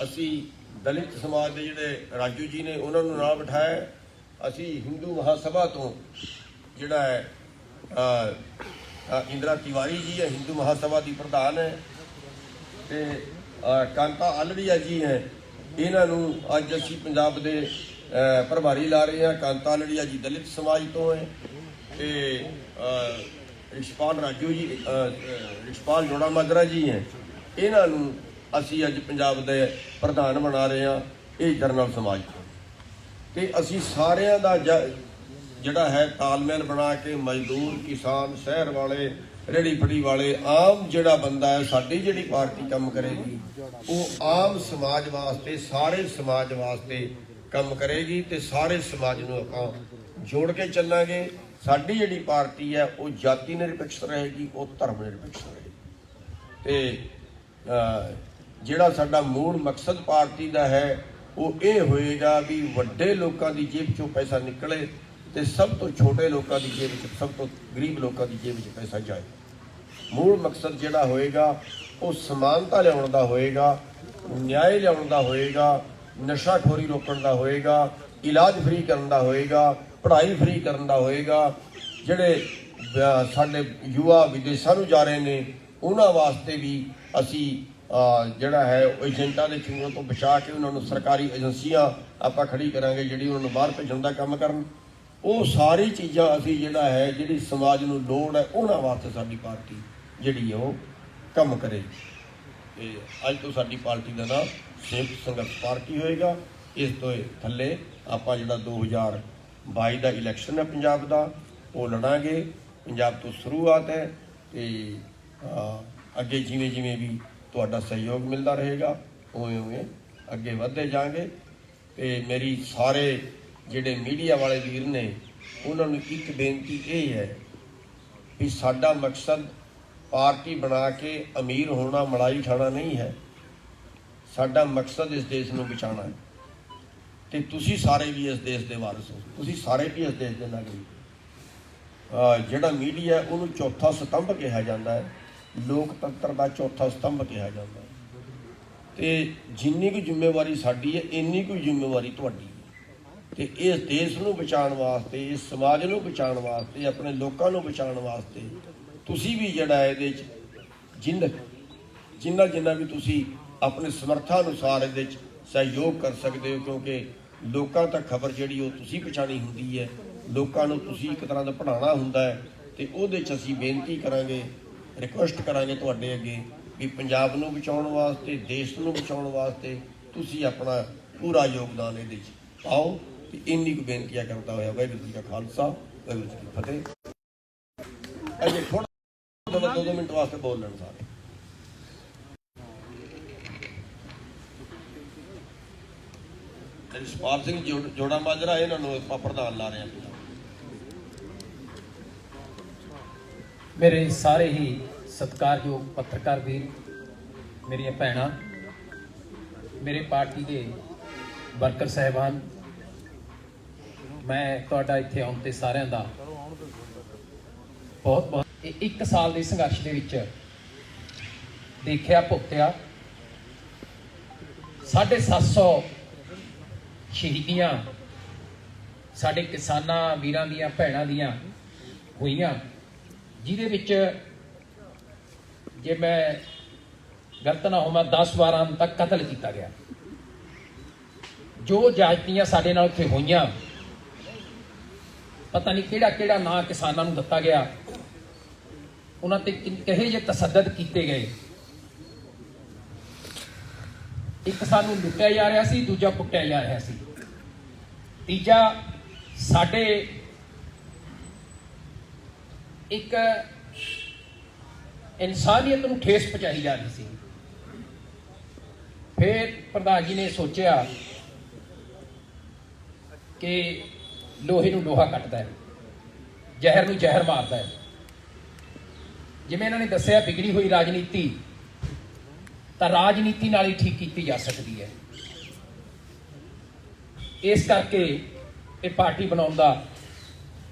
Speaker 1: ਅਸੀਂ ਦਲਿਤ ਸਮਾਜ ਦੇ ਜਿਹੜੇ ਰਾਜੂ ਜੀ ਨੇ ਉਹਨਾਂ ਨੂੰ ਨਾਲ ਬਿਠਾਇਆ। ਅਸੀਂ ਹਿੰਦੂ ਮਹਾਸਭਾ ਤੋਂ ਜਿਹੜਾ ਹੈ ਇੰਦਰਾ ਤਿਵਾਰੀ ਜੀ ਹੈ, ਹਿੰਦੂ ਮਹਾਸਭਾ ਦੀ ਪ੍ਰਧਾਨ ਹੈ, ਤੇ ਕਾਂਤਾ ਆਲੜੀਆ ਜੀ ਹੈ, ਇਹਨਾਂ ਨੂੰ ਅੱਜ ਅਸੀਂ ਪੰਜਾਬ ਦੇ ਪ੍ਰਭਾਰੀ ਲਾ ਰਹੇ ਹਾਂ। ਕਾਂਤਾ ਆਲੜੀਆ ਜੀ ਦਲਿਤ ਸਮਾਜ ਤੋਂ ਹੈ, ਤੇ ਰਿਸ਼ਪਾਲ ਰਾਜੂ ਜੀ, ਰਿਸ਼ਪਾਲ ਜੋੜਾ ਮਾਜਰਾ ਜੀ ਹੈ, ਇਹਨਾਂ ਨੂੰ ਅਸੀਂ ਅੱਜ ਪੰਜਾਬ ਦੇ ਪ੍ਰਧਾਨ ਬਣਾ ਰਹੇ ਹਾਂ, ਇਹ ਜਰਨਲ ਸਮਾਜ ਤੋਂ। ਤੇ ਅਸੀਂ ਸਾਰਿਆਂ ਦਾ ਜਿਹੜਾ ਹੈ ਤਾਲਮੇਲ ਬਣਾ ਕੇ ਮਜ਼ਦੂਰ, ਕਿਸਾਨ, ਸ਼ਹਿਰ ਵਾਲੇ, ਰੇਹੜੀ ਫੜੀ ਵਾਲੇ, ਆਮ ਜਿਹੜਾ ਬੰਦਾ ਹੈ, ਸਾਡੀ ਜਿਹੜੀ ਪਾਰਟੀ ਕੰਮ ਕਰੇਗੀ ਉਹ ਆਮ ਸਮਾਜ ਵਾਸਤੇ, ਸਾਰੇ ਸਮਾਜ ਵਾਸਤੇ ਕੰਮ ਕਰੇਗੀ ਤੇ ਸਾਰੇ ਸਮਾਜ ਨੂੰ ਆਪਾਂ ਜੋੜ ਕੇ ਚੱਲਾਂਗੇ। ਸਾਡੀ ਜਿਹੜੀ ਪਾਰਟੀ ਹੈ ਉਹ ਜਾਤੀ ਨਿਰਪੱਖ ਰਹੇਗੀ, ਉਹ ਧਰਮ ਨਿਰਪੱਖ ਰਹੇਗੀ। ਤੇ ਜਿਹੜਾ ਸਾਡਾ ਮੂਲ ਮਕਸਦ ਪਾਰਟੀ ਦਾ ਹੈ ਉਹ ਇਹ ਹੋਏਗਾ ਵੀ ਵੱਡੇ ਲੋਕਾਂ ਦੀ ਜੇਬ ਚੋਂ ਪੈਸਾ ਨਿਕਲੇ ਤੇ ਸਭ ਤੋਂ ਛੋਟੇ ਲੋਕਾਂ ਦੀ ਜੇਬ ਵਿੱਚ, ਸਭ ਤੋਂ ਗਰੀਬ ਲੋਕਾਂ ਦੀ ਜੇਬ ਵਿੱਚ ਪੈਸਾ ਜਾਏ। ਮੂਲ ਮਕਸਦ ਜਿਹੜਾ ਹੋਏਗਾ ਉਹ ਸਮਾਨਤਾ ਲਿਆਉਣ ਦਾ ਹੋਏਗਾ, ਨਿਆਂ ਲਿਆਉਣ ਦਾ ਹੋਏਗਾ, ਨਸ਼ਾਖੋਰੀ ਰੋਕਣ ਦਾ ਹੋਏਗਾ, ਇਲਾਜ ਫ੍ਰੀ ਕਰਨ ਦਾ ਹੋਏਗਾ, ਪੜ੍ਹਾਈ ਫ੍ਰੀ ਕਰਨ ਦਾ ਹੋਏਗਾ। ਜਿਹੜੇ ਸਾਡੇ ਯੁਵਾ ਵਿਦੇਸ਼ਾਂ ਨੂੰ ਜਾ ਰਹੇ ਨੇ ਉਹਨਾਂ ਵਾਸਤੇ ਵੀ ਅਸੀਂ ਜਿਹੜਾ ਹੈ ਉਹ ਏਜੰਟਾਂ ਦੇ ਚੰਗਲ ਤੋਂ ਬਚਾ ਕੇ ਉਹਨਾਂ ਨੂੰ ਸਰਕਾਰੀ ਏਜੰਸੀਆਂ ਆਪਾਂ ਖੜੀ ਕਰਾਂਗੇ ਜਿਹੜੀ ਉਹਨਾਂ ਨੂੰ ਬਾਹਰ ਭੇਜਣ ਦਾ ਕੰਮ ਕਰਨ। ਉਹ ਸਾਰੀ ਚੀਜ਼ਾਂ ਅਸੀਂ ਜਿਹੜਾ ਹੈ ਜਿਹੜੀ ਸਮਾਜ ਨੂੰ ਲੋੜ ਹੈ ਉਹਨਾਂ ਵਾਸਤੇ ਸਾਡੀ ਪਾਰਟੀ ਜਿਹੜੀ ਹੈ ਉਹ ਕੰਮ ਕਰੇਗੀ। ਤੇ ਅੱਜ ਤੋਂ ਸਾਡੀ ਪਾਰਟੀ ਦਾ ਨਾਮ ਸੰਯੁਕਤ ਸੰਘਰਸ਼ ਪਾਰਟੀ ਹੋਏਗਾ। ਇਸ ਤੋਂ ਥੱਲੇ ਆਪਾਂ ਜਿਹੜਾ 2022 ਦਾ ਇਲੈਕਸ਼ਨ ਹੈ ਪੰਜਾਬ ਦਾ ਉਹ ਲੜਾਂਗੇ। ਪੰਜਾਬ ਤੋਂ ਸ਼ੁਰੂਆਤ ਹੈ ਤੇ ਅੱਗੇ ਜਿਵੇਂ ਜਿਵੇਂ ਵੀ ਤੁਹਾਡਾ ਸਹਿਯੋਗ ਮਿਲਦਾ ਰਹੇਗਾ ਉਵੇਂ ਉਵੇਂ ਅੱਗੇ ਵਧਦੇ ਜਾਵਾਂਗੇ। ਤੇ ਮੇਰੀ ਸਾਰੇ ਜਿਹੜੇ ਮੀਡੀਆ ਵਾਲੇ ਵੀਰ ਨੇ ਉਹਨਾਂ ਨੂੰ ਇੱਕ ਬੇਨਤੀ ਇਹ ਹੈ ਵੀ ਸਾਡਾ ਮਕਸਦ ਪਾਰਟੀ ਬਣਾ ਕੇ ਅਮੀਰ ਹੋਣਾ, ਮਲਾਈ ਖਾਣਾ ਨਹੀਂ ਹੈ। ਸਾਡਾ ਮਕਸਦ ਇਸ ਦੇਸ਼ ਨੂੰ ਬਚਾਉਣਾ ਹੈ ਤੇ ਤੁਸੀਂ ਸਾਰੇ ਵੀ ਇਸ ਦੇਸ਼ ਦੇ ਵਾਰਿਸ ਹੋ, ਤੁਸੀਂ ਸਾਰੇ ਵੀ ਇਸ ਦੇਸ਼ ਦੇ ਨਾਗਰਿਕ। ਜਿਹੜਾ ਮੀਡੀਆ ਉਹਨੂੰ ਚੌਥਾ ਸਤੰਭ ਕਿਹਾ ਜਾਂਦਾ ਹੈ, ਲੋਕਤੰਤਰ ਦਾ ਚੌਥਾ ਸਤੰਭ ਕਿਹਾ ਜਾਂਦਾ ਹੈ। ਤੇ ਜਿੰਨੀ ਕੁ ਜ਼ਿੰਮੇਵਾਰੀ ਸਾਡੀ ਹੈ ਇੰਨੀ ਕੁ ਜ਼ਿੰਮੇਵਾਰੀ ਤੁਹਾਡੀ ਹੈ। ਤੇ ਇਸ ਦੇਸ਼ ਨੂੰ ਬਚਾਉਣ ਵਾਸਤੇ, ਇਸ ਸਮਾਜ ਨੂੰ ਬਚਾਉਣ ਵਾਸਤੇ, ਆਪਣੇ ਲੋਕਾਂ ਨੂੰ ਬਚਾਉਣ ਵਾਸਤੇ ਤੁਸੀਂ ਵੀ ਜਿਹੜਾ ਇਹਦੇ 'ਚ ਜਿੰਨਾ ਵੀ ਤੁਸੀਂ ਆਪਣੇ ਸਮਰੱਥਾ ਅਨੁਸਾਰ ਇਹਦੇ 'ਚ ਸਹਿਯੋਗ ਕਰ ਸਕਦੇ ਹੋ, ਕਿਉਂਕਿ ਲੋਕਾਂ ਤੱਕ ਖਬਰ ਜਿਹੜੀ ਉਹ ਤੁਸੀਂ ਪਹੁੰਚਾਉਣੀ ਹੁੰਦੀ ਹੈ, ਲੋਕਾਂ ਨੂੰ ਤੁਸੀਂ ਇੱਕ ਤਰ੍ਹਾਂ ਦਾ ਪੜ੍ਹਾਉਣਾ ਹੁੰਦਾ ਹੈ। ਤੇ ਉਹਦੇ 'ਚ ਅਸੀਂ ਬੇਨਤੀ ਕਰਾਂਗੇ, ਰਿਕੁਐਸਟ ਕਰਾਂਗੇ ਤੁਹਾਡੇ ਅੱਗੇ ਵੀ ਪੰਜਾਬ ਨੂੰ ਬਚਾਉਣ ਵਾਸਤੇ, ਦੇਸ਼ ਨੂੰ ਬਚਾਉਣ ਵਾਸਤੇ ਤੁਸੀਂ ਆਪਣਾ ਪੂਰਾ ਯੋਗਦਾਨ ਇਹਦੇ 'ਚ ਪਾਓ। ਤੇ ਇੰਨੀ ਕੁ ਬੇਨਤੀਆਂ ਕਰਦਾ ਹੋਇਆ ਵਾਹਿਗੁਰੂ ਜੀ ਕਾ ਖਾਲਸਾ, ਵਾਹਿਗੁਰੂ ਜੀ ਕੀ ਫਤਿਹ। ਅਜੇ ਥੋੜਾ 2 ਮਿੰਟ ਵਾਸਤੇ ਬੋਲ ਲੈਣ ਸਾਰੇ। ਰਿਸ਼ਪਾਲ ਸਿੰਘ ਜੋੜਾ ਮਾਜਰਾ, ਇਹਨਾਂ ਨੂੰ ਆਪਾਂ ਪ੍ਰਧਾਨ ਲਾ ਰਹੇ ਹਾਂ।
Speaker 4: ਮੇਰੇ ਸਾਰੇ ਹੀ ਸਤਿਕਾਰਯੋਗ ਪੱਤਰਕਾਰ ਵੀਰ, ਮੇਰੀਆਂ ਭੈਣਾਂ, ਮੇਰੇ ਪਾਰਟੀ ਦੇ ਵਰਕਰ ਸਾਹਿਬਾਨ, ਮੈਂ ਤੁਹਾਡਾ ਇੱਥੇ ਆਉਣ ਤੇ ਸਾਰਿਆਂ ਦਾ ਬਹੁਤ ਬਹੁਤ 1 ਸਾਲ ਦੇ ਸੰਘਰਸ਼ ਦੇ ਵਿੱਚ ਦੇਖਿਆ, ਭੁਗਤਿਆ। 750 ਸ਼ਹੀਦੀਆਂ ਸਾਡੇ ਕਿਸਾਨਾਂ ਵੀਰਾਂ ਦੀਆਂ, ਭੈਣਾਂ ਦੀਆਂ ਹੋਈਆਂ, ਜਿਹਦੇ ਵਿੱਚ ਜੇ ਮੈਂ ਗਲਤ ਨਾ ਹੋਵਾਂ 10-12 ਤੱਕ ਕਤਲ ਕੀਤਾ ਗਿਆ। ਜੋ ਜਾਤੀਆਂ ਸਾਡੇ ਨਾਲ ਉੱਥੇ ਹੋਈਆਂ, ਪਤਾ ਨਹੀਂ ਕਿਹੜਾ ਨਾਂ ਕਿਸਾਨਾਂ ਨੂੰ ਦਿੱਤਾ ਗਿਆ, ਉਹਨਾਂ ਤੇ ਕਹੇ ਜੇ ਤਸੱਦਦ ਕੀਤੇ ਗਏ। ਇੱਕ ਸਾਨੂੰ ਲੁੱਟਿਆ ਜਾ ਰਿਹਾ ਸੀ, ਦੂਜਾ ਕੁੱਟਿਆ ਜਾ ਰਿਹਾ ਸੀ, ਤੀਜਾ ਸਾਡੇ ਇੱਕ ਇਨਸਾਨੀਅਤ ਨੂੰ ਠੇਸ ਪਹੁੰਚਾਈ ਜਾ ਰਹੀ ਸੀ। ਫਿਰ ਪ੍ਰਧਾਨ ਜੀ ਨੇ ਸੋਚਿਆ ਕਿ ਲੋਹੇ ਨੂੰ ਲੋਹਾ ਕੱਟਦਾ ਹੈ, ਜ਼ਹਿਰ ਨੂੰ ਜ਼ਹਿਰ ਮਾਰਦਾ ਹੈ। ਜਿਵੇਂ ਇਹਨਾਂ ਨੇ ਦੱਸਿਆ, ਵਿਗੜੀ ਹੋਈ ਰਾਜਨੀਤੀ ਤਾਂ ਰਾਜਨੀਤੀ ਨਾਲ ਹੀ ਠੀਕ ਕੀਤੀ ਜਾ ਸਕਦੀ ਹੈ। ਇਸ ਕਰਕੇ ਇਹ ਪਾਰਟੀ ਬਣਾਉਣ ਦਾ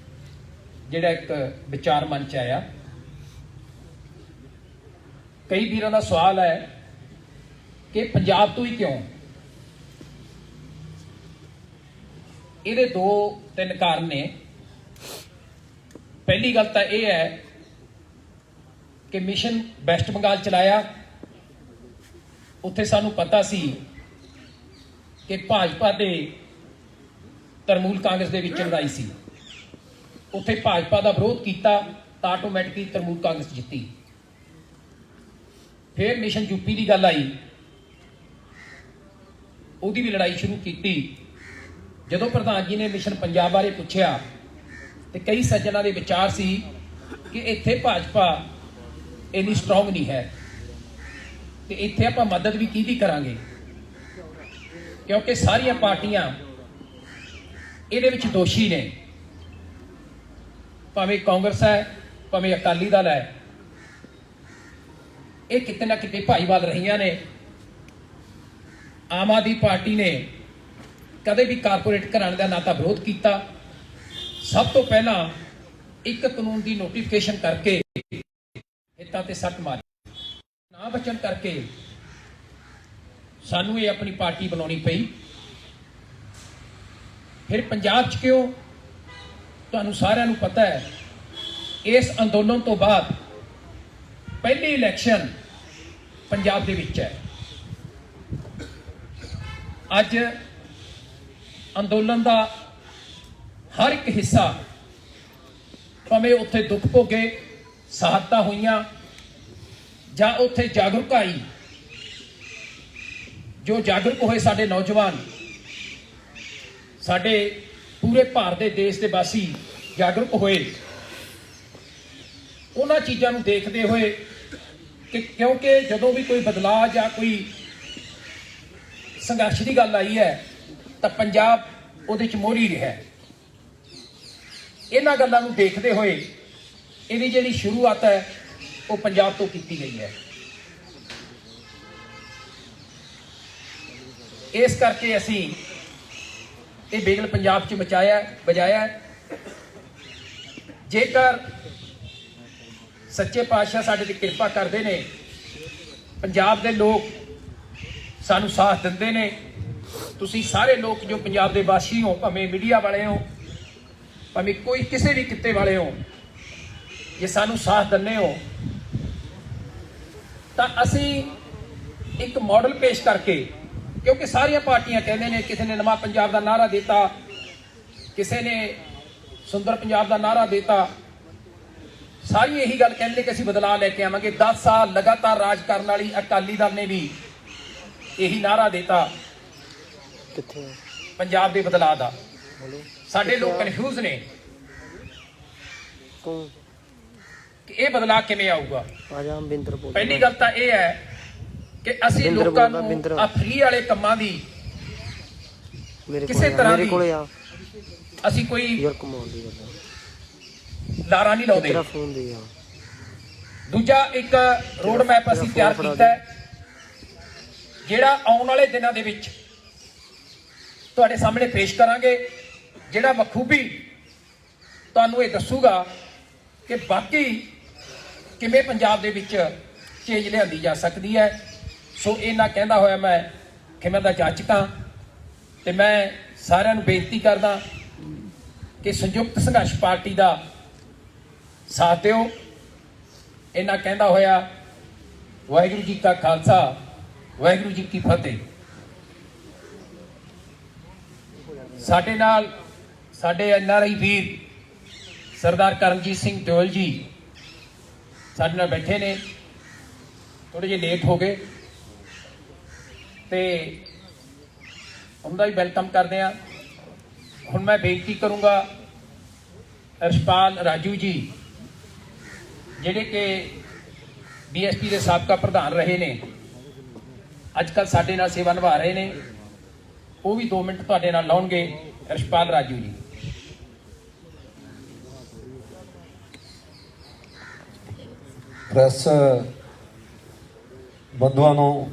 Speaker 4: ਜਿਹੜਾ ਇੱਕ ਵਿਚਾਰ ਮਨ ਚ ਆਇਆ। ਕਈ ਵੀਰਾਂ ਦਾ ਸਵਾਲ ਹੈ ਕਿ ਪੰਜਾਬ ਤੋਂ ਹੀ ਕਿਉਂ? ਇਹਦੇ 2-3 ਕਾਰਨ ਨੇ। ਪਹਿਲੀ ਗੱਲ ਤਾਂ ਇਹ ਹੈ ਕਿ ਮਿਸ਼ਨ ਵੈਸਟ ਬੰਗਾਲ ਚਲਾਇਆ, ਉੱਥੇ ਸਾਨੂੰ ਪਤਾ ਸੀ ਕਿ ਭਾਜਪਾ ਤੇ ਤਰਨਮੂਲ ਕਾਂਗਰਸ ਦੇ ਵਿੱਚ ਲੜਾਈ ਸੀ। ਉੱਥੇ ਭਾਜਪਾ ਦਾ ਵਿਰੋਧ ਕੀਤਾ ਤਾਂ ਆਟੋਮੈਟਿਕਲੀ ਤ੍ਰਿਣਮੂਲ ਕਾਂਗਰਸ ਜਿੱਤੀ। ਫਿਰ ਮਿਸ਼ਨ ਯੂਪੀ ਦੀ ਗੱਲ ਆਈ, ਉਹਦੀ ਵੀ ਲੜਾਈ ਸ਼ੁਰੂ ਕੀਤੀ। ਜਦੋਂ ਪ੍ਰਧਾਨ ਜੀ ਨੇ ਮਿਸ਼ਨ ਪੰਜਾਬ ਬਾਰੇ ਪੁੱਛਿਆ ਤੇ ਕਈ ਸੱਜਣਾਂ ਦੇ ਵਿਚਾਰ ਸੀ ਕਿ ਇੱਥੇ ਭਾਜਪਾ ਇੰਨੀ ਸਟਰੋਂਗ ਨਹੀਂ ਹੈ ਤੇ ਇੱਥੇ ਆਪਾਂ ਮਦਦ ਵੀ ਕਿਹਦੀ ਕਰਾਂਗੇ, ਕਿਉਂਕਿ ਸਾਰੀਆਂ ਪਾਰਟੀਆਂ ਇਹਦੇ ਵਿੱਚ ਦੋਸ਼ੀ ਨੇ, ਭਾਵੇਂ ਕਾਂਗਰਸ ਹੈ ਭਾਵੇਂ ਅਕਾਲੀ ਦਲ ਹੈ, ਇਹ ਕਿਤੇ ਨਾ ਕਿਤੇ ਭਾਈਵਾਲ ਰਹੀਆਂ ਨੇ। ਆਮ ਆਦਮੀ ਪਾਰਟੀ ਨੇ ਕਦੇ ਵੀ ਕਾਰਪੋਰੇਟ ਘਰਾਣੇ ਦਾ ਨਾ ਤਾਂ ਵਿਰੋਧ ਕੀਤਾ, ਸਭ ਤੋਂ ਪਹਿਲਾਂ ਇੱਕ ਕਾਨੂੰਨ ਦੀ ਨੋਟੀਫਿਕੇਸ਼ਨ ਕਰਕੇ ਹਿੱਤਾਂ ਤੇ ਸੱਟ ਮਾਰੀ, ਨਾ ਬਚਣ ਕਰਕੇ ਸਾਨੂੰ ਇਹ ਆਪਣੀ ਪਾਰਟੀ ਬਣਾਉਣੀ ਪਈ। ਫਿਰ ਪੰਜਾਬ 'ਚ ਕਿਉਂ, ਤੁਹਾਨੂੰ ਸਾਰਿਆਂ ਨੂੰ ਪਤਾ ਹੈ, ਇਸ ਅੰਦੋਲਨ ਤੋਂ ਬਾਅਦ ਪਹਿਲੀ ਇਲੈਕਸ਼ਨ ਪੰਜਾਬ ਦੇ ਵਿੱਚ ਹੈ। ਅੱਜ ਅੰਦੋਲਨ ਦਾ ਹਰ ਇੱਕ ਹਿੱਸਾ, ਭਾਵੇਂ ਉੱਥੇ ਦੁੱਖ ਭੋਗੇ, ਸ਼ਹਾਦਤਾਂ ਹੋਈਆਂ ਜਾਂ ਉੱਥੇ ਜਾਗਰੂਕਤਾ ਆਈ, ਜੋ ਜਾਗਰੂਕ ਹੋਏ ਸਾਡੇ ਨੌਜਵਾਨ, ਸਾਡੇ ਪੂਰੇ ਭਾਰਤ ਦੇ ਦੇਸ਼ ਦੇ ਵਾਸੀ ਜਾਗਰੂਕ ਹੋਏ, ਉਹਨਾਂ ਚੀਜ਼ਾਂ ਨੂੰ ਦੇਖਦੇ ਹੋਏ ਕਿ ਕਿਉਂਕਿ ਜਦੋਂ ਵੀ ਕੋਈ ਬਦਲਾਅ ਜਾਂ ਕੋਈ ਸੰਘਰਸ਼ ਦੀ ਗੱਲ ਆਈ ਹੈ ਤਾਂ ਪੰਜਾਬ ਉਹਦੇ 'ਚ ਮੋਹਰੀ ਰਿਹਾ। ਇਹਨਾਂ ਗੱਲਾਂ ਨੂੰ ਦੇਖਦੇ ਹੋਏ ਇਹਦੀ ਜਿਹੜੀ ਸ਼ੁਰੂਆਤ ਹੈ ਉਹ ਪੰਜਾਬ ਤੋਂ ਕੀਤੀ ਗਈ ਹੈ। ਇਸ ਕਰਕੇ ਅਸੀਂ ਇਹ ਬਿਗਲ ਪੰਜਾਬ 'ਚ ਵਜਾਇਆ। ਜੇਕਰ ਸੱਚੇ ਪਾਤਸ਼ਾਹ ਸਾਡੇ ਤੇ ਕਿਰਪਾ ਕਰਦੇ ਨੇ, ਪੰਜਾਬ ਦੇ ਲੋਕ ਸਾਨੂੰ ਸਾਥ ਦਿੰਦੇ ਨੇ, ਤੁਸੀਂ ਸਾਰੇ ਲੋਕ ਜੋ ਪੰਜਾਬ ਦੇ ਵਾਸੀ ਹੋ, ਭਾਵੇਂ ਮੀਡੀਆ ਵਾਲੇ ਹੋ, ਭਾਵੇਂ ਕੋਈ ਕਿਸੇ ਵੀ ਕਿੱਤੇ ਵਾਲੇ ਹੋ, ਜੇ ਸਾਨੂੰ ਸਾਥ ਦਿੰਦੇ ਹੋ ਤਾਂ ਅਸੀਂ ਇੱਕ ਮਾਡਲ ਪੇਸ਼ ਕਰਕੇ, ਕਿਉਂਕਿ ਸਾਰੀਆਂ ਪਾਰਟੀਆਂ ਕਹਿੰਦੇ ਨੇ, ਕਿਸੇ ਨੇ ਨਵਾਂ ਪੰਜਾਬ ਦਾ ਨਾਅਰਾ ਦਿੱਤਾ, ਕਿਸੇ ਨੇ ਸੁੰਦਰ ਪੰਜਾਬ ਦਾ ਨਾਅਰਾ ਦਿੱਤਾ, ਸਾਰੀ ਇਹੀ ਗੱਲ ਕਹਿੰਦੇ ਕਿ ਅਸੀਂ ਬਦਲਾਅ ਲੈ ਕੇ ਆਵਾਂਗੇ। 10 ਸਾਲ ਲਗਾਤਾਰ ਰਾਜ ਕਰਨ ਵਾਲੀ ਅਕਾਲੀ ਦਲ ਨੇ ਵੀ ਇਹੀ ਨਾਅਰਾ ਦਿੱਤਾ ਪੰਜਾਬ ਦੇ ਬਦਲਾਅ ਦਾ। ਸਾਡੇ ਲੋਕ ਕਨਫਿਊਜ਼ ਨੇ ਕਿ ਇਹ ਬਦਲਾਅ ਕਿਵੇਂ ਆਊਗਾ। ਪਹਿਲੀ ਗੱਲ ਤਾਂ ਇਹ ਹੈ ਕਿ ਅਸੀਂ ਲੋਕਾਂ ਨੂੰ ਆ ਫ੍ਰੀ ਵਾਲੇ ਕੰਮਾਂ ਦੀ ਕਿਸੇ ਤਰ੍ਹਾਂ ਦੀ ਅਸੀਂ ਕੋਈ ਲਾਰਾ ਨਹੀਂ ਲਾਉਂਦੇ। ਦੂਜਾ, ਇੱਕ ਰੋਡ ਮੈਪ ਅਸੀਂ ਤਿਆਰ ਕੀਤਾ ਹੈ, ਜਿਹੜਾ ਆਉਣ ਵਾਲੇ ਦਿਨਾਂ ਦੇ ਵਿੱਚ ਤੁਹਾਡੇ ਸਾਹਮਣੇ ਪੇਸ਼ ਕਰਾਂਗੇ, ਜਿਹੜਾ ਬਖੂਬੀ ਤੁਹਾਨੂੰ ਇਹ ਦੱਸੂਗਾ ਕਿ ਬਾਕੀ ਕਿਵੇਂ ਪੰਜਾਬ ਦੇ ਵਿੱਚ ਚੇਂਜ ਲਿਆਂਦੀ ਜਾ ਸਕਦੀ ਹੈ। ਸੋ ਇਹਨਾਂ ਕਹਿੰਦਾ ਹੋਇਆ ਮੈਂ ਖਿਮਾ ਦਾ ਜਾਚਕ ਹਾਂ ਤੇ ਮੈਂ ਸਾਰਿਆਂ ਨੂੰ ਬੇਨਤੀ ਕਰਦਾ ਕਿ ਸੰਯੁਕਤ ਸੰਘਰਸ਼ ਪਾਰਟੀ ਦਾ ਸਾਥ ਦਿਓ। ਇਹਨਾਂ ਕਹਿੰਦਾ ਹੋਇਆ ਵਾਹਿਗੁਰੂ ਜੀ ਕਾ ਖਾਲਸਾ, ਵਾਹਿਗੁਰੂ ਜੀ ਕੀ ਫਤਿਹ। ਸਾਡੇ ਨਾਲ ਸਾਡੇ NRI ਵੀਰ ਸਰਦਾਰ ਕਰਮਜੀਤ ਸਿੰਘ ਦਿਓਲ ਜੀ ਸਾਡੇ ਨਾਲ ਬੈਠੇ ਨੇ, ਥੋੜੇ ਜਿਹੇ ਲੇਟ ਹੋ ਗਏ ਤੇ ਉਹਦਾ ਵੀ ਵੈਲਕਮ ਕਰਦੇ ਆ। ਹੁਣ ਮੈਂ ਬੇਨਤੀ ਕਰੂੰਗਾ ਰਸ਼ਪਾਲ ਰਾਜੂ ਜੀ, ਜਿਹੜੇ ਕਿ BSP ਦੇ ਸਾਬਕਾ ਪ੍ਰਧਾਨ ਰਹੇ ਨੇ, ਅੱਜ ਕੱਲ੍ਹ ਸਾਡੇ ਨਾਲ ਸੇਵਾ ਨਿਭਾ ਰਹੇ ਨੇ, ਉਹ ਵੀ 2 ਮਿੰਟ ਤੁਹਾਡੇ ਨਾਲ ਲਾਉਣਗੇ। ਰਸ਼ਪਾਲ ਰਾਜੂ ਜੀ।
Speaker 5: ਪ੍ਰੈਸ ਬੰਧੂਆਂ ਨੂੰ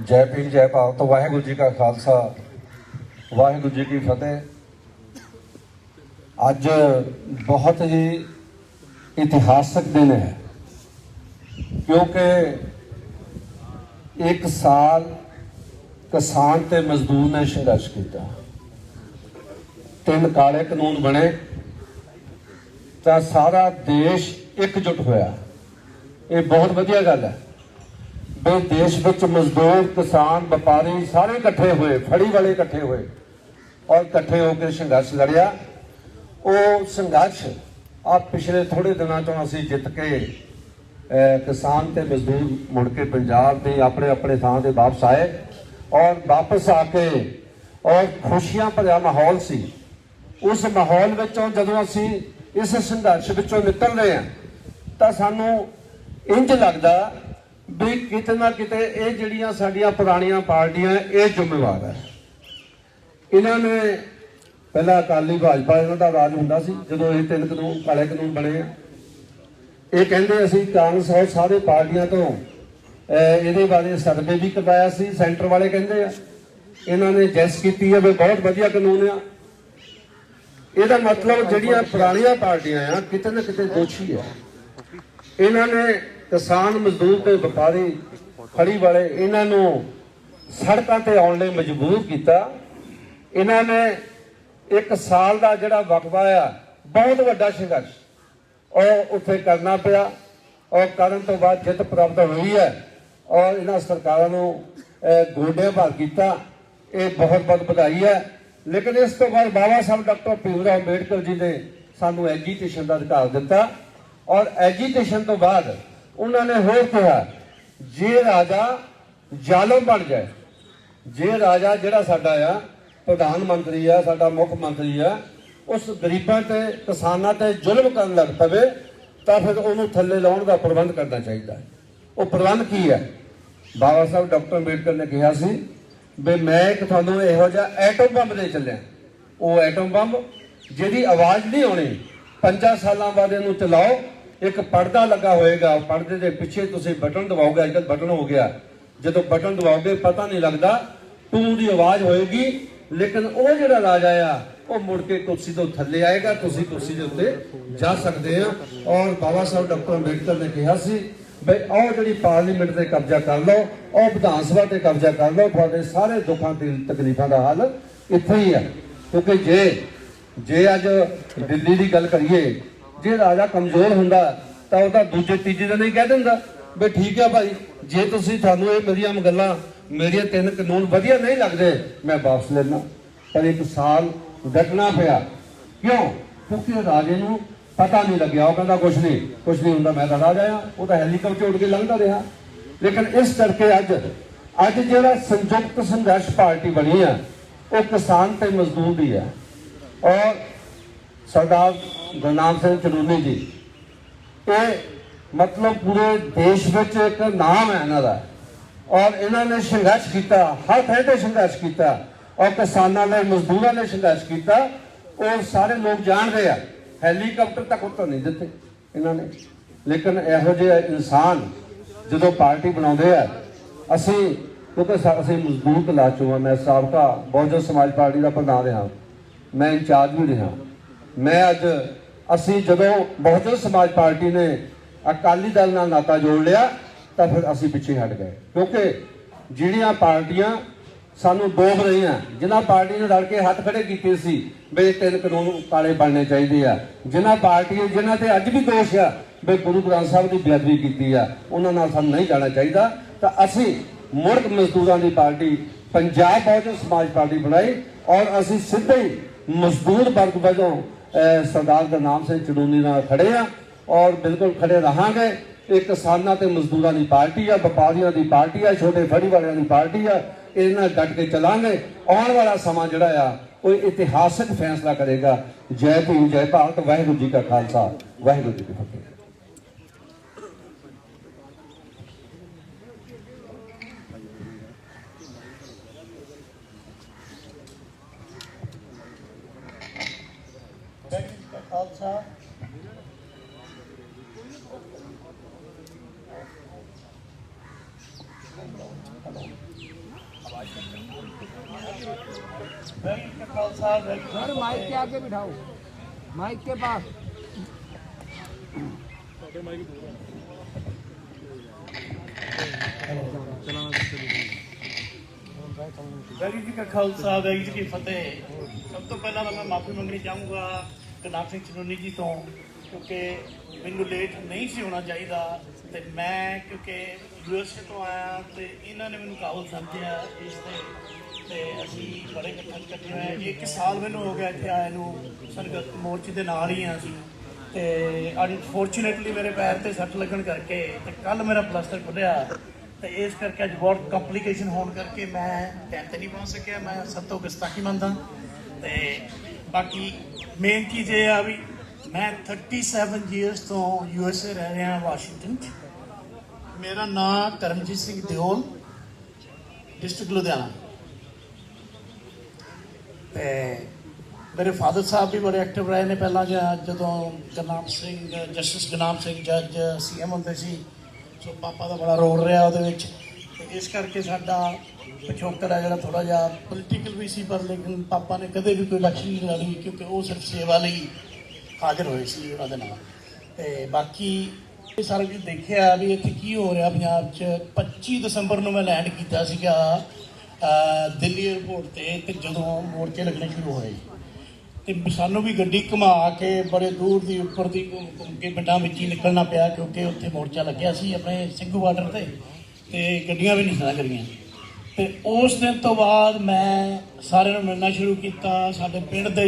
Speaker 5: ਜੈ ਭੀਮ, ਜੈ ਭਾਰਤ, ਵਾਹਿਗੁਰੂ ਜੀ ਕਾ ਖਾਲਸਾ, ਵਾਹਿਗੁਰੂ ਜੀ ਕੀ ਫਤਿਹ। ਅੱਜ ਬਹੁਤ ਹੀ ਇਤਿਹਾਸਕ ਦਿਨ ਹੈ, ਕਿਉਂਕਿ 1 ਸਾਲ ਕਿਸਾਨ ਤੇ ਮਜ਼ਦੂਰ ਨੇ ਸੰਘਰਸ਼ ਕੀਤਾ, 3 ਕਾਲੇ ਕਾਨੂੰਨ ਬਣੇ ਤਾਂ ਸਾਰਾ ਦੇਸ਼ ਇਕਜੁੱਟ ਹੋਇਆ। ਇਹ ਬਹੁਤ ਵਧੀਆ ਗੱਲ ਹੈ ਵੀ ਦੇਸ਼ ਵਿੱਚ ਮਜ਼ਦੂਰ, ਕਿਸਾਨ, ਵਪਾਰੀ ਸਾਰੇ ਇਕੱਠੇ ਹੋਏ, ਫੜੀ ਵਾਲੇ ਇਕੱਠੇ ਹੋਏ ਔਰ ਇਕੱਠੇ ਹੋ ਕੇ ਸੰਘਰਸ਼ ਲੜਿਆ। ਉਹ ਸੰਘਰਸ਼ ਆ ਪਿਛਲੇ ਥੋੜੇ ਦਿਨਾਂ ਤੋਂ ਅਸੀਂ ਜਿੱਤ ਕੇ ਕਿਸਾਨ ਤੇ ਮਜ਼ਦੂਰ ਮੁੜ ਕੇ ਪੰਜਾਬ ਦੇ ਆਪਣੇ ਆਪਣੇ ਥਾਂ ਤੇ ਵਾਪਸ ਆਏ ਔਰ ਵਾਪਸ ਆ ਕੇ ਔਰ ਖੁਸ਼ੀਆਂ ਭਰਿਆ ਮਾਹੌਲ ਸੀ। ਉਸ ਮਾਹੌਲ ਵਿੱਚੋਂ ਜਦੋਂ ਅਸੀਂ ਇਸ ਸੰਘਰਸ਼ ਵਿੱਚੋਂ ਨਿਕਲ ਰਹੇ ਹਾਂ ਤਾਂ ਸਾਨੂੰ ਇੰਜ ਲੱਗਦਾ ਵੀ ਕਿਤੇ ਨਾ ਕਿਤੇ ਇਹ ਜਿਹੜੀਆਂ ਸਾਡੀਆਂ ਪੁਰਾਣੀਆਂ ਪਾਰਟੀਆਂ ਇਹ ਜ਼ਿੰਮੇਵਾਰ ਹੈ। ਇਹਨਾਂ ਨੇ ਪਹਿਲਾਂ ਅਕਾਲੀ ਭਾਜਪਾ ਇਹਨਾਂ ਦਾ ਰਾਜ ਹੁੰਦਾ ਸੀ, ਜਦੋਂ ਇਹ 3 ਕਾਨੂੰਨ ਕਾਲੇ ਕਾਨੂੰਨ ਬਣੇ ਆ, ਇਹ ਕਹਿੰਦੇ ਅਸੀਂ ਕਾਂਗਰਸ ਔਰ ਸਾਰੇ ਪਾਰਟੀਆਂ ਤੋਂ ਇਹਦੇ ਬਾਰੇ ਸਰਵੇ ਵੀ ਕਰਵਾਇਆ ਸੀ। ਸੈਂਟਰ ਵਾਲੇ ਕਹਿੰਦੇ ਆ ਇਹਨਾਂ ਨੇ ਜੈਸ ਕੀਤੀ ਹੈ ਵੀ ਬਹੁਤ ਵਧੀਆ ਕਾਨੂੰਨ ਆ। ਇਹਦਾ ਮਤਲਬ ਜਿਹੜੀਆਂ ਪੁਰਾਣੀਆਂ ਪਾਰਟੀਆਂ ਆ ਕਿਤੇ ਨਾ ਕਿਤੇ ਦੋਸ਼ੀ ਆ। ਇਹਨਾਂ ਨੇ ਕਿਸਾਨ ਮਜ਼ਦੂਰ ਤੇ ਵਪਾਰੀ ਖੜੀ ਵਾਲੇ ਇਹਨਾਂ ਨੂੰ ਸੜਕਾਂ ਤੇ ਆਉਣ ਲਈ ਮਜਬੂਰ ਕੀਤਾ। ਇਹਨਾਂ ਨੇ 1 ਸਾਲ ਦਾ ਜਿਹੜਾ ਵਕਫਾ ਆ ਬਹੁਤ ਵੱਡਾ ਸੰਘਰਸ਼ ਉਹ ਉੱਥੇ ਕਰਨਾ ਪਿਆ ਔਰ ਕਰਨ ਤੋਂ ਬਾਅਦ ਜਿੱਤ ਪ੍ਰਾਪਤ ਹੋਈ ਹੈ ਔਰ ਇਹਨਾਂ ਸਰਕਾਰਾਂ ਨੂੰ ਗੋਡੇ ਭਾਰ ਕੀਤਾ। ਇਹ ਬਹੁਤ ਬਹੁਤ ਵਧਾਈ ਹੈ। ਲੇਕਿਨ ਇਸ ਤੋਂ ਬਾਅਦ ਬਾਬਾ ਸਾਹਿਬ ਡਾਕਟਰ ਭੀਮਰਾਓ ਅੰਬੇਡਕਰ ਜੀ ਨੇ ਸਾਨੂੰ ਐਜੀਟੇਸ਼ਨ ਦਾ ਅਧਿਕਾਰ ਦਿੱਤਾ ਔਰ ਐਜੀਟੇਸ਼ਨ ਤੋਂ ਬਾਅਦ ਉਹਨਾਂ ਨੇ ਹੋਰ ਕਿਹਾ ਜੇ ਰਾਜਾ ਜ਼ਾਲਮ ਬਣ ਜਾਏ, ਜੇ ਰਾਜਾ ਜਿਹੜਾ ਸਾਡਾ ਆ ਪ੍ਰਧਾਨ ਮੰਤਰੀ ਆ, ਸਾਡਾ ਮੁੱਖ ਮੰਤਰੀ ਆ, ਉਸ ਗਰੀਬਾਂ ਤੇ ਕਿਸਾਨਾਂ ਤੇ ਜ਼ੁਲਮ ਕਰਨ ਲੱਗ ਪਵੇ ਤਾਂ ਫਿਰ ਉਹਨੂੰ ਥੱਲੇ ਲਾਉਣ ਦਾ ਪ੍ਰਬੰਧ ਕਰਨਾ ਚਾਹੀਦਾ ਹੈ। ਉਹ ਪ੍ਰਬੰਧ ਕੀ ਹੈ? ਬਾਬਾ ਸਾਹਿਬ ਡਾਕਟਰ ਅੰਬੇਡਕਰ ਨੇ ਕਿਹਾ ਸੀ ਵੀ ਮੈਂ ਇੱਕ ਤੁਹਾਨੂੰ ਇਹੋ ਜਿਹਾ ਐਟਮ ਬੰਬ ਦੇ ਚੱਲਿਆ, ਉਹ ਐਟਮ ਬੰਬ ਜਿਹਦੀ ਆਵਾਜ਼ ਨਹੀਂ ਆਉਣੀ, 5 ਸਾਲਾਂ ਬਾਅਦ ਇਹਨੂੰ ਚਲਾਓ, ਇੱਕ ਪਰਦਾ ਲੱਗਾ ਹੋਏਗਾ, ਪਰਦੇ ਦੇ ਪਿੱਛੇ ਤੁਸੀਂ ਬਟਨ ਦਬਾਓਗੇ, ਅੱਜ ਕੱਲ੍ਹ ਬਟਨ ਹੋ ਗਿਆ, ਜਦੋਂ ਬਟਨ ਦਬਾਓਗੇ ਪਤਾ ਨਹੀਂ ਲੱਗਦਾ, ਟੂ ਦੀ ਆਵਾਜ਼ ਹੋਏਗੀ, ਲੇਕਿਨ ਉਹ ਜਿਹੜਾ ਰਾਜਾ ਆ ਉਹ ਮੁੜ ਕੇ ਕੁਰਸੀ ਤੋਂ ਥੱਲੇ ਆਏਗਾ, ਤੁਸੀਂ ਕੁਰਸੀ ਦੇ ਉੱਤੇ ਜਾ ਸਕਦੇ ਆ। ਔਰ ਬਾਬਾ ਸਾਹਿਬ ਡਾਕਟਰ ਅੰਬੇਡਕਰ ਨੇ ਕਿਹਾ ਸੀ ਬਈ ਉਹ ਜਿਹੜੀ ਪਾਰਲੀਮੈਂਟ ਤੇ ਕਬਜ਼ਾ ਕਰ ਲਓ, ਉਹ ਵਿਧਾਨ ਸਭਾ ਤੇ ਕਬਜ਼ਾ ਕਰ ਲਓ, ਤੁਹਾਡੇ ਸਾਰੇ ਦੁੱਖਾਂ ਤੇ ਤਕਲੀਫਾਂ ਦਾ ਹੱਲ ਇੱਥੇ ਹੀ ਹੈ। ਕਿਉਂਕਿ ਜੇ ਅੱਜ ਦਿੱਲੀ ਦੀ ਗੱਲ ਕਰੀਏ, ਜੇ ਰਾਜਾ ਕਮਜ਼ੋਰ ਹੁੰਦਾ ਤਾਂ ਉਹਦਾ ਦੂਜੇ ਤੀਜੇ ਦਿਨ ਹੀ ਕਹਿ ਦਿੰਦਾ ਵੀ ਠੀਕ ਹੈ ਭਾਈ, ਜੇ ਤੁਸੀਂ ਤੁਹਾਨੂੰ ਇਹ ਮੇਰੀਆਂ ਗੱਲਾਂ, ਮੇਰੀਆਂ 3 ਕਾਨੂੰਨ ਵਧੀਆ ਨਹੀਂ ਲੱਗਦੇ ਮੈਂ ਵਾਪਸ ਲੈਣਾ। ਪਰ 1 ਸਾਲ ਡਟਣਾ ਪਿਆ। ਕਿਉਂ? ਕਿਉਂਕਿ ਰਾਜੇ ਨੂੰ ਪਤਾ ਨਹੀਂ ਲੱਗਿਆ, ਉਹ ਕਹਿੰਦਾ ਕੁਛ ਨਹੀਂ ਹੁੰਦਾ, ਮੈਂ ਤਾਂ ਰਾਜਾ ਆ, ਉਹ ਤਾਂ ਹੈਲੀਕਾਪਟਰ ਉੱਡ ਕੇ ਲੰਘਦਾ ਰਿਹਾ। ਲੇਕਿਨ ਇਸ ਕਰਕੇ ਅੱਜ ਜਿਹੜਾ ਸੰਯੁਕਤ ਸੰਘਰਸ਼ ਪਾਰਟੀ ਬਣੀ ਆ ਉਹ ਕਿਸਾਨ ਤੇ ਮਜ਼ਦੂਰ ਦੀ ਹੈ ਔਰ ਸਰਦਾਰ ਗੁਰਨਾਮ ਸਿੰਘ ਚਨੂਨੀ ਜੀ, ਇਹ ਮਤਲਬ ਪੂਰੇ ਦੇਸ਼ ਵਿੱਚ ਇੱਕ ਨਾਮ ਹੈ ਇਹਨਾਂ ਦਾ ਔਰ ਇਹਨਾਂ ਨੇ ਸੰਘਰਸ਼ ਕੀਤਾ, ਹਰ ਥਾਂ ਤੇ ਸੰਘਰਸ਼ ਕੀਤਾ ਔਰ ਕਿਸਾਨਾਂ ਲਈ ਮਜ਼ਦੂਰਾਂ ਨੇ ਸੰਘਰਸ਼ ਕੀਤਾ ਔਰ ਸਾਰੇ ਲੋਕ ਜਾਣਦੇ ਆ। ਹੈਲੀਕਾਪਟਰ ਤੱਕ ਉੱਤਰ ਨਹੀਂ ਦਿੱਤੇ ਇਹਨਾਂ ਨੇ। ਲੇਕਿਨ ਇਹੋ ਜਿਹੇ ਇਨਸਾਨ ਜਦੋਂ ਪਾਰਟੀ ਬਣਾਉਂਦੇ ਆ, ਕਿਉਂਕਿ ਅਸੀਂ ਮਜ਼ਬੂਤ ਲਾ ਚੁੱਕੇ, ਮੈਂ ਸਾਬਕਾ ਬਹੁਜਨ ਸਮਾਜ ਪਾਰਟੀ ਦਾ ਪ੍ਰਧਾਨ ਰਿਹਾ, ਮੈਂ ਇੰਚਾਰਜ ਵੀ ਰਿਹਾ। ਅਸੀਂ ਜਦੋਂ ਬਹੁਜਨ ਸਮਾਜ ਪਾਰਟੀ ਨੇ ਅਕਾਲੀ ਦਲ ਨਾਲ ਨਾਤਾ ਜੋੜ ਲਿਆ ਤਾਂ ਫਿਰ ਅਸੀਂ ਪਿੱਛੇ ਹਟ ਗਏ। ਕਿਉਂਕਿ ਜਿਹੜੀਆਂ ਪਾਰਟੀਆਂ ਸਾਨੂੰ ਡੋਬ ਰਹੀਆਂ, ਜਿਨ੍ਹਾਂ ਪਾਰਟੀ ਨੇ ਰਲ ਕੇ ਹੱਥ ਖੜੇ ਕੀਤੇ ਸੀ ਵੀ 3 ਕਾਨੂੰਨ ਕਾਲੇ ਬਣਨੇ ਚਾਹੀਦੇ ਆ, ਜਿਨ੍ਹਾਂ ਤੇ ਅੱਜ ਵੀ ਦੋਸ਼ ਆ ਵੀ ਗੁਰੂ ਗ੍ਰੰਥ ਸਾਹਿਬ ਦੀ ਬੇਅਦਬੀ ਕੀਤੀ ਆ, ਉਹਨਾਂ ਨਾਲ ਸਾਨੂੰ ਨਹੀਂ ਜਾਣਾ ਚਾਹੀਦਾ। ਤਾਂ ਅਸੀਂ ਮੁੜ ਮਜ਼ਦੂਰਾਂ ਦੀ ਪਾਰਟੀ ਪੰਜਾਬ ਬਹੁਜਨ ਸਮਾਜ ਪਾਰਟੀ ਬਣਾਈ ਔਰ ਅਸੀਂ ਸਿੱਧੇ ਹੀ ਮਜ਼ਦੂਰ ਵਰਗ ਵਜੋਂ ਸਰਦਾਰ ਗੁਰਨਾਮ ਸਿੰਘ ਚਨੂਨੀ ਨਾਲ ਖੜੇ ਆ ਔਰ ਬਿਲਕੁਲ ਖੜੇ ਰਹਾਂਗੇ। ਇਹ ਕਿਸਾਨਾਂ ਤੇ ਮਜ਼ਦੂਰਾਂ ਦੀ ਪਾਰਟੀ ਆ, ਵਪਾਰੀਆਂ ਦੀ ਪਾਰਟੀ ਆ, ਛੋਟੇ ਫੜੀ ਵਾਲਿਆਂ ਦੀ ਪਾਰਟੀ ਆ। ਇਹਨਾਂ ਡਟ ਕੇ ਚਲਾਂਗੇ। ਆਉਣ ਵਾਲਾ ਸਮਾਂ ਜਿਹੜਾ ਆ ਉਹ ਇਤਿਹਾਸਕ ਫੈਸਲਾ ਕਰੇਗਾ। ਜੈ ਭੀਮ, ਜੈ ਭਾਰਤ, ਵਾਹਿਗੁਰੂ ਜੀ ਕਾ ਖਾਲਸਾ, ਵਾਹਿਗੁਰੂ ਜੀ ਕੀ ਫਤਿਹ।
Speaker 6: ਖਾਲਸਾ
Speaker 11: सर माइक के आगे बिठाओ, माइक के पास।
Speaker 6: ਵਾਹਿਗੁਰੂ ਜੀ ਕਾ ਖਾਲਸਾ, ਵਾਹਿਗੁਰੂ ਜੀ ਕੀ ਫਤਿਹ। ਸਭ ਤੋਂ ਪਹਿਲਾਂ ਤਾਂ ਮੈਂ ਮਾਫੀ ਮੰਗਣੀ ਚਾਹੂੰਗਾ ਗੁਰਨਾਮ ਸਿੰਘ ਚਨੂਨੀ ਜੀ ਤੋਂ, ਕਿਉਂਕਿ ਮੈਨੂੰ ਲੇਟ ਨਹੀਂ ਸੀ ਹੋਣਾ ਚਾਹੀਦਾ ਤੇ ਮੈਂ ਕਿਉਂਕਿ ਯੂਐਸਏ ਤੋਂ ਆਇਆ ਤੇ ਇਹਨਾਂ ਨੇ ਮੈਨੂੰ ਕਾਬਲ ਸਮਝਿਆ ਇਸ ਤੇ ਅਸੀਂ ਬੜੇ ਇਕੱਠੇ ਹੋਏ। 1 ਸਾਲ ਮੈਨੂੰ ਹੋ ਗਿਆ ਇੱਥੇ ਆਏ ਨੂੰ, ਸੰਗਤ ਮੋਰਚੇ ਦੇ ਨਾਲ ਹੀ ਆ ਅਸੀਂ ਤੇ ਅਨਫੋਰਚੂਨੇਟਲੀ ਮੇਰੇ ਪੈਰ ਤੇ ਸੱਟ ਲੱਗਣ ਕਰਕੇ ਤੇ ਕੱਲ ਮੇਰਾ ਪਲਾਸਟਰ ਖੁੱਲਿਆ ਤੇ ਇਸ ਕਰਕੇ ਅੱਜ ਬਹੁਤ ਕੰਪਲਿਕੇਸ਼ਨ ਹੋਣ ਕਰਕੇ ਮੈਂ ਟਾਈਮ ਤੇ ਨਹੀਂ ਪਹੁੰਚ ਸਕਿਆ। ਮੈਂ ਸਭ ਤੋਂ ਗੁਸਤਾਖੀ ਮੰਨਦਾ ਤੇ ਬਾਕੀ ਮੇਨ ਚੀਜ਼ ਇਹ ਆ ਵੀ ਮੈਂ 37 ਇਅਰਸ ਤੋਂ USA ਰਹਿ ਰਿਹਾ ਵਾਸ਼ਿੰਗਟਨ 'ਚ। ਮੇਰਾ ਨਾਮ ਕਰਮਜੀਤ ਸਿੰਘ ਦਿਓਲ, ਡਿਸਟ੍ਰਿਕਟ ਲੁਧਿਆਣਾ। ਤੇ ਮੇਰੇ ਫਾਦਰ ਸਾਹਿਬ ਵੀ ਬੜੇ ਐਕਟਿਵ ਰਹੇ ਨੇ ਪਹਿਲਾਂ ਜਦੋਂ ਗੁਰਨਾਮ ਸਿੰਘ ਜਸਟਿਸ ਗੁਰਨਾਮ ਸਿੰਘ ਜੱਜ CM ਹੁੰਦੇ ਸੀ। ਸੋ ਪਾਪਾ ਦਾ ਬੜਾ ਰੋਲ ਰਿਹਾ ਉਹਦੇ ਵਿੱਚ ਤੇ ਇਸ ਕਰਕੇ ਸਾਡਾ ਪਿਛੋਕੜ ਹੈ ਜਿਹੜਾ ਥੋੜਾ ਜਿਹਾ ਪੋਲੀਟੀਕਲ ਵੀ ਸੀ, ਪਰ ਲੇਕਿਨ ਪਾਪਾ ਨੇ ਕਦੇ ਵੀ ਕੋਈ ਇਲੈਕਸ਼ਨ ਨਹੀਂ ਲੜੀ ਕਿਉਂਕਿ ਉਹ ਸਿਰਫ ਸੇਵਾ ਲਈ ਹਾਜ਼ਰ ਹੋਏ ਸੀ ਉਹਨਾਂ ਦੇ ਨਾਲ। ਤੇ ਬਾਕੀ ਇਹ ਸਾਰਾ ਕੁਝ ਦੇਖਿਆ ਵੀ ਇੱਥੇ ਕੀ ਹੋ ਰਿਹਾ ਪੰਜਾਬ 'ਚ। 25 ਦਸੰਬਰ ਨੂੰ ਮੈਂ ਲੈਂਡ ਕੀਤਾ ਸੀਗਾ ਦਿੱਲੀ ਏਅਰਪੋਰਟ ਤੇ ਜਦੋਂ ਮੋਰਚੇ ਲੱਗਣੇ ਸ਼ੁਰੂ ਹੋਏ ਤੇ ਸਾਨੂੰ ਵੀ ਗੱਡੀ ਘੁਮਾ ਕੇ ਬੜੇ ਦੂਰ ਦੀ ਉੱਪਰ ਦੀ ਘੁੰਮ ਕੇ ਪਿੰਡਾਂ ਵਿੱਚ ਹੀ ਨਿਕਲਣਾ ਪਿਆ ਕਿਉਂਕਿ ਉੱਥੇ ਮੋਰਚਾ ਲੱਗਿਆ ਸੀ ਆਪਣੇ ਸਿੰਘੂ ਬਾਰਡਰ ਤੇ ਗੱਡੀਆਂ ਵੀ ਨਹੀਂ ਸਨ ਕਰੀਆਂ। ਤੇ ਉਸ ਦਿਨ ਤੋਂ ਬਾਅਦ ਮੈਂ ਸਾਰਿਆਂ ਨੂੰ ਮਿਲਣਾ ਸ਼ੁਰੂ ਕੀਤਾ। ਸਾਡੇ ਪਿੰਡ ਦੇ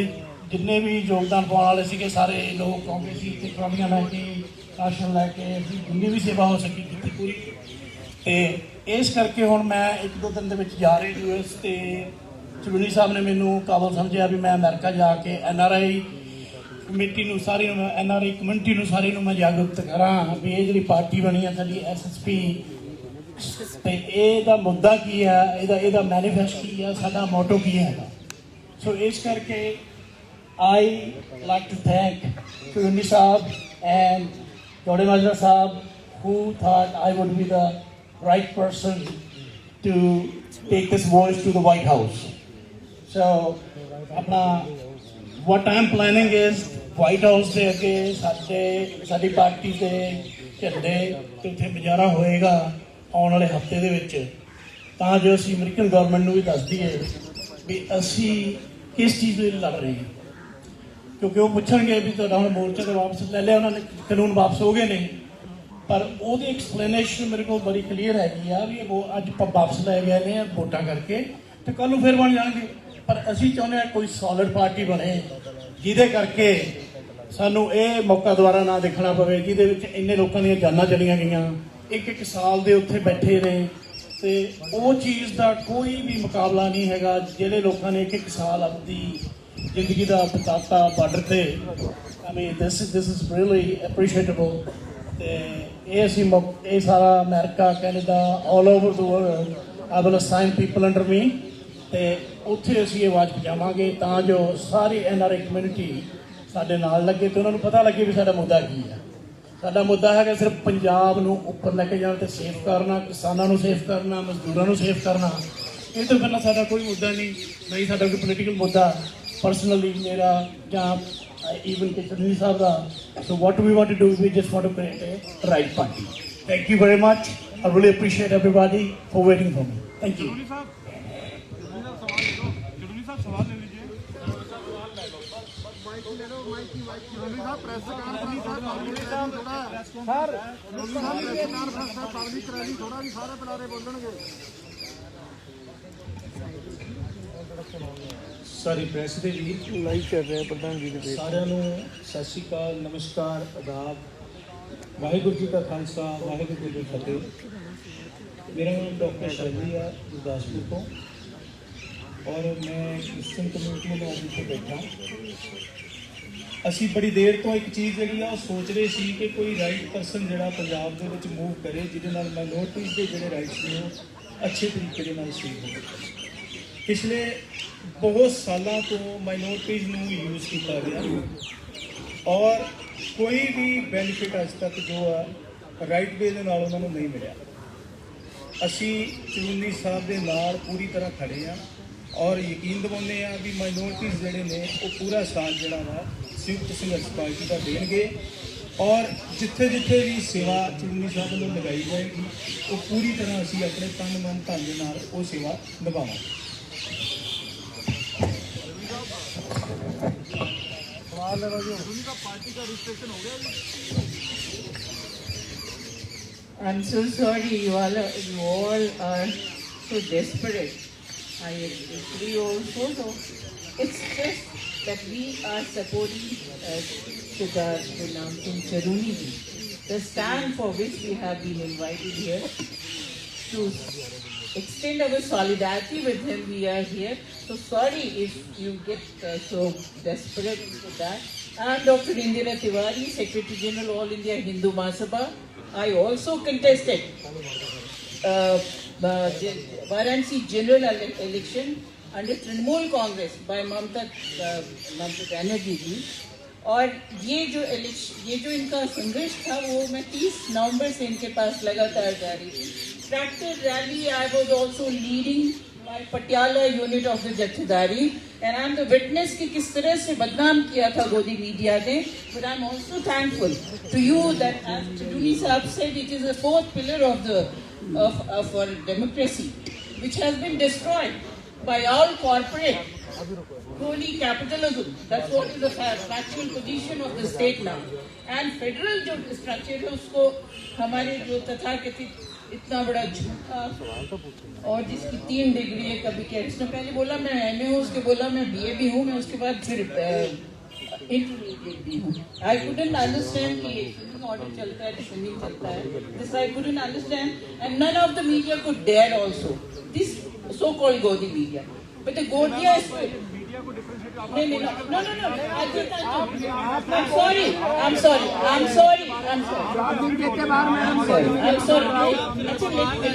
Speaker 6: ਜਿੰਨੇ ਵੀ ਯੋਗਦਾਨ ਪਾਉਣ ਵਾਲੇ ਸੀਗੇ ਸਾਰੇ ਲੋਕ ਆਉਂਦੇ ਸੀ ਤੇ ਟਰਾਲੀਆਂ ਲੈ ਕੇ ਰਾਸ਼ਨ ਲੈ ਕੇ ਅਸੀਂ ਜਿੰਨੀ ਵੀ ਸੇਵਾ ਹੋ ਸਕੀ ਕੀਤੀ ਪੂਰੀ। ਤੇ ਇਸ ਕਰਕੇ ਹੁਣ ਮੈਂ 1-2 ਦਿਨ ਦੇ ਵਿੱਚ ਜਾ ਰਿਹਾ US ਤੇ ਚੁਣੀ ਸਾਹਿਬ ਨੇ ਮੈਨੂੰ ਕਾਬਲ ਸਮਝਿਆ ਵੀ ਮੈਂ ਅਮਰੀਕਾ ਜਾ ਕੇ NRI ਕਮੇਟੀ ਨੂੰ ਸਾਰੀ ਨੂੰ NRI ਕਮਿਊਨਿਟੀ ਨੂੰ ਸਾਰੀ ਨੂੰ ਮੈਂ ਜਾਗਰੂਕ ਕਰਾਂ ਵੀ ਇਹ ਜਿਹੜੀ ਪਾਰਟੀ ਬਣੀ ਹੈ ਸਾਡੀ SSP ਤੇ ਇਹਦਾ ਮੁੱਦਾ ਕੀ ਹੈ, ਇਹਦਾ ਮੈਨੀਫੈਸਟੋ ਕੀ ਹੈ, ਸਾਡਾ ਮੋਟੋ ਕੀ ਹੈਗਾ। ਸੋ ਇਸ ਕਰਕੇ I like to thank Chuni Saab and Jode Majra Saab who thought I would be the right person to take this voice to the White House. So, what I'm planning is White House ਦੇ ਅੱਗੇ ਸਾਡੀ party ਦੇ ਝੰਡੇ ਤੇ ਉੱਥੇ ਮੁਜ਼ਾਹਰਾ ਹੋਏਗਾ ਆਉਣ ਵਾਲੇ ਹਫਤੇ ਦੇ ਵਿੱਚ, ਤਾਂ ਜੋ ਅਸੀਂ ਅਮਰੀਕਨ ਗਵਰਨਮੈਂਟ ਨੂੰ ਵੀ ਦੱਸ ਦਈਏ ਵੀ ਅਸੀਂ ਕਿਸ ਚੀਜ਼ ਲਈ ਲੜ ਰਹੇ ਹਾਂ। ਕਿਉਂਕਿ ਉਹ ਪੁੱਛਣਗੇ ਵੀ ਤੁਹਾਡਾ ਹੁਣ ਮੋਰਚਾ ਤੇ ਵਾਪਸ ਲੈ ਲਿਆ ਉਹਨਾਂ ਨੇ, ਕਾਨੂੰਨ ਵਾਪਸ ਹੋ ਗਏ ਨੇ, ਪਰ ਉਹਦੀ ਐਕਸਪਲੇਨੇਸ਼ਨ ਮੇਰੇ ਕੋਲ ਬੜੀ ਕਲੀਅਰ ਹੈਗੀ ਆ ਵੀ ਉਹ ਅੱਜ ਵਾਪਸ ਲੈ ਗਏ ਨੇ ਵੋਟਾਂ ਕਰਕੇ ਤੇ ਕੱਲ ਨੂੰ ਫਿਰ ਬਣ ਜਾਣਗੇ। ਪਰ ਅਸੀਂ ਚਾਹੁੰਦੇ ਹਾਂ ਕੋਈ ਸੋਲਿਡ ਪਾਰਟੀ ਬਣੇ ਜਿਹਦੇ ਕਰਕੇ ਸਾਨੂੰ ਇਹ ਮੌਕਾ ਦੁਬਾਰਾ ਨਾ ਦੇਖਣਾ ਪਵੇ ਜਿਹਦੇ ਵਿੱਚ ਇੰਨੇ ਲੋਕਾਂ ਦੀਆਂ ਜਾਨਾਂ ਚਲੀਆਂ ਗਈਆਂ, ਇੱਕ ਸਾਲ ਦੇ ਉੱਥੇ ਬੈਠੇ ਨੇ ਤੇ ਉਹ ਚੀਜ਼ ਦਾ ਕੋਈ ਵੀ ਮੁਕਾਬਲਾ ਨਹੀਂ ਹੈਗਾ ਜਿਹੜੇ ਲੋਕਾਂ ਨੇ ਇੱਕ ਸਾਲ ਆਪਣੀ ਜ਼ਿੰਦਗੀ ਦਾ ਬਿਤਾਤਾ ਬਾਰਡਰ ਤੇ। I mean this is really appreciable ਤੇ ਇਹ ਅਸੀਂ ਇਹ ਸਾਰਾ America Canada all over the world I will assign people under me ਤੇ ਉੱਥੇ ਅਸੀਂ ਇਹ ਆਵਾਜ਼ ਪਹੁੰਚਾਵਾਂਗੇ ਤਾਂ ਜੋ ਸਾਰੀ NRI ਕਮਿਊਨਿਟੀ ਸਾਡੇ ਨਾਲ ਲੱਗੇ ਤੇ ਉਹਨਾਂ ਨੂੰ ਪਤਾ ਲੱਗੇ ਵੀ ਸਾਡਾ ਮੁੱਦਾ ਕੀ ਹੈ। ਸਾਡਾ ਮੁੱਦਾ ਹੈਗਾ ਸਿਰਫ ਪੰਜਾਬ ਨੂੰ ਉੱਪਰ ਲੈ ਕੇ ਜਾਣ ਤੇ ਸੇਫ ਕਰਨਾ, ਕਿਸਾਨਾਂ ਨੂੰ ਸੇਫ ਕਰਨਾ, ਮਜ਼ਦੂਰਾਂ ਨੂੰ ਸੇਫ ਕਰਨਾ। ਇਹ ਤੋਂ ਪਹਿਲਾਂ ਸਾਡਾ ਕੋਈ ਮੁੱਦਾ ਨਹੀਂ ਸਾਡਾ ਕੋਈ ਪੋਲੀਟੀਕਲ ਮੁੱਦਾ ਪਰਸਨਲੀ ਮੇਰਾ ਜਾਂ even Chuni Saab da. So what we want to do is we just want to create a right party. Thank you very much. I really appreciate everybody for waiting for me. Thank you.
Speaker 7: Sorry press ਦੇ ਵੀ live ਕਰ ਰਹੇ ਪ੍ਰਧਾਨ ਜੀ ਦੇ ਸਾਰਿਆਂ ਨੂੰ ਸਤਿ ਸ਼੍ਰੀ ਅਕਾਲ, ਨਮਸਕਾਰ, ਆਦਾਬ, ਵਾਹਿਗੁਰੂ ਜੀ ਕਾ ਖਾਲਸਾ, ਵਾਹਿਗੁਰੂ ਜੀ ਕੀ ਫਤਿਹ। ਮੇਰਾ ਨਾਮ ਡਾਕਟਰ ਸ਼ਰਜੀ ਹੈ ਗੁਰਦਾਸਪੁਰ ਤੋਂ ਔਰ ਮੈਂ ਕ੍ਰਿਸਚਨ ਕਮਿਊਨਿਟੀ ਦੇ ਆਫਿਸ 'ਤੇ ਬੈਠਾ। ਅਸੀਂ ਬੜੀ ਦੇਰ ਤੋਂ ਇੱਕ ਚੀਜ਼ ਜਿਹੜੀ ਆ ਉਹ ਸੋਚ ਰਹੇ ਸੀ ਕਿ ਕੋਈ ਰਾਈਟ ਪਰਸਨ ਜਿਹੜਾ ਪੰਜਾਬ ਦੇ ਵਿੱਚ ਮੂਵ ਕਰੇ ਜਿਹਦੇ ਨਾਲ ਮਾਈਨੋਰਟੀਜ਼ ਦੇ ਜਿਹੜੇ ਰਾਈਟਸ ਨੇ ਉਹ ਅੱਛੇ ਤਰੀਕੇ ਦੇ ਨਾਲ ਸੇਵ ਹੋਣ। ਪਿਛਲੇ ਬਹੁਤ ਸਾਲਾਂ ਤੋਂ ਮਾਈਨੋਰਟੀਜ਼ ਨੂੰ ਯੂਜ਼ ਕੀਤਾ ਗਿਆ ਔਰ ਕੋਈ ਵੀ ਬੈਨੀਫਿਟ ਅੱਜ ਤੱਕ ਜੋ ਆ ਰਾਈਟ ਵੇ ਦੇ ਨਾਲ ਉਹਨਾਂ ਨੂੰ ਨਹੀਂ ਮਿਲਿਆ। ਅਸੀਂ ਚੁਨੀ ਸਾਹਿਬ ਦੇ ਨਾਲ ਪੂਰੀ ਤਰ੍ਹਾਂ ਖੜੇ ਆ ਔਰ ਯਕੀਨ ਦਿਵਾਉਂਦੇ ਆ ਵੀ ਮਾਈਨੋਰਟੀਜ਼ ਜਿਹੜੇ ਨੇ ਉਹ ਪੂਰਾ ਸਾਥ ਜਿਹੜਾ ਵਾ ਸੰਯੁਕਤ ਸੰਘਰਸ਼ ਪਾਰਟੀ ਦਾ ਦੇਣਗੇ ਔਰ ਜਿੱਥੇ ਜਿੱਥੇ ਵੀ ਸੇਵਾ ਚੁਨੀ ਸਾਹਿਬ ਵੱਲੋਂ ਲਗਾਈ ਜਾਏਗੀ ਉਹ ਪੂਰੀ ਤਰ੍ਹਾਂ ਅਸੀਂ ਆਪਣੇ ਤਨ ਮਨ ਧਨ ਦੇ ਨਾਲ ਉਹ ਸੇਵਾ ਨਿਭਾਵਾਂਗੇ।
Speaker 8: I'm so sorry, you all are so desperate. I agree also. So it's just that we are supporting Sardar Gurnaam Singh Charuni ji, the stand for which we have been invited here to extend our solidarity with him. We are here. So sorry if you get so desperate with that. I am Dr. Indira Tiwari, Secretary General All India Hindu Mahasabha. I also contested Varanasi general election under Trinamool Congress by Mamta Banerjee ji. और ये जो इनका संघर्ष था वो मैं 30 नवंबर से इनके पास लगातार जारी थी. Tractor rally I was also leading my Patiala unit of the जत्थेदारी and I am the witness कि किस तरह से बदनाम किया था गोदी मीडिया ने. But I am also thankful to you that as Chuni Sahab said it is the fourth pillar of our democracy which has been destroyed by all corporate crony capitalism. That's what is the factual position of the state now. And federal जो structure है उसको हमारे जो तथाकथित इतना बड़ा झूठा और जिसकी 3 डिग्री है, कभी क्या इसने पहले बोला मैं MA हूँ, उसके बोला मैं BA भी हूँ, मैं उसके बाद फिर इंटरमीडिएट भी हूँ. I couldn't understand कि ऑर्डर चलता है, डिफेंडिंग चलता है. This I couldn't understand and none of the media could dare also. This so-called Godi media. But the Godia is... No. I'm sorry.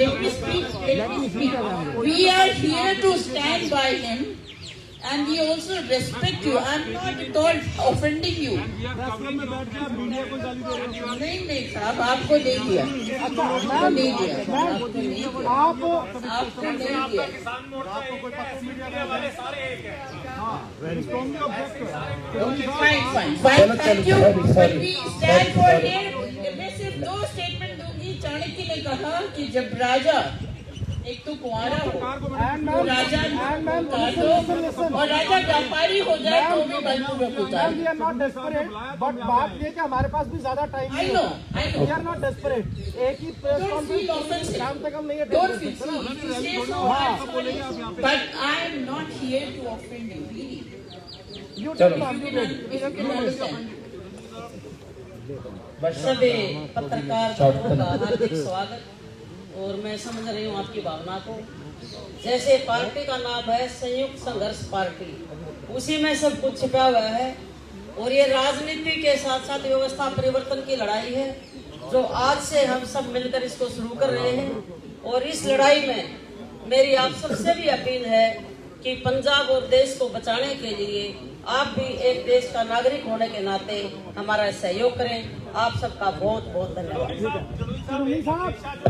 Speaker 8: Let me speak. We are here to stand by him and we also respect you. I'm not at all offending you. नहीं साहब, आपको नहीं दिया. आपको नहीं दिया.
Speaker 3: किसान मोर्चा एक है, मीडिया वाले सारे एक हैं.
Speaker 8: Fine. Thank you. But we stand for him. मैं सिर्फ 2 स्टेटमेंट दूंगी. चाणक्य ने कहा कि जब राजा एक तो कुंवारा हो, तो राजा और राजा व्यापारी हो जाए तो भी बलपूर्वक हो जाए.
Speaker 11: बट बात ये कि हमारे पास भी ज्यादा टाइम नहीं है. We are not desperate. एक ही प्रेस कॉन्फ्रेंस काम से कम नहीं है.
Speaker 8: Don't feel but I am not here to offend you.
Speaker 11: You
Speaker 14: सभी पत्रकार बंधुओं का हार्दिक स्वागत. और मैं समझ रही हूँ आपकी भावना को. जैसे पार्टी का नाम है संयुक्त संघर्ष पार्टी, उसी में सब कुछ छिपा हुआ है. और ये राजनीति के साथ साथ व्यवस्था परिवर्तन की लड़ाई है जो आज से हम सब मिलकर इसको शुरू कर रहे हैं. और इस लड़ाई में मेरी आप सबसे भी अपील है कि पंजाब और देश को बचाने के लिए आप भी एक देश का नागरिक होने के नाते हमारा सहयोग करें. आप सबका बहुत बहुत धन्यवाद.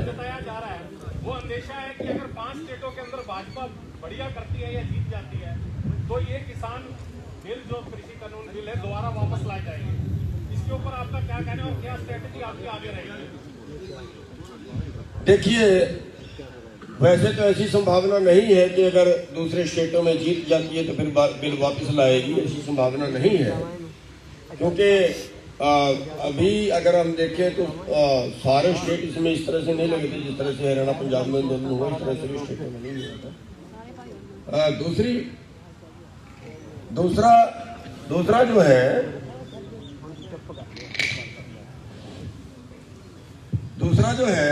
Speaker 3: जताया जा रहा है वो अंदेशा है कि अगर 5 स्टेटों के अंदर भाजपा बढ़िया करती है या जीत जाती है तो ये किसान बिल जो कृषि कानून बिल है दोबारा वापस लाए जाएंगे. इसके ऊपर आपका क्या कहना है और क्या स्ट्रेटेजी आपकी आगे रहेगी?
Speaker 1: देखिए, वैसे तो ऐसी संभावना नहीं है कि अगर दूसरे स्टेटों में जीत जाती है तो फिर बिल वापस लाएगी. ऐसी संभावना नहीं है क्योंकि अभी अगर हम देखें तो सारे स्टेट इसमें इस तरह से नहीं लगे थे जिस तरह से हरियाणा पंजाब में आंदोलन हुआ, इस तरह से भी स्टेटों में नहीं हुआ था. दूसरा जो है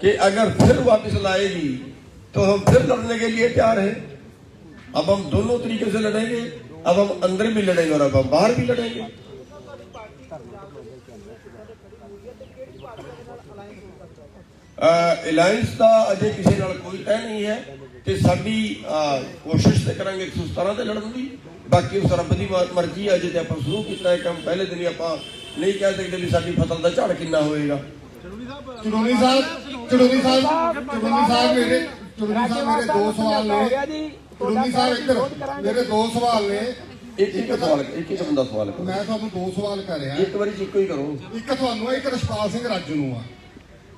Speaker 1: कि अगर फिर वापस लाएगी तो हम फिर लड़ने के लिए तैयार हैं. अब हम दोनों तरीके से लड़ेंगे. अब हम अंदर भी लड़ेंगे और अब हम बाहर भी लड़ेंगे. ਅਲਾਈਅੰਸ ਦਾ ਅਜੇ ਕਿਸੇ ਨਾਲ ਕੋਈ ਤੈਅ ਨਹੀਂ ਹੈ ਤੇ ਸਾਡੀ ਕੋਸ਼ਿਸ਼ ਤੇ ਕਰਾਂਗੇ 117 ਤੇ ਲੜਨ ਦੀ. ਬਾਕੀ ਉਸ ਰੱਬ ਦੀ ਮਰਜ਼ੀ ਹੈ. ਅਜੇ ਤੇ ਆਪਾਂ ਸ਼ੁਰੂ ਕੀਤਾ ਹੈ ਕੰਮ. ਪਹਿਲੇ ਦਿਨ ਹੀ ਆਪਾਂ ਨਹੀਂ ਕਹਿ ਸਕਦੇ ਵੀ ਸਾਡੀ ਫਸਲ ਦਾ ਝਾੜ ਕਿੰਨਾ ਹੋਏਗਾ.
Speaker 9: ਚੜੂਨੀ ਸਾਹਿਬ ਮੇਰੇ 2 ਸਵਾਲ ਨੇ. ਚੜੂਨੀ ਸਾਹਿਬ ਇੱਧਰ ਮੇਰੇ 2 ਸਵਾਲ ਨੇ.
Speaker 1: ਇੱਕ ਬੰਦਾ ਸਵਾਲ ਕਰੋ.
Speaker 9: ਮੈਂ ਤੁਹਾਨੂੰ 2 ਸਵਾਲ ਕਰ ਰਿਹਾ.
Speaker 1: ਇੱਕ ਵਾਰੀ ਇੱਕੋ ਹੀ ਕਰੋ.
Speaker 9: ਇੱਕ ਤੁਹਾਨੂੰ ਇੱਕ ਰਛਪਾਲ ਸਿੰਘ ਰਾਜੂ ਨੂੰ ਆ.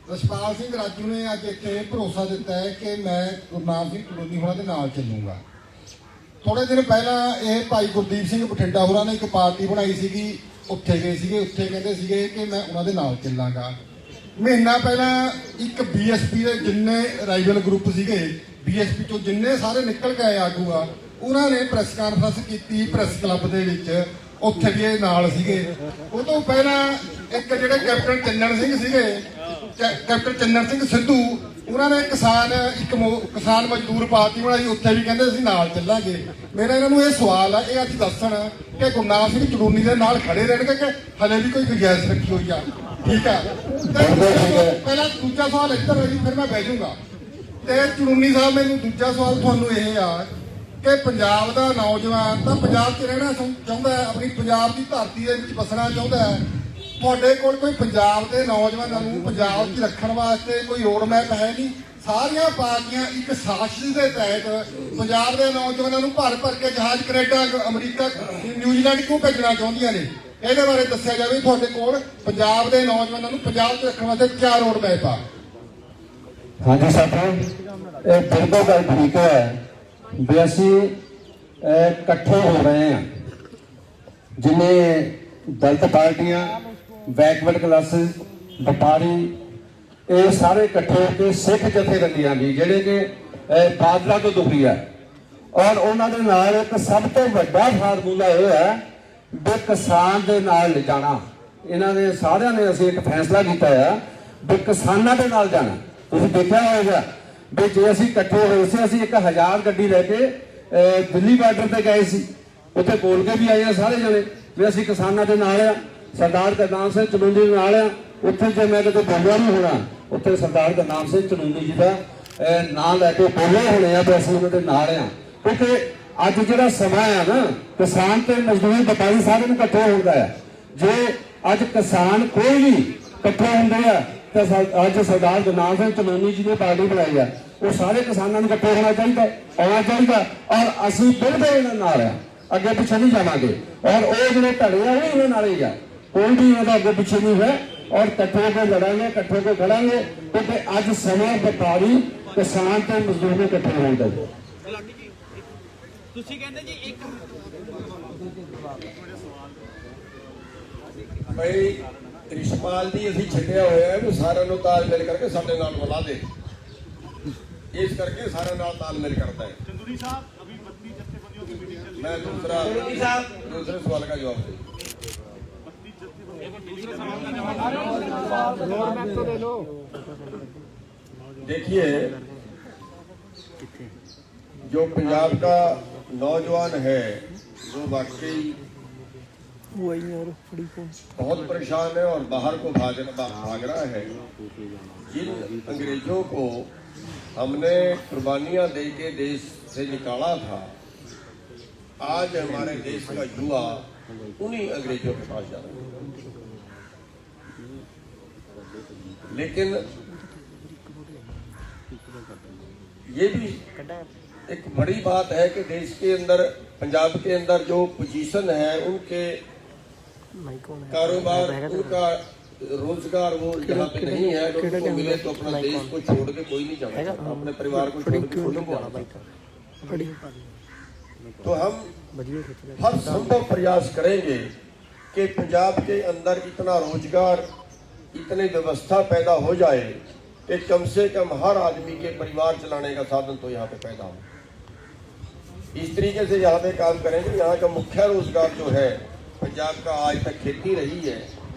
Speaker 9: ਰਛਪਾਲ ਸਿੰਘ ਰਾਜੂ ਨੇ ਅੱਜ ਇੱਥੇ ਭਰੋਸਾ ਦਿੱਤਾ ਹੈ ਕਿ ਮੈਂ ਗੁਰਨਾਮ ਸਿੰਘ ਕਲੋਨੀ ਹੋਰਾਂ ਦੇ ਨਾਲ ਚੱਲੂੰਗਾ. ਥੋੜੇ ਦਿਨ ਪਹਿਲਾਂ ਇਹ ਭਾਈ ਗੁਰਦੀਪ ਸਿੰਘ ਬਠਿੰਡਾ ਹੋਰਾਂ ਨੇ ਇੱਕ ਪਾਰਟੀ ਬਣਾਈ ਸੀਗੀ, ਉੱਥੇ ਗਏ ਸੀਗੇ. ਉੱਥੇ ਕਹਿੰਦੇ ਸੀਗੇ ਕਿ ਮੈਂ ਉਹਨਾਂ ਦੇ ਨਾਲ ਚੱਲਾਂਗਾ. ਮਹੀਨਾ ਪਹਿਲਾਂ ਇੱਕ BSP ਦੇ ਜਿੰਨੇ ਰਾਈਵਲ ਗਰੁੱਪ ਸੀਗੇ, BSP ਚੋਂ ਜਿੰਨੇ ਸਾਰੇ ਨਿਕਲ ਕੇ ਆਏ ਆਗੂ ਆ, ਉਹਨਾਂ ਨੇ ਪ੍ਰੈਸ ਕਾਨਫਰੰਸ ਕੀਤੀ ਪ੍ਰੈਸ ਕਲੱਬ ਦੇ ਵਿੱਚ, ਉੱਥੇ ਵੀ ਇਹ ਨਾਲ ਸੀਗੇ। ਉਹ ਤੋਂ ਪਹਿਲਾਂ ਇੱਕ ਜਿਹੜੇ ਕੈਪਟਨ ਚੰਨਣ ਸਿੰਘ ਸੀਗੇ, ਕੈਪਟਨ ਚੰਨਣ ਸਿੰਘ ਸਿੱਧੂ, ਉਹਨਾਂ ਨੇ ਕਿਸਾਨ ਮਜ਼ਦੂਰ ਪਾਰਟੀ ਬਣਾਈ, ਉੱਥੇ ਵੀ ਕਹਿੰਦੇ ਅਸੀਂ ਨਾਲ ਚੱਲਾਂਗੇ। ਮੇਰਾ ਇਹਨਾਂ ਨੂੰ ਇਹ ਸਵਾਲ ਆ, ਇਹ ਅੱਜ ਦੱਸਣ ਕਿ ਗੁਰਨਾਮ ਸਿੰਘ ਚੜੂਨੀ ਦੇ ਨਾਲ ਖੜੇ ਰਹਿਣਗੇ ਕਿ ਹਲੇ ਵੀ ਕੋਈ ਗੁੰਜਾਇਸ਼ ਰੱਖੀ ਹੋਈ ਆ? ਠੀਕ ਆ, ਪਹਿਲਾਂ ਦੂਜਾ ਸਵਾਲ ਇੱਧਰ ਹੈ ਜੀ, ਫਿਰ ਮੈਂ ਬਹਿ ਜਾਊਂਗਾ। ਤੇ ਚੜੂਨੀ ਸਾਹਿਬ, ਮੈਨੂੰ ਦੂਜਾ ਸਵਾਲ ਤੁਹਾਨੂੰ ਇਹ ਆ ਕਿ ਪੰਜਾਬ ਦਾ ਨੌਜਵਾਨ ਤਾਂ ਪੰਜਾਬ 'ਚ ਰਹਿਣਾ ਚਾਹੁੰਦਾ ਹੈ, ਆਪਣੀ ਪੰਜਾਬ ਦੀ ਧਰਤੀ ਦੇ ਵਿੱਚ ਵਸਣਾ ਚਾਹੁੰਦਾ ਹੈ। ਤੁਹਾਡੇ ਕੋਲ ਕੋਈ ਪੰਜਾਬ ਦੇ ਨੌਜਵਾਨਾਂ ਨੂੰ ਪੰਜਾਬ 'ਚ ਰੱਖਣ ਵਾਸਤੇ ਕੋਈ ਰੋਡ ਮੈਪ ਹੈ ਨਹੀਂ। ਸਾਰੀਆਂ ਪਾਰਟੀਆਂ ਇੱਕ ਸਾਜ਼ਿਸ਼ ਦੇ ਤਹਿਤ ਪੰਜਾਬ ਦੇ ਨੌਜਵਾਨਾਂ ਨੂੰ ਭਰ ਕੇ ਜਹਾਜ਼ ਕੈਨੇਡਾ, ਅਮਰੀਕਾ, ਨਿਊਜ਼ੀਲੈਂਡ ਕਿਉਂ ਭੇਜਣਾ ਚਾਹੁੰਦੀਆਂ ਨੇ? ਇਹਦੇ ਬਾਰੇ ਦੱਸਿਆ ਜਾਵੇ। ਤੁਹਾਡੇ ਕੋਲ ਪੰਜਾਬ ਦੇ ਨੌਜਵਾਨਾਂ ਨੂੰ ਪੰਜਾਬ 'ਚ ਰੱਖਣ ਵਾਸਤੇ ਕਿਆ ਰੋਡ ਮੈਪ ਆ?
Speaker 5: ਹਾਂਜੀ ਸਾਥੀਓ, ਇਹ ਬਿਲਕੁਲ ਗੱਲ ਠੀਕ ਹੈ ਵੀ ਅਸੀਂ ਇਕੱਠੇ ਹੋ ਰਹੇ ਹਾਂ, ਜਿਵੇਂ ਦਲਿਤ ਪਾਰਟੀਆਂ, ਬੈਕਵਰਡ ਕਲਾਸਿਸ, ਵਪਾਰੀ, ਇਹ ਸਾਰੇ ਇਕੱਠੇ ਹੋ ਕੇ ਸਿੱਖ ਜਥੇਬੰਦੀਆਂ ਵੀ ਜਿਹੜੇ ਕਿ ਬਾਦਲਾਂ ਤੋਂ ਦੁਖੀ ਹੈ, ਔਰ ਉਹਨਾਂ ਦੇ ਨਾਲ ਇੱਕ ਸਭ ਤੋਂ ਵੱਡਾ ਫਾਰਮੂਲਾ ਇਹ ਹੈ ਵੀ ਕਿਸਾਨ ਦੇ ਨਾਲ ਲਿਜਾਣਾ। ਇਹਨਾਂ ਨੇ ਸਾਰਿਆਂ ਨੇ ਅਸੀਂ ਇੱਕ ਫੈਸਲਾ ਕੀਤਾ ਹੈ ਵੀ ਕਿਸਾਨਾਂ ਦੇ ਨਾਲ ਜਾਣਾ। ਤੁਸੀਂ ਦੇਖਿਆ ਹੋਵੇਗਾ ਵੀ ਜੇ ਅਸੀਂ ਇਕੱਠੇ ਹੋਏ ਸੀ, ਅਸੀਂ 1000 ਗੱਡੀ ਲੈ ਕੇ ਦਿੱਲੀ ਬਾਰਡਰ ਤੇ ਗਏ ਸੀ, ਉੱਥੇ ਬੋਲ ਕੇ ਵੀ ਆਏ ਆ ਸਾਰੇ ਜਣੇ ਵੀ ਅਸੀਂ ਕਿਸਾਨਾਂ ਦੇ ਨਾਲ ਆ, ਸਰਦਾਰ ਗੁਰਨਾਮ ਸਿੰਘ ਚਨੂਨੀ ਦੇ ਨਾਲ ਆ। ਉੱਥੇ ਜੇ ਮੈਂ ਕਿਤੇ ਬੋਲਿਆ ਨਹੀਂ ਹੋਣਾ, ਉੱਥੇ ਸਰਦਾਰ ਗੁਰਨਾਮ ਸਿੰਘ ਚਨੂਨੀ ਜੀ ਦਾ ਨਾਂ ਲੈ ਕੇ ਬੋਲੇ ਹੋਣੇ ਆ ਵੀ ਅਸੀਂ ਉਹਨਾਂ ਦੇ ਨਾਲ ਆ। ਕਿਉਂਕਿ ਅੱਜ ਜਿਹੜਾ ਸਮਾਂ ਆ ਨਾ, ਕਿਸਾਨ ਤੇ ਮਜ਼ਦੂਰ ਵਪਾਰੀ ਸਾਰੇ ਨੂੰ ਇਕੱਠੇ ਹੋਣ ਦਾ ਆ। ਜੇ ਅੱਜ ਕਿਸਾਨ ਕੋਈ ਵੀ ਇਕੱਠੇ ਹੁੰਦੇ ਆ ਤਾਂ ਅੱਜ ਸਰਦਾਰ ਗੁਰਨਾਮ ਸਿੰਘ ਚਨੂਨੀ ਜੀ ਨੇ ਪਾਰਟੀ ਬਣਾਈ ਆ, ਉਹ ਸਾਰੇ ਕਿਸਾਨਾਂ ਨੂੰ ਇਕੱਠੇ ਹੋਣਾ ਚਾਹੀਦਾ, ਆਉਣਾ ਚਾਹੀਦਾ, ਔਰ ਅਸੀਂ ਬਿਲਕੁਲ ਇਹਨਾਂ ਨਾਲ ਆ, ਅੱਗੇ ਪਿੱਛੇ ਨਹੀਂ ਜਾਵਾਂਗੇ। ਔਰ ਉਹ ਜਿਹੜੇ ਧੜੇ ਆ ਉਹ ਇਹਨਾਂ ਨਾਲ ਹੀ ਆ, ਕੋਈ ਵੀ ਇਹਦਾ ਅੱਗੇ ਪਿੱਛੇ ਨਹੀਂ ਹੈ। ਔਰ ਇਕੱਠੇ ਹੋ ਕੇ ਲੜਾਂਗੇ, ਇਕੱਠੇ ਹੋ ਕੇ ਖੜਾਂਗੇ, ਕਿਉਂਕਿ ਅੱਜ ਸਮਾਂ ਵਪਾਰੀ, ਕਿਸਾਨ ਤੇ ਮਜ਼ਦੂਰ ਨੂੰ ਇਕੱਠੇ ਹੋਣ ਦਾ।
Speaker 11: ਤੁਸੀਂ ਕਹਿੰਦੇ ਜੀ ਇੱਕ
Speaker 1: ਭਾਈ ਰਿਸ਼ਪਾਲ ਜੀ ਅਸੀਂ ਛੱਡਿਆ ਹੋਇਆ ਹੈ ਵੀ ਸਾਰਿਆਂ ਨੂੰ ਤਾਲਮੇਲ ਕਰਕੇ ਸਾਡੇ ਨਾਲ ਮਿਲਾ ਦੇ, ਇਸ ਕਰਕੇ ਸਾਰਿਆਂ ਨਾਲ ਤਾਲਮੇਲ ਕਰਦਾ ਹੈ।
Speaker 3: चंदूरी साहब, अभी 32 जत्थेबंदियों की मीटिंग चल रही है।
Speaker 1: मैं दूसरे सवाल का जवाब दे। देखिए, जो पंजाब का नौजवान है वो वाकई बहुत परेशान है और बाहर को भाग रहा है। जिन अंग्रेजों को हमने कुर्बानियां दे के देश से निकाला था, आज हमारे देश का युवा उन्हीं अंग्रेजों के पास जा रहा है। लेकिन ये भी एक बड़ी बात है कि देश के अंदर, पंजाब के अंदर जो पोजीशन है, उनके कारोबार, उनका रोजगार वो यहाँ पे नहीं है। लोगों को मिले तो अपना देश को छोड़ के कोई नहीं जाना, अपने परिवार को छोड़ के कोई नहीं जाना। तो हम हर संभव प्रयास करेंगे कि पंजाब के अंदर इतना रोजगार, इतनी व्यवस्था पैदा हो जाए कि कम से कम हर आदमी के परिवार चलाने का साधन तो यहाँ पे पैदा हो। इस तरीके से यहाँ पे काम करेंगे। यहाँ का मुख्य रोजगार जो है पंजाब का आज तक खेती रही है,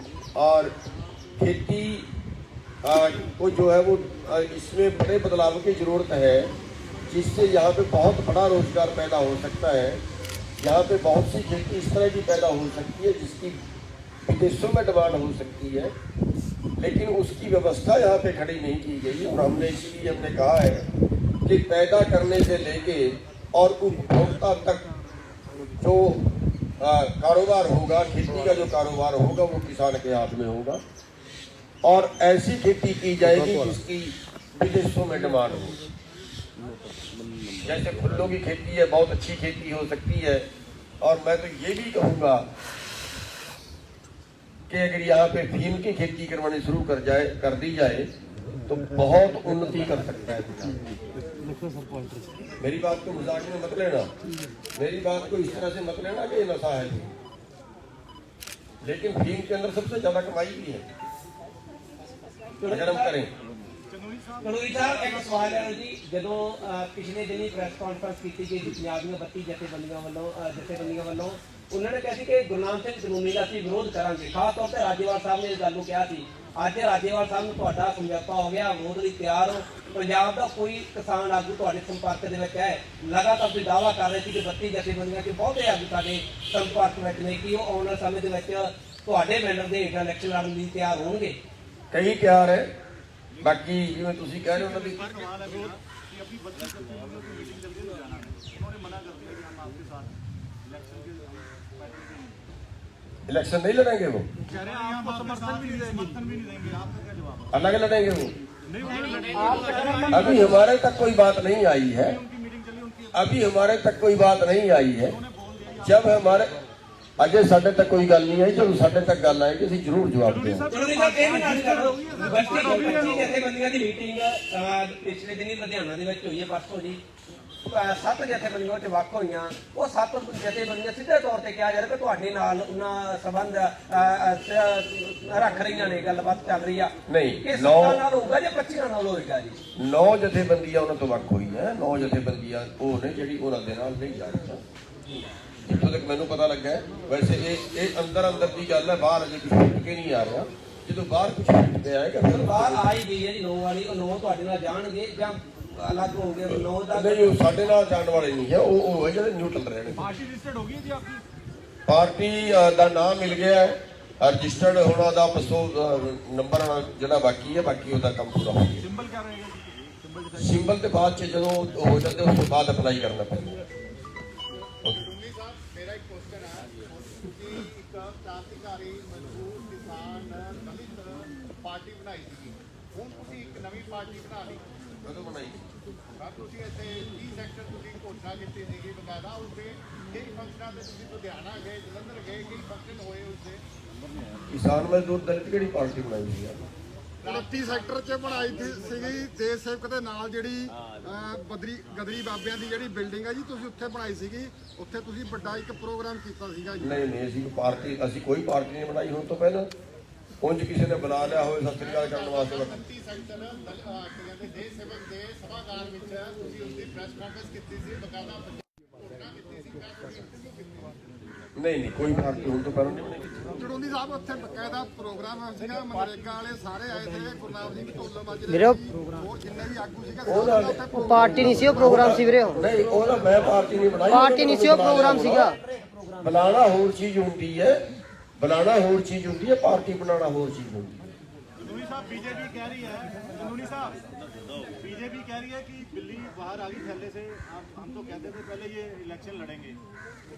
Speaker 1: और खेती को जो है वो इसमें बड़े बदलाव की ज़रूरत है, जिससे यहाँ पे बहुत बड़ा रोजगार पैदा हो सकता है। यहाँ पे बहुत सी खेती इस तरह की पैदा हो सकती है जिसकी विदेशों में डिमांड हो सकती है, लेकिन उसकी व्यवस्था यहाँ पे खड़ी नहीं की गई। और हमने इसलिए हमने कहा है कि पैदा करने से लेके और उपभोक्ता तक जो कारोबार होगा, खेती का जो कारोबार होगा, वो किसान के हाथ में होगा। और ऐसी खेती की जाएगी जिसकी विदेशों में डिमांड हो। जैसे फूलों की खेती है, बहुत अच्छी खेती हो सकती है। और मैं तो ये भी कहूँगा कि अगर यहाँ पे फीम की खेती करवानी शुरू कर दी जाए तो बहुत उन्नति कर सकता है। मेरी बात को मजाक में मत लेना, मेरी बात को इस तरह से मत लेना कि ये नशा है, लेकिन फीम के अंदर सबसे ज्यादा कमाई भी है अगर हम करें।
Speaker 10: ਕਲੋਈ ਸਾਹਿਬ ਇੱਕ ਸਵਾਲ ਹੈ ਜੀ, ਜਦੋਂ ਪਿਛਲੇ ਦਿਨੀ ਪ੍ਰੈਸ ਕਾਨਫਰੰਸ ਕੀਤੀ ਗਈ ਸੀ ਪੰਜਾਬ ਦੀਆਂ 32 ਜਥੇਬੰਦੀਆਂ ਵੱਲੋਂ ਉਹਨਾਂ ਨੇ ਕਿਹਾ ਸੀ ਕਿ ਗੁਰਨਾਮ ਸਿੰਘ ਕਾਨੂੰਨੀ ਦਾ ਅਸੀਂ ਵਿਰੋਧ ਕਰਾਂਗੇ। ਖਾਸ ਤੌਰ ਤੇ ਰਾਜੇਵਾਲ ਸਾਹਿਬ ਨੇ ਇਸ ਗੱਲ ਨੂੰ ਕਿਹਾ ਸੀ। ਅੱਜ ਰਾਜੇਵਾਲ ਸਾਹਿਬ ਨੂੰ ਤੁਹਾਡਾ ਸਮਝੌਤਾ ਹੋ ਗਿਆ, ਵਿਰੋਧ ਲਈ ਤਿਆਰ ਹੋ। ਪੰਜਾਬ ਦਾ ਕੋਈ ਕਿਸਾਨ ਆਗੂ ਤੁਹਾਡੇ ਸੰਪਰਕ ਦੇ ਵਿੱਚ ਹੈ? ਲਗਾਤਾਰ ਤੁਸੀਂ ਦਾਅਵਾ ਕਰ ਰਹੇ ਸੀ ਕਿ 32 ਜਥੇਬੰਦੀਆਂ 'ਚ ਬਹੁਤੇ ਆਗੂ ਸਾਡੇ ਸੰਪਰਕ ਵਿੱਚ ਨੇ, ਕਿ ਉਹ ਆਉਣ ਵਾਲੇ ਸਮੇਂ ਦੇ ਵਿੱਚ ਤੁਹਾਡੇ ਬੈਨਰ ਦੇ ਹੇਠਾਂ ਇਲੈਕਸ਼ਨ ਲੜਨ ਲਈ ਤਿਆਰ ਹੋਣਗੇ?
Speaker 1: ਕਈ ਤਿਆਰ ਹੈ, ਬਾਕੀ ਜਿਵੇਂ ਤੁਸੀਂ ਕਹਿ ਰਹੇ ਹੋ ਉਹਨਾਂ ਦੀ इलेक्शन नहीं लड़ेंगे वो, अलग लड़ेंगे वो। अभी हमारे तक कोई बात नहीं आई है, जब हमारे अजय साढ़े तक कोई गल नहीं आई, जब साढ़े तक गल आएगी ਅਸੀਂ ਜ਼ਰੂਰ ਜਵਾਬ ਦੇਵਾਂਗੇ।
Speaker 10: ਜਥੇਬੰਦੀਆਂ ਦੀ ਮੀਟਿੰਗ ਪਿਛਲੇ ਦਿਨੀ ਲੁਧਿਆਣਾ ਦੇ ਵਿੱਚ ਹੋਈ ਹੈ, ਪਰਸੋਂ ਜੀ 7 ਜਥੇਬੰਦੀਆਂ ਚ ਵੱਖ ਹੋਈਆਂ। ਉਹ 7 ਜਥੇਬੰਦੀਆਂ ਸਿੱਧੇ ਤੌਰ ਤੇ ਕਿਹਾ ਜਾ ਰਿਹਾ ਕਿ ਤੁਹਾਡੇ ਨਾਲ ਉਹਨਾਂ ਸੰਬੰਧ ਰੱਖ ਰਹੀਆਂ ਨੇ, ਗੱਲਬਾਤ ਚੱਲ ਰਹੀ ਆ।
Speaker 1: ਨਹੀਂ,
Speaker 10: ਇਹ 7 ਨਾਲ ਹੋਊਗਾ ਜਾਂ 25 ਨਾਲ ਹੋਏਗਾ ਜੀ?
Speaker 1: 9 ਜਥੇਬੰਦੀਆਂ ਉਹਨਾਂ ਤੋਂ ਵੱਖ ਹੋਈ ਹੈ। 9 ਜਥੇਬੰਦੀਆਂ ਉਹ ਨੇ ਜਿਹੜੀ ਉਹਨਾਂ ਦੇ ਨਾਲ ਨਹੀਂ ਜਾ ਰਹੀਆਂ, ਜਿੱਥੋਂ ਤੱਕ ਮੈਨੂੰ ਪਤਾ ਲੱਗਾ ਹੈ। ਵੈਸੇ ਇਹ ਅੰਦਰ ਦੀ ਗੱਲ ਹੈ, ਬਾਹਰ ਅਜੇ ਕੁਝ ਛੁੱਟ ਕੇ ਨਹੀਂ ਆ ਰਿਹਾ। ਜਦੋਂ ਬਾਹਰ ਕੁਝ ਛੁੱਟ ਕੇ ਆਏਗਾ ਫਿਰ
Speaker 10: ਬਾਹਰ ਆ ਹੀ ਗਈ ਹੈ ਜੀ 9 ਵਾਲੀ। ਉਹ 9 ਤੁਹਾਡੇ ਨਾਲ ਜਾਣਗੇ ਜਾਂ ਅਲੱਗ ਹੋ ਗਏ? 9 ਦਾ
Speaker 1: ਨਹੀਂ, ਉਹ ਸਾਡੇ ਨਾਲ ਜਾਣ ਵਾਲੇ ਨਹੀਂ ਹੈ, ਉਹ ਹੈ ਜਿਹੜੇ ਨਿਊਟਰਲ ਰਹਿਣਗੇ।
Speaker 3: पार्टी रजिस्टर्ड होगी जी आपकी?
Speaker 1: ਪਾਰਟੀ ਦਾ ਨਾਮ ਮਿਲ ਗਿਆ ਹੈ, ਰਜਿਸਟਰਡ ਹੋਣਾ ਦਾ ਨੰਬਰ ਜਿਹੜਾ ਬਾਕੀ ਹੈ, ਬਾਕੀ ਉਹਦਾ ਕੰਮ ਪੂਰਾ ਹੋ ਗਿਆ।
Speaker 3: सिंबल क्या रहेगा जी?
Speaker 1: ਸਿੰਬਲ ਤੇ ਬਾਅਦ ਚ ਜਦੋਂ ਹੋ ਜਾਂਦੇ ਉਸ ਤੋਂ ਬਾਅਦ ਅਪਲਾਈ ਕਰਨਾ ਪੈਂਦਾ।
Speaker 9: ਮੇਰਾ ਇੱਕ ਕੁਐਸਚਨ ਹੈ ਕਿ ਇੱਕ ਕ੍ਰਾਂਤੀਕਾਰੀ ਮਜ਼ਦੂਰ ਕਿਸਾਨ ਦਲਿਤ ਪਾਰਟੀ ਬਣਾਈ ਸੀ, ਹੁਣ ਤੁਸੀਂ ਇੱਕ ਨਵੀਂ ਪਾਰਟੀ ਬਣਾ ਲਈ,
Speaker 1: ਕਦੋਂ ਬਣਾਈ?
Speaker 9: ਤੁਸੀਂ ਇੱਥੇ 30 ਸੈਕਟਰ ਤੁਸੀਂ ਘੋਸ਼ਣਾ ਕੀਤੀ ਸੀਗੀ ਬਕਾਇਦਾ, ਉਸਦੇ ਕਈ ਫੰਕਸ਼ਨਾਂ ਤੇ ਤੁਸੀਂ ਲੁਧਿਆਣਾ ਗਏ, ਜਲੰਧਰ ਗਏ, ਕਈ ਫੰਕਸ਼ਨ ਹੋਏ ਉਸਦੇ।
Speaker 1: ਕਿਸਾਨ ਮਜ਼ਦੂਰ ਦਲਿਤ ਕਿਹੜੀ ਪਾਰਟੀ ਬਣਾਈ ਸੀ?
Speaker 9: 29 ਸੈਕਟਰ 'ਚ ਬਣਾਈ ਸੀਗੀ ਦੇਸ਼ ਸੇਵਕ ਦੇ ਨਾਲ, ਜਿਹੜੀ ਗਦਰੀ ਬਾਬਿਆਂ ਦੀ ਜਿਹੜੀ ਬਿਲਡਿੰਗ ਹੈ ਜੀ, ਤੁਸੀਂ ਉੱਥੇ ਬਣਾਈ ਸੀਗੀ। ਉੱਥੇ ਤੁਸੀਂ ਵੱਡਾ ਇੱਕ ਪ੍ਰੋਗਰਾਮ ਕੀਤਾ ਸੀਗਾ ਜੀ।
Speaker 1: ਨਹੀਂ, ਅਸੀਂ ਕੋਈ ਪਾਰਟੀ ਨਹੀਂ ਬਣਾਈ ਹੁਣ ਤੋਂ ਪਹਿਲਾਂ। ਉਂਝ ਕਿਸੇ ਨੇ ਬੁਲਾ ਲਿਆ ਹੋਵੇ ਸਤਿ ਸ੍ਰੀ ਅਕਾਲ ਕਰਨ ਵਾਸਤੇ।
Speaker 9: 29 ਸੈਕਟਰ ਕਹਿੰਦੇ ਦੇਸ਼ ਸੇਵਕ ਦੇ ਸਭਾਗਾਰ ਵਿੱਚ ਤੁਸੀਂ ਉਸਦੀ ਪ੍ਰੈਸ ਕਾਨਫਰੰਸ ਕੀਤੀ ਸੀ, ਬਕਾਇਦਾ ਘੋਸ਼ਣਾ ਕੀਤੀ ਸੀ,
Speaker 1: ਨਹੀਂ, ਕੋਈ ਪਾਰਟੀ ਹੁਣ ਤੋਂ ਪਹਿਲਾਂ ਨਹੀਂ ਬਣਾਈ।
Speaker 9: ਚੜੂੰਦੀ ਸਾਹਿਬ ਉੱਥੇ ਬਕਾਇਦਾ ਪ੍ਰੋਗਰਾਮ ਸੀਗਾ, ਮਨਰੇਗਾ ਵਾਲੇ ਸਾਰੇ ਆਏ ਸੀ, ਗੁਰਨਾਮ ਸਿੰਘ ਢੋਲਰ ਮਾਜਰੇ ਹੋਰ ਜਿੰਨੇ ਵੀ ਆਗੂ ਸੀਗਾ।
Speaker 11: ਉਹ ਪਾਰਟੀ ਨਹੀਂ ਸੀ, ਉਹ ਪ੍ਰੋਗਰਾਮ ਸੀ ਵੀਰੇ।
Speaker 1: ਨਹੀਂ, ਉਹਦਾ ਮੈਂ ਪਾਰਟੀ ਨਹੀਂ ਬਣਾਈ,
Speaker 11: ਪਾਰਟੀ ਨਹੀਂ ਸੀ, ਉਹ ਪ੍ਰੋਗਰਾਮ ਸੀਗਾ।
Speaker 1: ਬੁਲਾਣਾ ਹੋਰ ਚੀਜ਼ ਹੁੰਦੀ ਹੈ, ਪਾਰਟੀ ਬਣਾਉਣਾ ਹੋਰ ਚੀਜ਼ ਹੁੰਦੀ ਹੈ।
Speaker 3: कानूनी साहब बीजेपी कह रही है, कानूनी साहब बीजेपी कह रही है कि बिल्ली बाहर आ गई थैले से। हम तो कहते थे पहले ये इलेक्शन लड़ेंगे,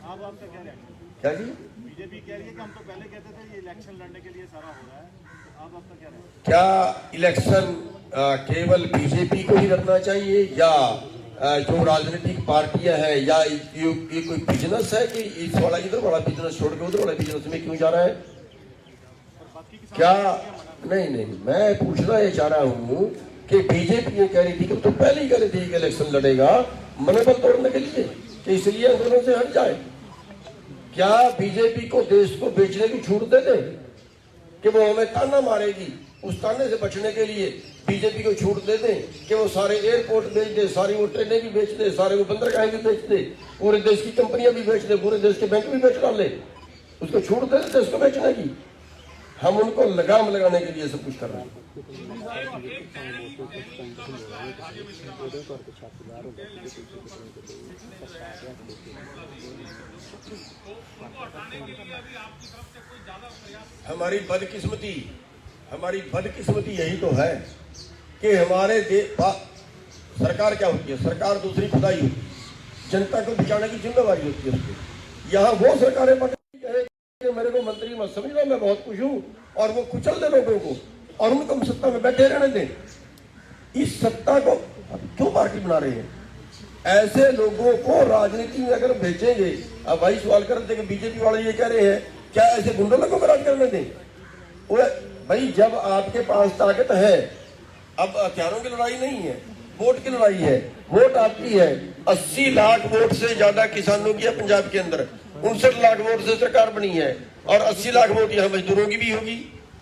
Speaker 3: आप आपका क्या रिएक्शन?
Speaker 1: क्या जी?
Speaker 3: बीजेपी कह रही है कि हम तो पहले कहते थे ये इलेक्शन लड़ने के लिए सारा हो रहा है, आप आपका क्या रिएक्शन?
Speaker 1: क्या इलेक्शन केवल बीजेपी को ही लड़ना चाहिए, या जो राजनीतिक पार्टियां हैं, या ये कोई बिजनेस है कि इस वाला इधर वाला बिजनेस छोड़ के उधर वाले बिजनेस में क्यों जा रहा है? क्या? नहीं, मैं पूछना ये चाह रहा हूँ कि बीजेपी ये कह रही थी कि तो पहले ही कह रही थी कि इलेक्शन लड़ेगा मनोबल तोड़ने के लिए, कि इसलिए आंदोलन से हट जाए। क्या बीजेपी को देश को बेचने की छूट दे दे कि वो हमें ताना मारेगी? उस ताने से बचने के लिए बीजेपी को छूट दे दें कि वो सारे एयरपोर्ट बेच दे, सारी वो ट्रेनें भी बेच दे, सारे वो बंदरगाहें भी बेच दे, पूरे देश की कंपनियां भी बेच दे, पूरे देश के बैंक भी बेच डाले, उसको छूट दे देते उसको बेचने की। हम उनको लगाम लगाने के लिए सब कुछ कर रहे हैं। हमारी बदकिस्मती यही तो है कि हमारे सरकार क्या होती है? सरकार दूसरी खुदाई होती है, जनता को बचाने की जिम्मेवारी होती है उसकी। यहाँ वो सरकारें बन कि मेरे को मंत्री मत समझना, मैं बहुत खुश हूँ, और वो कुचल दे लोगों को और उनको हम सत्ता में बैठे रहने दें। इस सत्ता को क्यों पार्टी बना रहे हैं? ऐसे लोगों को राजनीति में अगर भेजेंगे, अब भाई सवाल करते कि बीजेपी वाले ये कह रहे हैं क्या ऐसे गुंडों को राज करने दें? भाई जब आपके पास ताकत है, अब हथियारों की लड़ाई नहीं है, वोट की लड़ाई है। वोट आपकी है, 80 लाख वोट से ज्यादा किसानों की है पंजाब के अंदर, 59 लाख वोट से सरकार बनी है, और 80 लाख वोट यहाँ मजदूरों की भी होगी।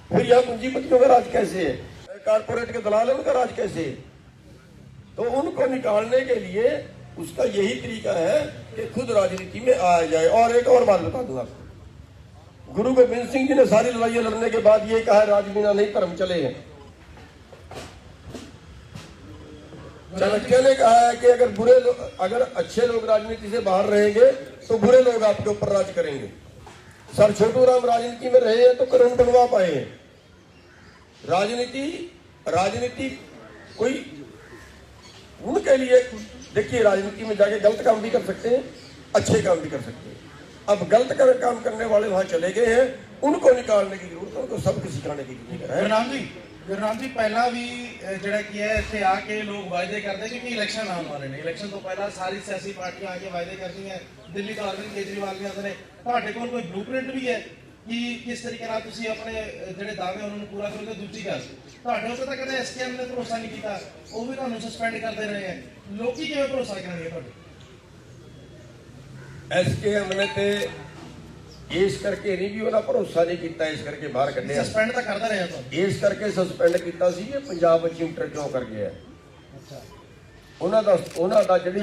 Speaker 1: फिर यहाँ पूंजीपतियों का राज कैसे है? कारपोरेट के दलाल है, उनका राज कैसे है? तो उनको निकालने के लिए उसका यही तरीका है कि खुद राजनीति में आ जाए। और एक और बात बता दूं आपको, गुरु गोबिंद सिंह जी ने सारी लड़ाइयां लड़ने के बाद ये कहा, राज बिना नहीं धर्म चले हैं। चाणक्य ने कहा है कि अगर अच्छे लोग राजनीति से बाहर रहेंगे तो बुरे लोग आपके ऊपर राज करेंगे। सर छोटू राम राजनीति में रहे हैं तो करोड़ बनवा पाए हैं। राजनीति कोई उनके लिए, देखिए राजनीति में जाके गलत काम भी कर सकते हैं, अच्छे काम भी कर सकते हैं। अब गलत काम करने वाले वहां चले गए हैं, उनको निकालने की जरूरत है, उनको सबको सिखाने की जरूरत है।
Speaker 2: ਗੁਰਨਾਮ ਜੀ ਪਹਿਲਾਂ ਵੀ ਜਿਹੜਾ ਕੀ ਹੈ ਇੱਥੇ ਆ ਕੇ ਲੋਕ ਵਾਅਦੇ ਕਰਦੇ ਕਿਉਂਕਿ ਇਲੈਕਸ਼ਨ ਆਉਣ ਵਾਲੇ ਨੇ। ਇਲੈਕਸ਼ਨ ਤੋਂ ਪਹਿਲਾਂ ਸਾਰੀ ਸਿਆਸੀ ਪਾਰਟੀਆਂ ਆ ਕੇ ਵਾਅਦੇ ਕਰਦੀਆਂ। ਦਿੱਲੀ ਤੋਂ ਅਰਵਿੰਦ ਕੇਜਰੀਵਾਲ ਵੀ ਆਉਂਦੇ ਨੇ। ਤੁਹਾਡੇ ਕੋਲ ਕੋਈ ਬਲੂਪ੍ਰਿੰਟ ਵੀ ਹੈ ਕਿ ਕਿਸ ਤਰੀਕੇ ਨਾਲ ਤੁਸੀਂ ਆਪਣੇ ਜਿਹੜੇ ਦਾਅਵੇ ਉਹਨਾਂ ਨੂੰ ਪੂਰਾ ਕਰੋਗੇ? ਦੂਜੀ ਗੱਲ, ਤੁਹਾਡੇ ਉੱਤੇ ਤਾਂ ਕਦੇ ਐਸਕੇਐਮ ਨੇ ਭਰੋਸਾ ਨਹੀਂ ਕੀਤਾ, ਉਹ ਵੀ ਤੁਹਾਨੂੰ ਸਸਪੈਂਡ ਕਰਦੇ ਰਹੇ ਹੈ। ਲੋਕੀ ਕਿਵੇਂ ਭਰੋਸਾ ਕਰਨਗੇ ਤੁਹਾਡੇ?
Speaker 1: ਐਸਕੇਐਮ ਨੇ ਤੇ ਇਸ ਕਰਕੇ ਨਹੀਂ ਵੀ ਉਹਨਾਂ ਭਰੋਸਾ ਨਹੀਂ ਕੀਤਾ, ਇਸ ਕਰਕੇ ਬਾਹਰ ਕੱਢਿਆ।
Speaker 2: ਸਸਪੈਂਡ ਤਾਂ ਕਰਦਾ ਰਿਹਾ ਤਾਂ
Speaker 1: ਇਸ ਕਰਕੇ ਸਸਪੈਂਡ ਕੀਤਾ ਸੀ ਕਿ ਪੰਜਾਬ ਵਿੱਚ ਇੰਟਰ ਕਿਉਂ ਕਰ ਗਿਆ। ਉਹਨਾਂ ਦਾ ਜਿਹੜੀ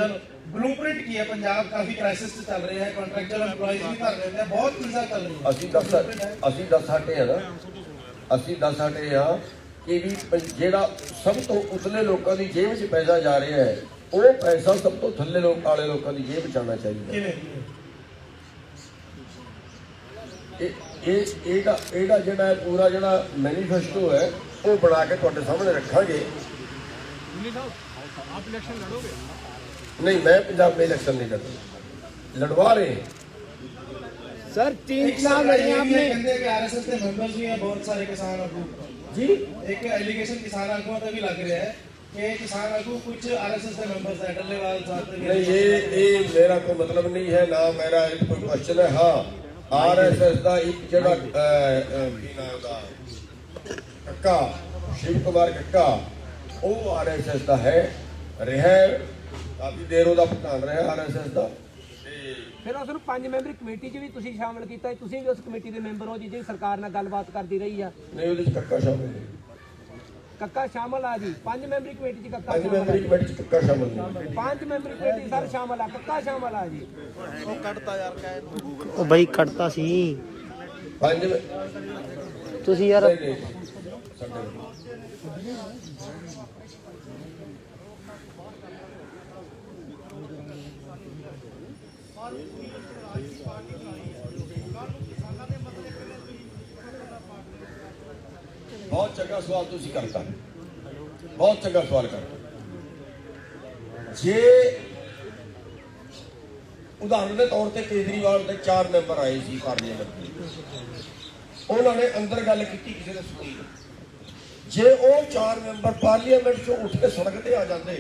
Speaker 2: ਬਲੂਪ੍ਰਿੰਟ ਕੀ ਹੈ? ਪੰਜਾਬ ਕਾਫੀ ਕ੍ਰਾਈਸਿਸ ਤੇ ਚੱਲ ਰਿਹਾ ਹੈ, ਕੰਟਰੈਕਚੁਅਲ EMPLOYEES ਵੀ ਕਰ ਰਹੇ ਨੇ, ਬਹੁਤ ਚੀਜ਼ਾਂ ਚੱਲ ਰਹੀਆਂ।
Speaker 1: ਅਸੀਂ ਦੱਸ ਹਟੇ ਆ ਨਾ, ਅਸੀਂ ਦੱਸ ਹਟੇ ਆ ਕਿ ਵੀ ਜਿਹੜਾ ਸਭ ਤੋਂ ਉਤਲੇ ਲੋਕਾਂ ਦੀ ਜੇਬ 'ਚ ਪੈਸਾ ਜਾ ਰਿਹਾ ਹੈ, ਉਹ ਪੈਸਾ ਸਭ ਤੋਂ ਥੱਲੇ ਵਾਲੇ ਲੋਕਾਂ ਦੀ ਜੇਬ 'ਚ ਆਉਣਾ ਚਾਹੀਦਾ। ਇਹਦਾ ਜਿਹੜਾ ਪੂਰਾ ਜਿਹੜਾ ਮੈਨੀਫੈਸਟੋ ਹੈ ਉਹ ਬਣਾ ਕੇ ਤੁਹਾਡੇ ਸਾਹਮਣੇ ਰੱਖਾਂਗੇ।
Speaker 3: आप इलेक्शन लड़ोगे?
Speaker 1: नहीं, मैं पंजाब में इलेक्शन नहीं लड़ता, लड़वा रहे हैं।
Speaker 11: सर 3 चुनाव लड़े आपने,
Speaker 2: कहते हैं कि आरएसएस के मेंबर्स भी हैं बहुत सारे किसान आगू
Speaker 1: जी।
Speaker 2: एक एलिगेशन किसान आगुओं का भी लग रहा है कि किसान आगू कुछ आरएसएस के मेंबर्स हैं, डल्लेवाल साहब।
Speaker 1: नहीं, ये मेरा कोई मतलब नहीं है ना, मेरा कोई क्वेश्चन है। हाँ, आरएसएस का एक जड़ा कक्का शिव कुमार कक्का वो आरएसएस का है, ਰਿਹਾ ਕਾਫੀ ਦੇਰ ਉਹਦਾ ਪ੍ਰਧਾਨ ਰਿਹਾ ਆਰਐਸਐਸ ਦਾ।
Speaker 11: ਫਿਰ ਉਸ ਨੂੰ 5 ਮੈਂਬਰੀ ਕਮੇਟੀ 'ਚ ਵੀ ਤੁਸੀਂ ਸ਼ਾਮਲ ਕੀਤਾ, ਤੁਸੀਂ ਵੀ ਉਸ ਕਮੇਟੀ ਦੇ ਮੈਂਬਰ ਹੋ ਜਿਹੜੀ ਸਰਕਾਰ ਨਾਲ ਗੱਲਬਾਤ ਕਰਦੀ ਰਹੀ ਆ।
Speaker 1: ਨਹੀਂ, ਉਹਦੇ 'ਚ ਕੱਕਾ ਸ਼ਾਮਲ ਨਹੀਂ।
Speaker 11: ਕੱਕਾ ਸ਼ਾਮਲ ਆ ਜੀ 5 ਮੈਂਬਰੀ ਕਮੇਟੀ 'ਚ? ਕੱਕਾ
Speaker 1: 5 ਮੈਂਬਰੀ ਕਮੇਟੀ 'ਚ ਕੱਕਾ ਸ਼ਾਮਲ ਨਹੀਂ।
Speaker 11: 5 ਮੈਂਬਰੀ ਕਮੇਟੀ ਸਰ ਸ਼ਾਮਲ ਆ, ਕੱਕਾ ਸ਼ਾਮਲ ਆ ਜੀ।
Speaker 2: ਉਹ ਕੱਢਤਾ ਯਾਰ ਕਹਿ
Speaker 11: ਉਹ ਬਾਈ ਕੱਢਤਾ ਸੀ
Speaker 1: 5
Speaker 11: ਤੁਸੀਂ ਯਾਰ।
Speaker 1: बहुत चंगा सवाल तुसी करता, बहुत चंगा सवाल करता। जे उदाहरण के तौर पर केजरीवाल के 4 मैंबर आए सी पार्लीमेंट में, उन्होंने अंदर गल की किसी ने सुनी। जे वो 4 मैंबर पार्लीमेंट चो उठ के सड़क पर आ जाते,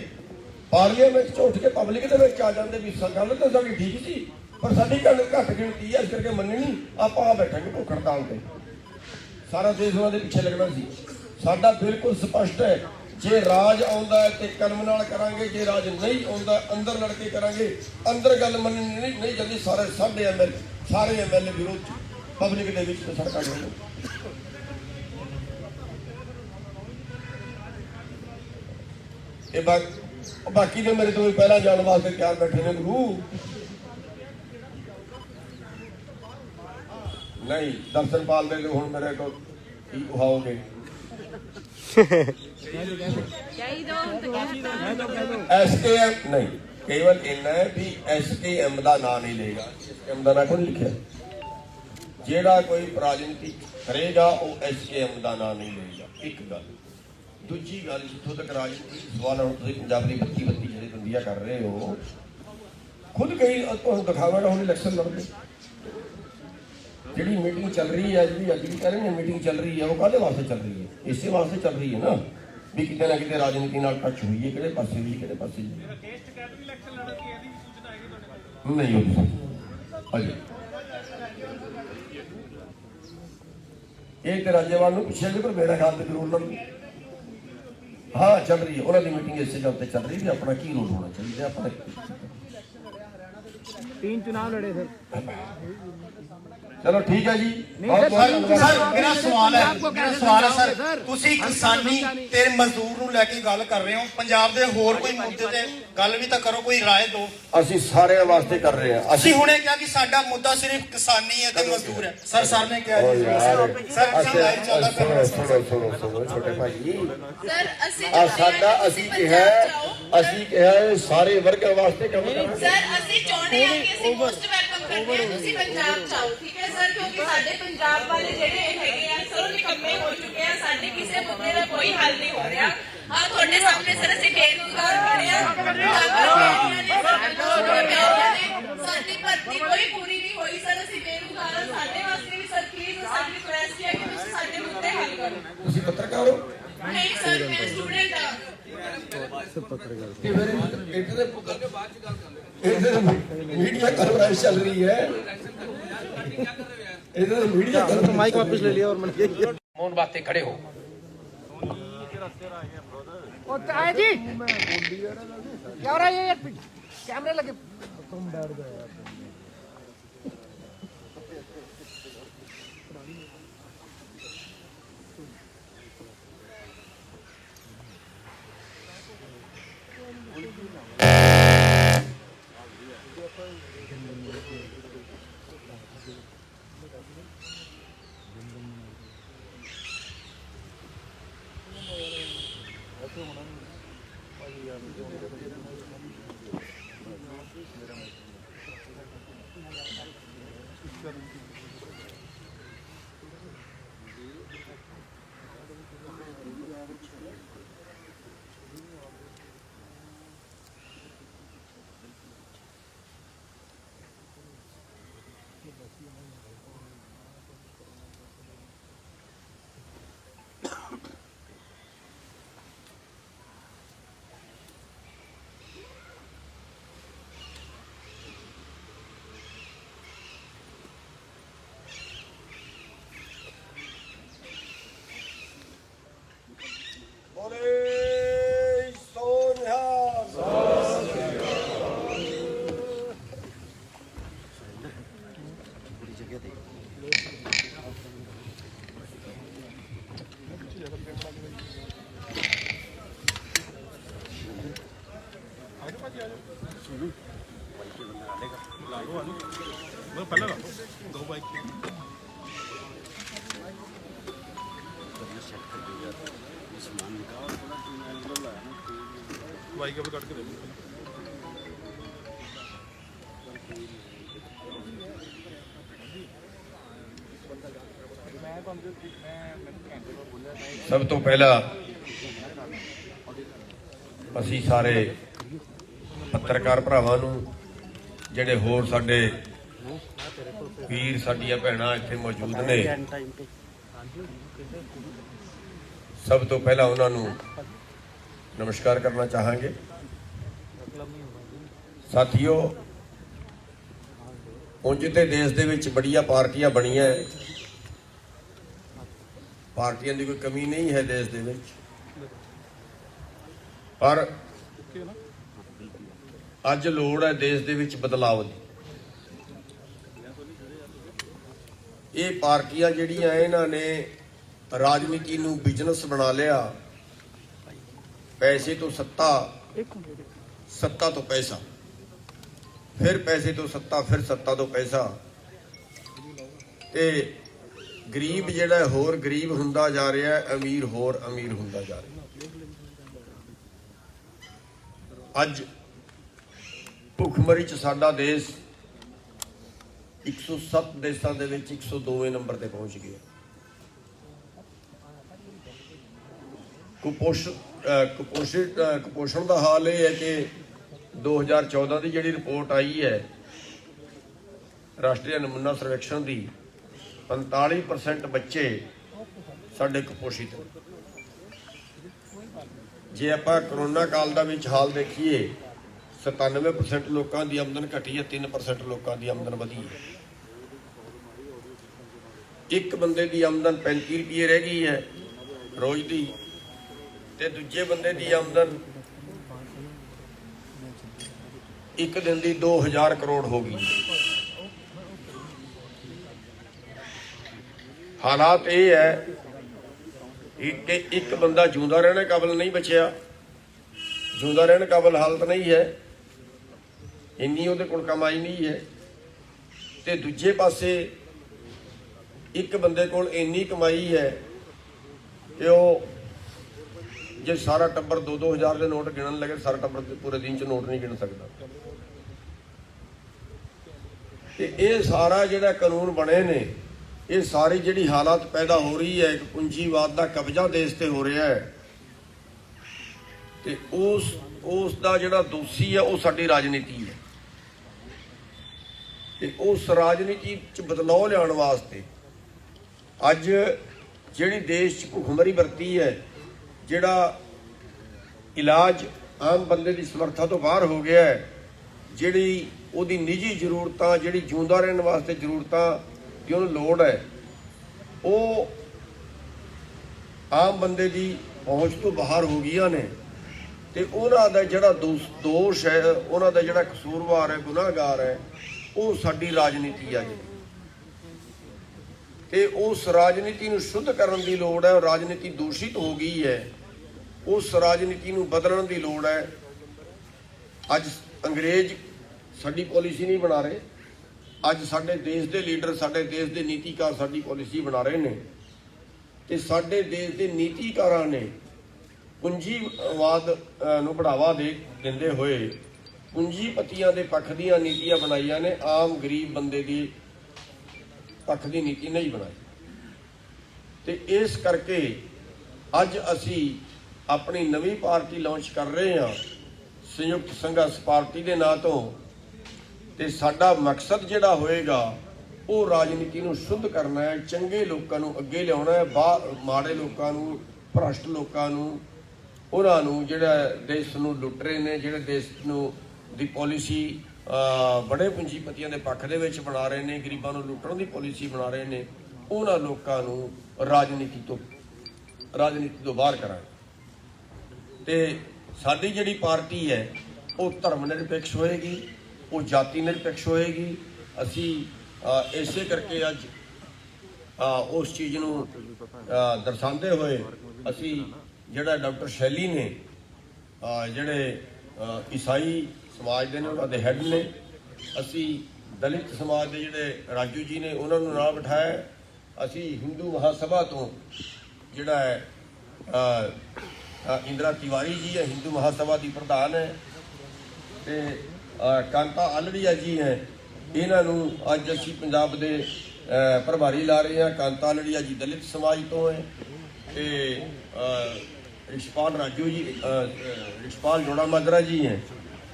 Speaker 1: पार्लीमेंट चो उठ के पब्लिक के आ जाते भी गल तो साडी ठीक सी, पर साडी गल घट गिनती है, इस करके मननी आप आ बैठेंगे भुख हड़ताल पे। सारा देश उन्होंने पिछे लगना सी। साडा बिल्कुल स्पष्ट है, जे राज आउंदा है ते कर्म नाल करांगे, जे राज नहीं आउंदा अंदर लड़के करांगे। अंदर गल मननी नहीं जल्दी सारे सारे एमएलए विरोध पब्लिक दे विच सड़कां गए। बाकी ने मेरे तो पहला जाने वास्ते तैयार बैठे ने गुरु। नहीं, दर्शन पाल दे हुण मेरे को की उहाओगे। एसकेएम नहीं, केवल इन्ना है भी एसकेएम का नाम नहीं लेगा। एसकेएम का नाम कौन लिखा? जेड़ा कोई राजनीति करेगा वो एसकेएम का नाम नहीं लेगा। एक गल। दूजी गल, जितों तक राजनीति सवाल हम पंजाब की 32 जी बंदियां कर रहे हो, खुद कहीं दिखावा हम इलेक्शन लड़ते। जी मीटिंग चल रही है, जी अज भी कह रहे हैं मीटिंग चल रही है, वो काहदे वास्ते चल रही है? इसे वास्ते चल रही है ना भी कितने ना कितने राजनीति नाल टच हुई है, किहड़े पासे हुई, किहड़े पासे नहीं हो अजे। ये तो राज्यपाल को पूछा जी, पर मेरा ख्याल तो जरूर लड़। हाँ, चल रही है उन्होंने मीटिंग इस जगह पर चल रही है, अपना की रोल होना चाहिए। अपना
Speaker 11: 3 चुनाव लड़े सर।
Speaker 1: ਚਲੋ ਠੀਕ ਹੈ ਜੀ।
Speaker 12: ਸਰ ਮੇਰਾ ਸਵਾਲ ਹੈ ਸਰ, ਤੁਸੀਂ ਕਿਸਾਨੀ ਤੇ ਮਜ਼ਦੂਰ ਨੂੰ ਲੈ ਕੇ ਗੱਲ ਕਰ ਰਹੇ ਹੋ, ਪੰਜਾਬ ਦੇ ਹੋਰ ਕੋਈ ਮੁੱਦੇ ਤੇ ਗੱਲ ਵੀ ਤਾਂ ਕਰੋ, ਕੋਈ ਰਾਏ ਦਿਓ।
Speaker 1: ਅਸੀਂ ਸਾਰਿਆਂ ਵਾਸਤੇ ਕਰ ਰਹੇ ਹਾਂ।
Speaker 12: ਅਸੀਂ ਹੁਣੇ ਕਿਹਾ ਕਿ ਸਾਡਾ ਮੁੱਦਾ ਸਿਰਫ ਕਿਸਾਨੀ ਹੈ ਤੇ ਮਜ਼ਦੂਰ ਹੈ। ਸਰ ਨੇ ਕਿਹਾ ਜੀ
Speaker 1: ਸੁਣੋ ਛੋਟੇ ਭਾਈ,
Speaker 13: ਸਰ ਅਸੀਂ
Speaker 1: ਅਸੀਂ ਕਿਹਾ ਇਹ ਸਾਰੇ ਵਰਗਾਂ ਵਾਸਤੇ ਕੰਮ ਕਰਾਂਗੇ।
Speaker 13: ਸਰ ਅਸੀਂ ਚਾਹੁੰਦੇ ਹਾਂ ਕਿ ਅਸੀਂ ਮੋਸਟ ਵੈਲਕਮ ਕਰਦੇ ਹਾਂ ਤੁਸੀਂ ਪੰਜਾਬ ਚ ਆਓ, ਠੀਕ ਹੈ ਸਰ, ਕਿਉਂਕਿ ਸਾਡੇ ਪੰਜਾਬ ਵਾਲੇ ਜਿਹੜੇ ਹੈਗੇ ਆ ਸਰ ਉਹ ਨਿਕੰਮੇ ਹੋ ਚੁੱਕੇ ਆ, ਸਾਡੇ ਕਿਸੇ ਮੁੱਦੇ ਦਾ ਕੋਈ ਹੱਲ ਨਹੀਂ ਹੋ ਰਿਹਾ। ਆ ਤੁਹਾਡੇ ਸਾਹਮਣੇ ਸਰ ਅਸੀਂ ਬੇਰੁਜ਼ਗਾਰ ਖੜੇ ਆ, ਸਾਡੀ ਭਰਤੀ ਕੋਈ ਪੂਰੀ ਨਹੀਂ ਹੋਈ ਸਰ, ਅਸੀਂ ਬੇਰੁਜ਼ਗਾਰ ਹਾਂ। ਸਾਡੇ ਵਾਸਤੇ ਵੀ ਸਰ ਪਲੀਜ਼ ਸਾਡੀ ਰਿਕੁਐਸਟ ਹੈ ਕਿ ਤੁਸੀਂ ਸਾਡੇ ਮੁੱਦੇ ਹੱਲ ਕਰੋ।
Speaker 1: ਤੁਸੀਂ ਪੱਤਰਕਾਰ ਹੋ?
Speaker 13: ਨਹੀਂ ਸਰ ਮੈਂ ਸਟੂਡੈਂਟ ਹਾਂ।
Speaker 1: मीडिया कवरेज चल रही है, इधर मीडिया तो माइक वापस ले लिया और मैंने
Speaker 4: मौन बातें खड़े हो।
Speaker 11: जी क्या हो रहा है, ये कैमरे लगे, तुम बैठ गए।
Speaker 1: ਸਭ ਤੋਂ ਪਹਿਲਾਂ ਅਸੀਂ ਸਾਰੇ ਪੱਤਰਕਾਰ ਭਰਾਵਾਂ ਨੂੰ, ਜਿਹੜੇ ਹੋਰ ਸਾਡੇ ਵੀਰ ਸਾਡੀਆਂ ਭੈਣਾਂ ਇੱਥੇ ਮੌਜੂਦ ਨੇ, ਸਭ ਤੋਂ ਪਹਿਲਾਂ ਉਹਨਾਂ ਨੂੰ ਨਮਸਕਾਰ ਕਰਨਾ ਚਾਹਾਂਗੇ। ਸਾਥੀਓ, ਉਂਝ ਤੇ ਦੇਸ਼ ਦੇ ਵਿੱਚ ਬੜੀਆਂ ਪਾਰਟੀਆਂ ਬਣੀਆਂ, ਪਾਰਟੀਆਂ ਦੀ ਕੋਈ ਕਮੀ ਨਹੀਂ ਹੈ ਦੇਸ਼ ਦੇ ਵਿੱਚ, ਪਰ ਅੱਜ ਲੋੜ ਹੈ ਦੇਸ਼ ਦੇ ਵਿੱਚ ਬਦਲਾਅ ਦੀ। ਇਹ ਪਾਰਟੀਆਂ ਜਿਹੜੀਆਂ ਇਹਨਾਂ ਨੇ ਰਾਜਨੀਤੀ ਨੂੰ ਬਿਜ਼ਨਸ ਬਣਾ ਲਿਆ, ਪੈਸੇ ਤੋਂ ਸੱਤਾ, ਸੱਤਾ ਤੋਂ ਪੈਸਾ, ਫਿਰ ਪੈਸੇ ਤੋਂ ਸੱਤਾ, ਫਿਰ ਸੱਤਾ ਤੋਂ ਪੈਸਾ, ਤੇ ਗਰੀਬ ਜਿਹੜਾ ਹੋਰ ਗਰੀਬ ਹੁੰਦਾ ਜਾ ਰਿਹਾ, ਅਮੀਰ ਹੋਰ ਅਮੀਰ ਹੁੰਦਾ ਜਾ ਰਿਹਾ। ਅੱਜ ਭੁੱਖਮਰੀ ਚ ਸਾਡਾ ਦੇਸ਼ 107 ਦੇਸ਼ਾਂ ਦੇ ਵਿੱਚ 102ਵੇਂ ਨੰਬਰ ਤੇ ਪਹੁੰਚ ਗਿਆ। ਕੁਪੋਸ਼ਣ ਦਾ ਹਾਲ ਇਹ ਹੈ ਕਿ 2014 ਦੀ ਜਿਹੜੀ ਰਿਪੋਰਟ ਆਈ ਹੈ ਰਾਸ਼ਟਰੀ ਨਮੂਨਾ ਸਰਵੇਖਣ ਦੀ, 45% ਬੱਚੇ ਸਾਡੇ ਕੁਪੋਸ਼ਿਤ ਨੇ। ਜੇ ਆਪਾਂ ਕਰੋਨਾ ਕਾਲ ਦਾ ਵਿੱਚ ਹਾਲ ਦੇਖੀਏ, 97% ਲੋਕਾਂ ਦੀ ਆਮਦਨ ਘਟੀ ਹੈ, 3% ਲੋਕਾਂ ਦੀ ਆਮਦਨ ਵਧੀ ਹੈ। ਇੱਕ ਬੰਦੇ ਦੀ ਆਮਦਨ 35 ਰੁਪਏ ਰਹਿ ਗਈ ਹੈ ਰੋਜ਼ ਦੀ, ਤੇ ਦੂਜੇ ਬੰਦੇ ਦੀ ਆਮਦਨ ਇੱਕ ਦਿਨ ਦੀ 2000 ਕਰੋੜ ਹੋ ਗਈ। ਹਾਲਾਤ ਇਹ ਹੈ ਕਿ ਇੱਕ ਬੰਦਾ ਜਿਉਂਦਾ ਰਹਿਣ ਕਾਬਲ ਨਹੀਂ ਬਚਿਆ, ਜਿਉਂਦਾ ਰਹਿਣ ਕਾਬਲ ਹਾਲਤ ਨਹੀਂ ਹੈ, ਇੰਨੀ ਉਹਦੇ ਕੋਲ ਕਮਾਈ ਨਹੀਂ ਹੈ। ਤੇ ਦੂਜੇ ਪਾਸੇ ਇੱਕ ਬੰਦੇ ਕੋਲ ਇੰਨੀ ਕਮਾਈ ਹੈ ਕਿ ਉਹ ਜੇ ਸਾਰਾ ਟੱਬਰ 2-2 ਹਜ਼ਾਰ ਦੇ ਨੋਟ ਗਿਣਨ ਲੱਗੇ, ਸਾਰਾ ਟੱਬਰ ਪੂਰੇ ਦਿਨ 'ਚ ਨੋਟ ਨਹੀਂ ਗਿਣ ਸਕਦਾ। ਤੇ ਇਹ ਸਾਰਾ ਜਿਹੜਾ ਕਾਨੂੰਨ ਬਣੇ ਨੇ, ਇਹ ਸਾਰੀ ਜਿਹੜੀ ਹਾਲਾਤ ਪੈਦਾ ਹੋ ਰਹੀ ਹੈ, ਇੱਕ ਪੂੰਜੀਵਾਦ ਦਾ ਕਬਜ਼ਾ ਦੇਸ਼ ਤੇ ਹੋ ਰਿਹਾ ਹੈ, ਤੇ ਉਸ ਦਾ ਜਿਹੜਾ ਦੋਸ਼ੀ ਹੈ ਉਹ ਸਾਡੀ ਰਾਜਨੀਤੀ ਹੈ। ਤੇ ਉਸ ਰਾਜਨੀਤੀ 'ਚ ਬਦਲਾਅ ਲਿਆਉਣ ਵਾਸਤੇ ਅੱਜ ਜਿਹੜੀ ਦੇਸ਼ 'ਚ ਭੁੱਖਮਰੀ ਵਰਤੀ ਹੈ, ਜਿਹੜਾ ਇਲਾਜ ਆਮ ਬੰਦੇ ਦੀ ਸਮਰੱਥਾ ਤੋਂ ਬਾਹਰ ਹੋ ਗਿਆ ਹੈ, ਜਿਹੜੀ ਉਹਦੀ ਨਿੱਜੀ ਜ਼ਰੂਰਤਾਂ, ਜਿਹੜੀ ਜਿਉਂਦਾ ਰਹਿਣ ਵਾਸਤੇ ਜ਼ਰੂਰਤਾਂ ਦੀ ਉਹਨੂੰ ਲੋੜ ਹੈ, ਉਹ ਆਮ ਬੰਦੇ ਦੀ ਪਹੁੰਚ ਤੋਂ ਬਾਹਰ ਹੋ ਗਈਆਂ ਨੇ। ਤੇ ਉਹਨਾਂ ਦਾ ਜਿਹੜਾ ਦੋਸ਼ ਹੈ, ਉਹਨਾਂ ਦਾ ਜਿਹੜਾ ਕਸੂਰਵਾਰ ਹੈ, ਗੁਨਾਹਗਾਰ ਹੈ, ਉਹ ਸਾਡੀ ਰਾਜਨੀਤੀ ਆ ਜੀ। ਤੇ ਉਸ ਰਾਜਨੀਤੀ ਨੂੰ ਸ਼ੁੱਧ ਕਰਨ ਦੀ ਲੋੜ ਹੈ। ਰਾਜਨੀਤੀ ਦੂਸ਼ਿਤ ਹੋ ਗਈ ਹੈ, ਉਸ ਰਾਜਨੀਤੀ ਨੂੰ ਬਦਲਣ ਦੀ ਲੋੜ ਹੈ। ਅੱਜ ਅੰਗਰੇਜ਼ ਸਾਡੀ ਪਾਲਿਸੀ ਨਹੀਂ ਬਣਾ ਰਹੇ, ਅੱਜ ਸਾਡੇ ਦੇਸ਼ ਦੇ ਲੀਡਰ, ਸਾਡੇ ਦੇਸ਼ ਦੇ ਨੀਤੀਕਾਰ ਸਾਡੀ ਪਾਲਿਸੀ ਬਣਾ ਰਹੇ ਨੇ। ਤੇ ਸਾਡੇ ਦੇਸ਼ ਦੇ ਨੀਤੀਕਾਰਾਂ ਨੇ ਪੂੰਜੀਵਾਦ ਨੂੰ ਬੜਾਵਾ ਦਿੰਦੇ ਹੋਏ ਪੂੰਜੀਪਤੀਆਂ ਦੇ ਪੱਖ ਦੀਆਂ ਨੀਤੀਆਂ ਬਣਾਈਆਂ ਨੇ, ਆਮ ਗਰੀਬ ਬੰਦੇ ਦੀ ਪੱਖ ਦੀ ਨੀਤੀ ਨਹੀਂ ਬਣਾਈ। ਤੇ ਇਸ ਕਰਕੇ ਅੱਜ ਅਸੀਂ ਆਪਣੀ ਨਵੀਂ ਪਾਰਟੀ ਲਾਂਚ ਕਰ ਰਹੇ ਹਾਂ, ਸੰਯੁਕਤ ਸੰਘਰਸ਼ ਪਾਰਟੀ ਦੇ ਨਾਂ ਤੋਂ। ਤੇ ਸਾਡਾ ਮਕਸਦ ਜਿਹੜਾ ਹੋਏਗਾ ਉਹ ਰਾਜਨੀਤੀ ਨੂੰ ਸ਼ੁੱਧ ਕਰਨਾ ਹੈ, ਚੰਗੇ ਲੋਕਾਂ ਨੂੰ ਅੱਗੇ ਲਿਆਉਣਾ ਹੈ, ਮਾੜੇ ਲੋਕਾਂ ਨੂੰ, ਭ੍ਰਸ਼ਟ ਲੋਕਾਂ ਨੂੰ, ਉਹਨਾਂ ਨੂੰ ਜਿਹੜਾ ਦੇਸ਼ ਨੂੰ ਲੁੱਟ ਰਹੇ ਨੇ, ਜਿਹੜੇ ਦੇਸ਼ ਨੂੰ ਦੀ ਪਾਲਿਸੀ ਬੜੇ ਪੂੰਜੀਪਤੀਆਂ ਦੇ ਪੱਖ ਦੇ ਵਿੱਚ ਬਣਾ ਰਹੇ ਨੇ, ਗਰੀਬਾਂ ਨੂੰ ਲੁੱਟਣ ਦੀ ਪਾਲਿਸੀ ਬਣਾ ਰਹੇ ਨੇ, ਉਹਨਾਂ ਲੋਕਾਂ ਨੂੰ ਰਾਜਨੀਤੀ ਤੋਂ ਬਾਹਰ ਕਰਾਂਗੇ। ਤੇ ਸਾਡੀ ਜਿਹੜੀ ਪਾਰਟੀ ਹੈ ਉਹ ਧਰਮ ਨਿਰਪੇਖ ਹੋਏਗੀ, ਉਹ ਜਾਤੀ ਨਿਰਪੇਖ ਹੋਏਗੀ। ਅਸੀਂ ਇਸੇ ਕਰਕੇ ਅੱਜ ਉਸ ਚੀਜ਼ ਨੂੰ ਦਰਸਾਉਂਦੇ ਹੋਏ ਅਸੀਂ ਜਿਹੜਾ ਡਾਕਟਰ ਸ਼ੈਲੀ ਨੇ, ਜਿਹੜੇ ਈਸਾਈ ਸਮਾਜ ਦੇ ਨੇ, ਉਹਨਾਂ ਦੇ ਹੈੱਡ ਨੇ, ਅਸੀਂ ਦਲਿਤ ਸਮਾਜ ਦੇ ਜਿਹੜੇ ਰਾਜੂ ਜੀ ਨੇ ਉਹਨਾਂ ਨੂੰ ਨਾਲ ਬਿਠਾਇਆ। ਅਸੀਂ ਹਿੰਦੂ ਮਹਾਸਭਾ ਤੋਂ ਜਿਹੜਾ ਹੈ ਇੰਦਰਾ ਤਿਵਾਰੀ ਜੀ ਹੈ, ਹਿੰਦੂ ਮਹਾਸਭਾ ਦੀ ਪ੍ਰਧਾਨ ਹੈ, ਤੇ ਕਾਂਤਾ ਆਲੜੀਆ ਜੀ ਹੈ, ਇਹਨਾਂ ਨੂੰ ਅੱਜ ਅਸੀਂ ਪੰਜਾਬ ਦੇ ਪ੍ਰਭਾਰੀ ਲਾ ਰਹੇ ਹਾਂ। ਕਾਂਤਾ ਆਲੜੀਆ ਜੀ ਦਲਿਤ ਸਮਾਜ ਤੋਂ ਹੈ, ਤੇ ਰਿਸ਼ਪਾਲ ਰਾਜੂ ਜੀ, ਰਿਸ਼ਪਾਲ ਜੋੜਾ ਮਾਜਰਾ ਜੀ ਹੈ,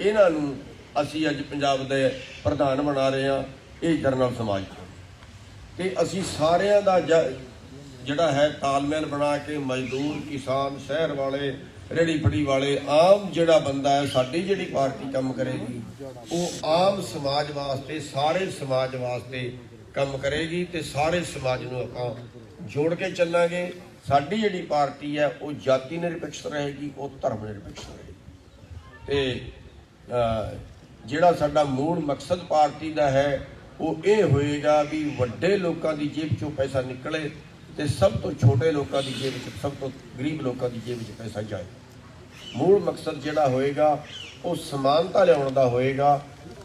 Speaker 1: ਇਹਨਾਂ ਨੂੰ ਅਸੀਂ ਅੱਜ ਪੰਜਾਬ ਦੇ ਪ੍ਰਧਾਨ ਬਣਾ ਰਹੇ ਹਾਂ, ਇਹ ਜਰਨਲ ਸਮਾਜ ਤੋਂ। ਤੇ ਅਸੀਂ ਸਾਰਿਆਂ ਦਾ ਜਿਹੜਾ ਹੈ ਤਾਲਮੇਲ ਬਣਾ ਕੇ ਮਜ਼ਦੂਰ, ਕਿਸਾਨ, ਸ਼ਹਿਰ ਵਾਲੇ, ਰੇਹੜੀ ਫੜੀ ਵਾਲੇ, ਆਮ ਜਿਹੜਾ ਬੰਦਾ ਹੈ, ਸਾਡੀ ਜਿਹੜੀ ਪਾਰਟੀ ਕੰਮ ਕਰੇਗੀ ਉਹ ਆਮ ਸਮਾਜ ਵਾਸਤੇ, ਸਾਰੇ ਸਮਾਜ ਵਾਸਤੇ ਕੰਮ ਕਰੇਗੀ। ਤੇ ਸਾਰੇ ਸਮਾਜ ਨੂੰ ਆਪਾਂ ਜੋੜ ਕੇ ਚੱਲਾਂਗੇ। ਸਾਡੀ ਜਿਹੜੀ ਪਾਰਟੀ ਹੈ ਉਹ ਜਾਤੀ ਨਿਰਪੇਖ ਰਹੇਗੀ, ਉਹ ਧਰਮ ਨਿਰਪੇਖ ਰਹੇਗੀ। ਤੇ ਜਿਹੜਾ ਸਾਡਾ ਮੂਲ ਮਕਸਦ ਪਾਰਟੀ ਦਾ ਹੈ ਉਹ ਇਹ ਹੋਏਗਾ ਵੀ ਵੱਡੇ ਲੋਕਾਂ ਦੀ ਜੇਬ ਚੋਂ ਪੈਸਾ ਨਿਕਲੇ ਤੇ ਸਭ ਤੋਂ ਛੋਟੇ ਲੋਕਾਂ ਦੀ ਜੇਬ ਵਿੱਚ, ਸਭ ਤੋਂ ਗਰੀਬ ਲੋਕਾਂ ਦੀ ਜੇਬ ਵਿੱਚ ਪੈਸਾ ਜਾਏ। ਮੂਲ ਮਕਸਦ ਜਿਹੜਾ ਹੋਏਗਾ ਉਹ ਸਮਾਨਤਾ ਲਿਆਉਣ ਦਾ ਹੋਏਗਾ,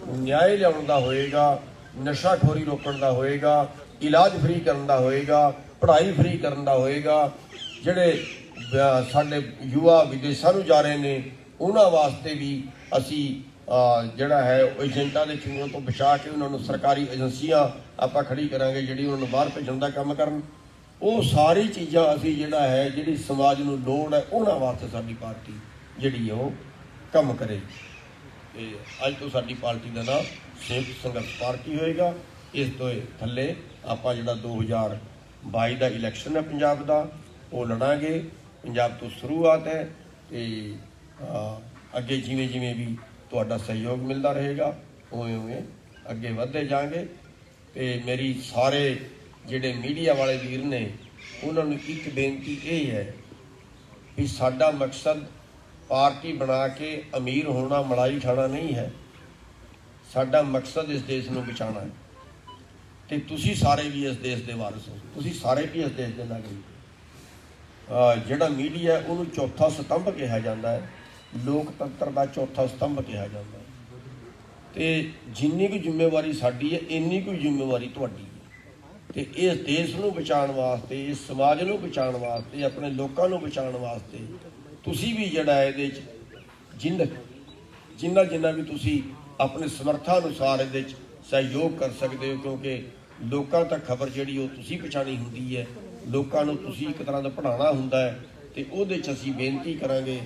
Speaker 1: ਨਿਆਂ ਲਿਆਉਣ ਦਾ ਹੋਏਗਾ, ਨਸ਼ਾਖੋਰੀ ਰੋਕਣ ਦਾ ਹੋਏਗਾ, ਇਲਾਜ ਫ੍ਰੀ ਕਰਨ ਦਾ ਹੋਏਗਾ, ਪੜ੍ਹਾਈ ਫ੍ਰੀ ਕਰਨ ਦਾ ਹੋਏਗਾ। ਜਿਹੜੇ ਸਾਡੇ ਯੁਵਾ ਵਿਦੇਸ਼ਾਂ ਨੂੰ ਜਾ ਰਹੇ ਨੇ ਉਹਨਾਂ ਵਾਸਤੇ ਵੀ ਅਸੀਂ ਜਿਹੜਾ ਹੈ ਏਜੰਟਾਂ ਦੇ ਚੁੰਗਲ ਤੋਂ ਬਚਾ ਕੇ ਉਹਨਾਂ ਨੂੰ ਸਰਕਾਰੀ ਏਜੰਸੀਆਂ ਆਪਾਂ ਖੜੀ ਕਰਾਂਗੇ ਜਿਹੜੀ ਉਹਨਾਂ ਨੂੰ ਬਾਹਰ ਭੇਜਣ ਦਾ ਕੰਮ ਕਰਨ। ਉਹ ਸਾਰੀ ਚੀਜ਼ਾਂ ਅਸੀਂ ਜਿਹੜਾ ਹੈ ਜਿਹੜੀ ਸਮਾਜ ਨੂੰ ਲੋੜ ਹੈ ਉਹਨਾਂ ਵਾਸਤੇ ਸਾਡੀ ਪਾਰਟੀ ਜਿਹੜੀ ਉਹ ਕੰਮ ਕਰੇਗੀ। ਤੇ ਅੱਜ ਤੋਂ ਸਾਡੀ ਪਾਰਟੀ ਦਾ ਨਾਮ ਸੰਯੁਕਤ ਸੰਘਰਸ਼ ਪਾਰਟੀ ਹੋਏਗਾ। ਇਸ ਤੋਂ ਥੱਲੇ ਆਪਾਂ ਜਿਹੜਾ 2022 ਦਾ ਇਲੈਕਸ਼ਨ ਹੈ ਪੰਜਾਬ ਦਾ ਉਹ ਲੜਾਂਗੇ। ਪੰਜਾਬ ਤੋਂ ਸ਼ੁਰੂਆਤ ਹੈ ਤੇ ਅੱਗੇ ਜਿਵੇਂ ਜਿਵੇਂ ਵੀ ਤੁਹਾਡਾ ਸਹਿਯੋਗ ਮਿਲਦਾ ਰਹੇਗਾ ਉਵੇਂ ਉਵੇਂ ਅੱਗੇ ਵਧਦੇ ਜਾਵਾਂਗੇ। ਤੇ ਮੇਰੀ ਸਾਰੇ ਜਿਹੜੇ ਮੀਡੀਆ ਵਾਲੇ ਵੀਰ ਨੇ ਉਹਨਾਂ ਨੂੰ ਇੱਕ ਬੇਨਤੀ ਇਹ ਹੈ ਵੀ ਸਾਡਾ ਮਕਸਦ ਪਾਰਟੀ ਬਣਾ ਕੇ ਅਮੀਰ ਹੋਣਾ, ਮਲਾਈ ਖਾਣਾ ਨਹੀਂ ਹੈ। ਸਾਡਾ ਮਕਸਦ ਇਸ ਦੇਸ਼ ਨੂੰ ਬਚਾਉਣਾ ਹੈ। ਤੇ ਤੁਸੀਂ ਸਾਰੇ ਵੀ ਇਸ ਦੇਸ਼ ਦੇ ਵਾਰਿਸ ਹੋ, ਤੁਸੀਂ ਸਾਰੇ ਵੀ ਇਸ ਦੇਸ਼ ਦੇ ਨਾਗਰਿਕ। ਜਿਹੜਾ ਮੀਡੀਆ ਉਹਨੂੰ ਚੌਥਾ ਸਤੰਭ ਕਿਹਾ ਜਾਂਦਾ ਹੈ, ਲੋਕਤੰਤਰ ਦਾ ਚੌਥਾ ਸਤੰਭ ਕਿਹਾ ਜਾਂਦਾ ਹੈ। ਤੇ ਜਿੰਨੀ ਕੁ ਜ਼ਿੰਮੇਵਾਰੀ ਸਾਡੀ ਹੈ ਇੰਨੀ ਕੁ ਜ਼ਿੰਮੇਵਾਰੀ ਤੁਹਾਡੀ ਹੈ। ਤੇ ਇਸ ਦੇਸ਼ ਨੂੰ ਬਚਾਉਣ ਵਾਸਤੇ, ਇਸ ਸਮਾਜ ਨੂੰ ਬਚਾਉਣ ਵਾਸਤੇ, ਆਪਣੇ ਲੋਕਾਂ ਨੂੰ ਬਚਾਉਣ ਵਾਸਤੇ ਤੁਸੀਂ ਵੀ ਜਿਹੜਾ ਇਹਦੇ 'ਚ ਜਿੰਨਾ ਵੀ ਤੁਸੀਂ ਆਪਣੇ ਸਮਰੱਥਾ ਅਨੁਸਾਰ ਇਹਦੇ 'ਚ ਸਹਿਯੋਗ ਕਰ ਸਕਦੇ ਹੋ, ਕਿਉਂਕਿ ਲੋਕਾਂ ਤੱਕ ਖਬਰ ਜਿਹੜੀ ਉਹ ਤੁਸੀਂ ਪਹੁੰਚਾਉਣੀ ਹੁੰਦੀ ਹੈ, ਲੋਕਾਂ ਨੂੰ ਤੁਸੀਂ ਇੱਕ ਤਰ੍ਹਾਂ ਦਾ ਪੜ੍ਹਾਉਣਾ ਹੁੰਦਾ ਹੈ। ਤੇ ਉਹਦੇ 'ਚ ਅਸੀਂ ਬੇਨਤੀ ਕਰਾਂਗੇ,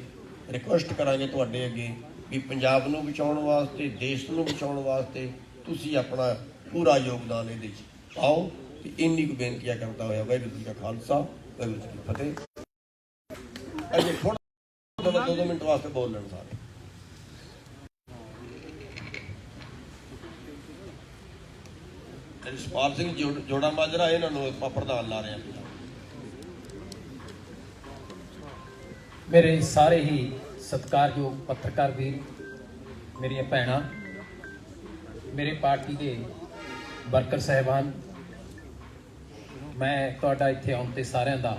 Speaker 1: ਰਿਕੁਐਸਟ ਕਰਾਂਗੇ ਤੁਹਾਡੇ ਅੱਗੇ ਵੀ ਪੰਜਾਬ ਨੂੰ ਬਚਾਉਣ ਵਾਸਤੇ, ਦੇਸ਼ ਨੂੰ ਬਚਾਉਣ ਵਾਸਤੇ ਤੁਸੀਂ ਆਪਣਾ ਪੂਰਾ ਯੋਗਦਾਨ ਇਹਦੇ 'ਚ ਪਾਓ। ਤੇ ਇੰਨੀ ਕੁ ਬੇਨਤੀਆਂ ਕਰਦਾ ਹੋਇਆ ਵਾਹਿਗੁਰੂ ਜੀ ਕਾ ਖਾਲਸਾ, ਵਾਹਿਗੁਰੂ ਜੀ ਕੀ ਫਤਿਹ। ਅਜੇ ਥੋੜਾ 2 ਮਿੰਟ ਵਾਸਤੇ ਬੋਲ ਲੈਣ ਸਾਰੇ। ਜਸਪਾਲ ਸਿੰਘ ਜੋੜਾ ਮਾਜਰਾ, ਇਹਨਾਂ ਨੂੰ ਆਪਾਂ ਪ੍ਰਧਾਨ ਲਾ ਰਹੇ ਹਾਂ।
Speaker 4: ਮੇਰੇ ਸਾਰੇ ਹੀ ਸਤਿਕਾਰਯੋਗ ਪੱਤਰਕਾਰ ਵੀਰ, ਮੇਰੀਆਂ ਭੈਣਾਂ, ਮੇਰੇ ਪਾਰਟੀ ਦੇ ਵਰਕਰ ਸਾਹਿਬਾਨ, ਮੈਂ ਤੁਹਾਡਾ ਇੱਥੇ ਆਉਣ ਤੇ ਸਾਰਿਆਂ ਦਾ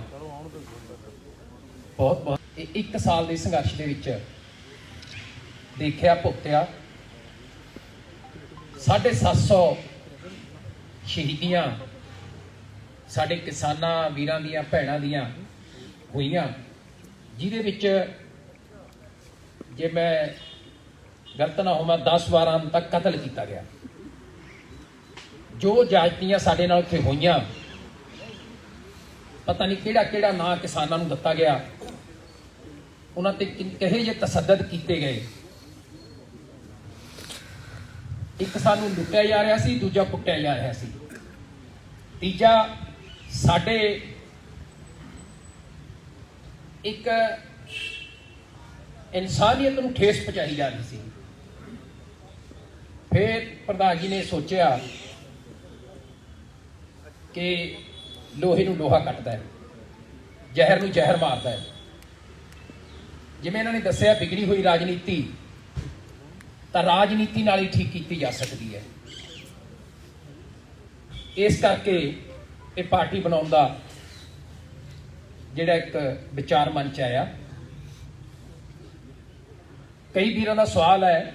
Speaker 4: ਬਹੁਤ 1 ਸਾਲ ਦੇ ਸੰਘਰਸ਼ ਦੇ ਵਿੱਚ ਦੇਖਿਆ, ਭੁਗਤਿਆ। 750 ਸ਼ਹੀਦੀਆਂ ਸਾਡੇ ਕਿਸਾਨਾਂ ਵੀਰਾਂ ਦੀਆਂ, ਭੈਣਾਂ ਦੀਆਂ ਹੋਈਆਂ, ਜਿਹਦੇ ਵਿੱਚ ਜੇ ਮੈਂ ਗਲਤ ਨਾ ਹੋਵਾਂ 10-12 ਤੱਕ ਕਤਲ ਕੀਤਾ ਗਿਆ। ਜੋ ਜਾਤੀਆਂ ਸਾਡੇ ਨਾਲ ਉੱਥੇ ਹੋਈਆਂ, ਪਤਾ ਨਹੀਂ ਕਿਹੜਾ ਨਾਂ ਕਿਸਾਨਾਂ ਨੂੰ ਦਿੱਤਾ ਗਿਆ, ਉਹਨਾਂ ਤੇ ਕਹੇ ਜੇ ਤਸੱਦਦ ਕੀਤੇ ਗਏ। ਇੱਕ ਸਾਨੂੰ ਲੁੱਟਿਆ ਜਾ ਰਿਹਾ ਸੀ, ਦੂਜਾ ਕੁੱਟਿਆ ਜਾ ਰਿਹਾ ਸੀ, ਤੀਜਾ ਸਾਡੇ ਇੱਕ ਇਨਸਾਨੀਅਤ ਨੂੰ ਠੇਸ ਪਹੁੰਚਾਈ ਜਾ ਰਹੀ ਸੀ। ਫਿਰ ਪ੍ਰਧਾਨ ਜੀ ਨੇ ਸੋਚਿਆ ਕਿ ਲੋਹੇ ਨੂੰ ਲੋਹਾ ਕੱਟਦਾ ਹੈ, ਜ਼ਹਿਰ ਨੂੰ ਜ਼ਹਿਰ ਮਾਰਦਾ ਹੈ। ਜਿਵੇਂ ਇਹਨਾਂ ਨੇ ਦੱਸਿਆ, ਵਿਗੜੀ ਹੋਈ ਰਾਜਨੀਤੀ ਤਾਂ ਰਾਜਨੀਤੀ ਨਾਲ ਹੀ ਠੀਕ ਕੀਤੀ ਜਾ ਸਕਦੀ ਹੈ। ਇਸ ਕਰਕੇ ਇਹ ਪਾਰਟੀ ਬਣਾਉਣ ਦਾ ਜਿਹੜਾ ਇੱਕ ਵਿਚਾਰ ਮਨ ਚ ਆਇਆ। ਕਈ ਵੀਰਾਂ ਦਾ ਸਵਾਲ ਹੈ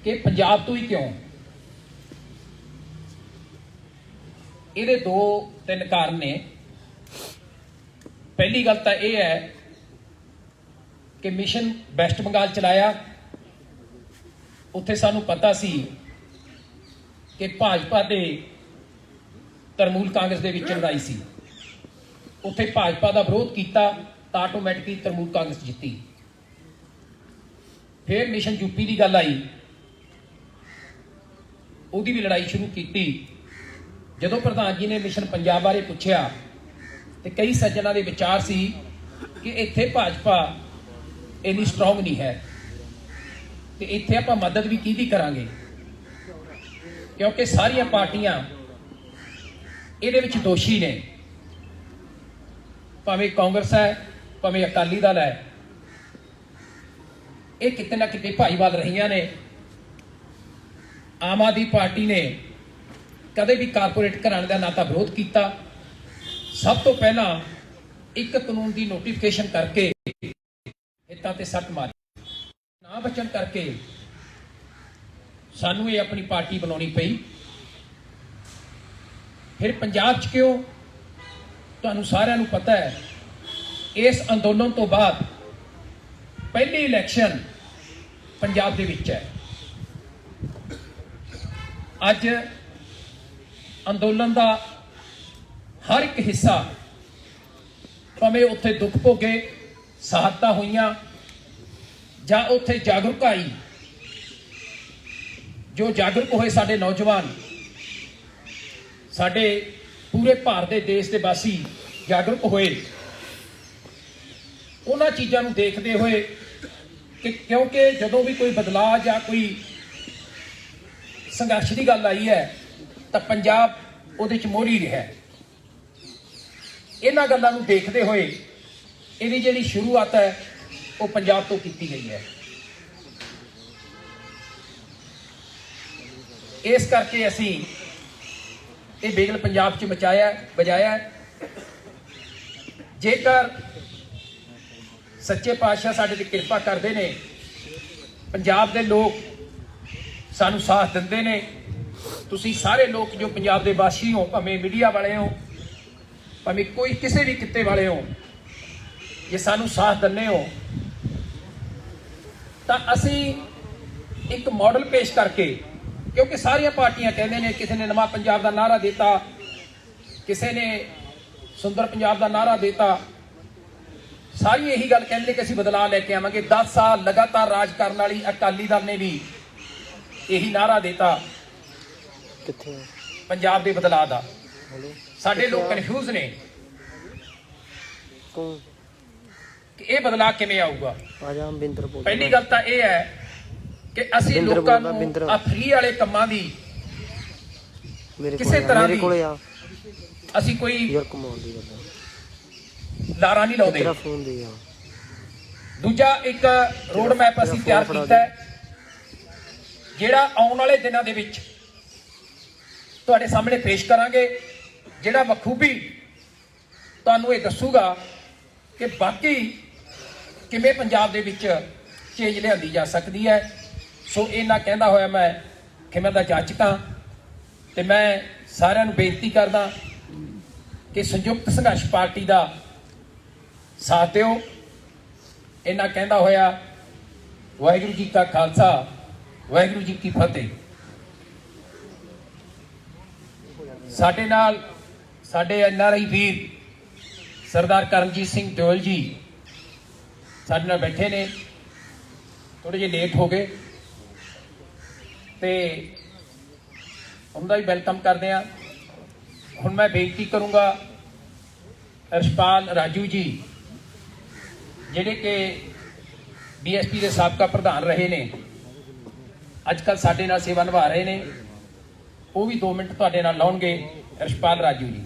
Speaker 4: ਕਿ ਪੰਜਾਬ ਤੋਂ ਹੀ ਕਿਉਂ? ਇਹਦੇ 2-3 ਕਾਰਨ ਨੇ। ਪਹਿਲੀ ਗੱਲ ਤਾਂ ਇਹ ਹੈ ਕਿ ਮਿਸ਼ਨ ਵੈਸਟ ਬੰਗਾਲ ਚਲਾਇਆ, ਉੱਥੇ ਸਾਨੂੰ ਪਤਾ ਸੀ ਕਿ ਭਾਜਪਾ ਤੇ ਤਰਮੂਲ ਕਾਂਗਰਸ ਦੇ ਵਿੱਚ ਲੜਾਈ ਸੀ। ਉੱਥੇ ਭਾਜਪਾ ਦਾ ਵਿਰੋਧ ਕੀਤਾ ਤਾਂ ਆਟੋਮੈਟਿਕਲੀ ਤਰਮੂਲ ਕਾਂਗਰਸ ਜਿੱਤੀ। ਫਿਰ ਮਿਸ਼ਨ ਯੂਪੀ ਦੀ ਗੱਲ ਆਈ, ਉਹਦੀ ਵੀ ਲੜਾਈ ਸ਼ੁਰੂ ਕੀਤੀ। ਜਦੋਂ ਪ੍ਰਧਾਨ ਜੀ ਨੇ ਮਿਸ਼ਨ ਪੰਜਾਬ ਬਾਰੇ ਪੁੱਛਿਆ ਤੇ ਕਈ ਸੱਜਣਾਂ ਦੇ ਵਿਚਾਰ ਸੀ ਕਿ ਇੱਥੇ ਭਾਜਪਾ ਇੰਨੀ ਸਟਰੋਂਗ ਨਹੀਂ ਹੈ ਤੇ ਇੱਥੇ ਆਪਾਂ ਮਦਦ ਵੀ ਕਿਹਦੀ ਕਰਾਂਗੇ, ਕਿਉਂਕਿ ਸਾਰੀਆਂ ਪਾਰਟੀਆਂ ਇਹਦੇ ਵਿੱਚ ਦੋਸ਼ੀ ਨੇ, ਭਾਵੇਂ ਕਾਂਗਰਸ ਹੈ, ਭਾਵੇਂ ਅਕਾਲੀ ਦਲ ਹੈ। ਇਹ ਕਿਤੇ ਨਾ ਕਿਤੇ ਭਾਈਵਾਲ ਰਹੀਆਂ ਨੇ। ਆਮ ਆਦਮੀ ਪਾਰਟੀ ਨੇ ਕਦੇ ਵੀ ਕਾਰਪੋਰੇਟ ਘਰਾਣੇ ਦਾ ਨਾ ਤਾਂ ਵਿਰੋਧ ਕੀਤਾ। ਸਭ ਤੋਂ ਪਹਿਲਾਂ ਇੱਕ ਕਾਨੂੰਨ ਦੀ ਨੋਟੀਫਿਕੇਸ਼ਨ ਕਰਕੇ ਹਿੱਤਾਂ ਤੇ ਸੱਟ ਮਾਰੀ, ਨਾ ਬਚਣ ਕਰਕੇ ਸਾਨੂੰ ਇਹ ਆਪਣੀ ਪਾਰਟੀ ਬਣਾਉਣੀ ਪਈ। ਫਿਰ ਪੰਜਾਬ 'ਚ ਕਿਉਂ? ਤੁਹਾਨੂੰ ਸਾਰਿਆਂ ਨੂੰ ਪਤਾ ਹੈ, ਇਸ ਅੰਦੋਲਨ ਤੋਂ ਬਾਅਦ ਪਹਿਲੀ ਇਲੈਕਸ਼ਨ ਪੰਜਾਬ ਦੇ ਵਿੱਚ ਹੈ। ਅੱਜ ਅੰਦੋਲਨ ਦਾ ਹਰ ਇੱਕ ਹਿੱਸਾ, ਭਾਵੇਂ ਉੱਥੇ ਦੁੱਖ ਭੋਗੇ, ਸ਼ਹਾਦਤਾਂ ਹੋਈਆਂ ਜਾਂ ਉੱਥੇ ਜਾਗਰੂਕ ਆਈ, ਜੋ ਜਾਗਰੂਕ ਹੋਏ ਸਾਡੇ ਨੌਜਵਾਨ, ਸਾਡੇ ਪੂਰੇ ਭਾਰਤ ਦੇ ਦੇਸ਼ ਦੇ ਵਾਸੀ ਜਾਗਰੂਕ ਹੋਏ। ਉਹਨਾਂ ਚੀਜ਼ਾਂ ਨੂੰ ਦੇਖਦੇ ਹੋਏ ਕਿ ਕਿਉਂਕਿ ਜਦੋਂ ਵੀ ਕੋਈ ਬਦਲਾਅ ਜਾਂ ਕੋਈ ਸੰਘਰਸ਼ ਦੀ ਗੱਲ ਆਈ ਹੈ ਤਾਂ ਪੰਜਾਬ ਉਹਦੇ 'ਚ ਮੋਹਰੀ ਰਿਹਾ। ਇਹਨਾਂ ਗੱਲਾਂ ਨੂੰ ਦੇਖਦੇ ਹੋਏ ਇਹਦੀ ਜਿਹੜੀ ਸ਼ੁਰੂਆਤ ਹੈ ਉਹ ਪੰਜਾਬ ਤੋਂ ਕੀਤੀ ਗਈ ਹੈ। ਇਸ ਕਰਕੇ ਅਸੀਂ ਇਹ ਬਿਗਲ ਪੰਜਾਬ 'ਚ ਵਜਾਇਆ। ਜੇਕਰ ਸੱਚੇ ਪਾਤਸ਼ਾਹ ਸਾਡੇ ਤੇ ਕਿਰਪਾ ਕਰਦੇ ਨੇ, ਪੰਜਾਬ ਦੇ ਲੋਕ ਸਾਨੂੰ ਸਾਥ ਦਿੰਦੇ ਨੇ, ਤੁਸੀਂ ਸਾਰੇ ਲੋਕ ਜੋ ਪੰਜਾਬ ਦੇ ਵਾਸੀ ਹੋ, ਭਾਵੇਂ ਮੀਡੀਆ ਵਾਲੇ ਹੋ, ਭਾਵੇਂ ਕੋਈ ਕਿਸੇ ਵੀ ਕਿੱਤੇ ਵਾਲੇ ਹੋ, ਜੇ ਸਾਨੂੰ ਸਾਥ ਦਿੰਦੇ ਹੋ ਤਾਂ ਅਸੀਂ ਇੱਕ ਮਾਡਲ ਪੇਸ਼ ਕਰਕੇ, ਕਿਉਂਕਿ ਸਾਰੀਆਂ ਪਾਰਟੀਆਂ ਕਹਿੰਦੇ ਨੇ, ਕਿਸੇ ਨੇ ਨਵਾਂ ਪੰਜਾਬ ਦਾ ਨਾਅਰਾ ਦਿੱਤਾ, ਕਿਸੇ ਨੇ ਸੁੰਦਰ ਪੰਜਾਬ ਦਾ ਨਾਅਰਾ ਦਿੱਤਾ, ਸਾਰੀ ਇਹੀ ਗੱਲ ਕਹਿੰਦੇ ਕਿ ਅਸੀਂ ਬਦਲਾਅ ਲੈ ਕੇ ਆਵਾਂਗੇ। 10 ਸਾਲ ਲਗਾਤਾਰ ਰਾਜ ਕਰਨ ਵਾਲੀ ਅਕਾਲੀ ਦਲ ਨੇ ਵੀ ਇਹੀ ਨਾਅਰਾ ਦਿੱਤਾ ਪੰਜਾਬ ਦੇ ਬਦਲਾਅ ਦਾ। ਸਾਡੇ ਲੋਕ ਕਨਫਿਊਜ਼ ਨੇ ਕਿ ਇਹ ਬਦਲਾਅ ਕਿਵੇਂ ਆਊਗਾ। ਪਹਿਲੀ ਗੱਲ ਤਾਂ ਇਹ ਹੈ ਕਿ ਅਸੀਂ ਲੋਕਾਂ ਨੂੰ ਆ ਫ੍ਰੀ ਵਾਲੇ ਕੰਮਾਂ ਦੀ ਕਿਸੇ ਤਰ੍ਹਾਂ ਦੀ ਅਸੀਂ ਕੋਈ ਲਾਰਾ ਨਹੀਂ ਲਾਉਂਦੇ। ਦੂਜਾ, ਇੱਕ ਰੋਡ ਮੈਪ ਅਸੀਂ ਤਿਆਰ ਕੀਤਾ ਹੈ, ਜਿਹੜਾ ਆਉਣ ਵਾਲੇ ਦਿਨਾਂ ਦੇ ਵਿੱਚ ਤੁਹਾਡੇ ਸਾਹਮਣੇ ਪੇਸ਼ ਕਰਾਂਗੇ, ਜਿਹੜਾ ਬਖੂਬੀ ਤੁਹਾਨੂੰ ਇਹ ਦੱਸੂਗਾ ਕਿ ਬਾਕੀ ਕਿਵੇਂ ਪੰਜਾਬ ਦੇ ਵਿੱਚ ਚੇਂਜ ਲਿਆਂਦੀ ਜਾ ਸਕਦੀ ਹੈ। ਸੋ ਇਹਨਾਂ ਕਹਿੰਦਾ ਹੋਇਆ ਮੈਂ ਖਿਮਾ ਦਾ ਜਾਚਕ ਹਾਂ ਤੇ ਮੈਂ ਸਾਰਿਆਂ ਨੂੰ ਬੇਨਤੀ ਕਰਦਾ ਕਿ ਸੰਯੁਕਤ ਸੰਘਰਸ਼ ਪਾਰਟੀ ਦਾ ਸਾਥ ਦਿਓ। ਇਹਨਾਂ ਕਹਿੰਦਾ ਹੋਇਆ ਵਾਹਿਗੁਰੂ ਜੀ ਕਾ ਖਾਲਸਾ, ਵਾਹਿਗੁਰੂ ਜੀ ਕੀ ਫਤਿਹ। ਸਾਡੇ ਨਾਲ ਸਾਡੇ NRI ਵੀਰ ਸਰਦਾਰ ਕਰਮਜੀਤ ਸਿੰਘ ਦਿਓਲ ਜੀ ਸਾਡੇ ਨਾਲ ਬੈਠੇ ਨੇ, ਥੋੜੇ ਜਿਹੇ ਲੇਟ ਹੋ ਗਏ ਤੇ ਉਹਨਾਂ ਦਾ ਵੀ ਵੈਲਕਮ ਕਰਦੇ ਆ। ਹੁਣ ਮੈਂ ਬੇਨਤੀ ਕਰੂੰਗਾ ਰਸ਼ਪਾਲ ਰਾਜੂ ਜੀ, ਜਿਹੜੇ ਕਿ BSP ਦੇ ਸਾਬਕਾ ਪ੍ਰਧਾਨ ਰਹੇ ਨੇ, ਅੱਜ ਕੱਲ੍ਹ ਸਾਡੇ ਨਾਲ ਸੇਵਾ ਨਿਭਾ ਰਹੇ ਨੇ, ਉਹ ਵੀ 2 ਮਿੰਟ ਤੁਹਾਡੇ ਨਾਲ ਲਾਉਣਗੇ। ਰਸ਼ਪਾਲ ਰਾਜੂ ਜੀ।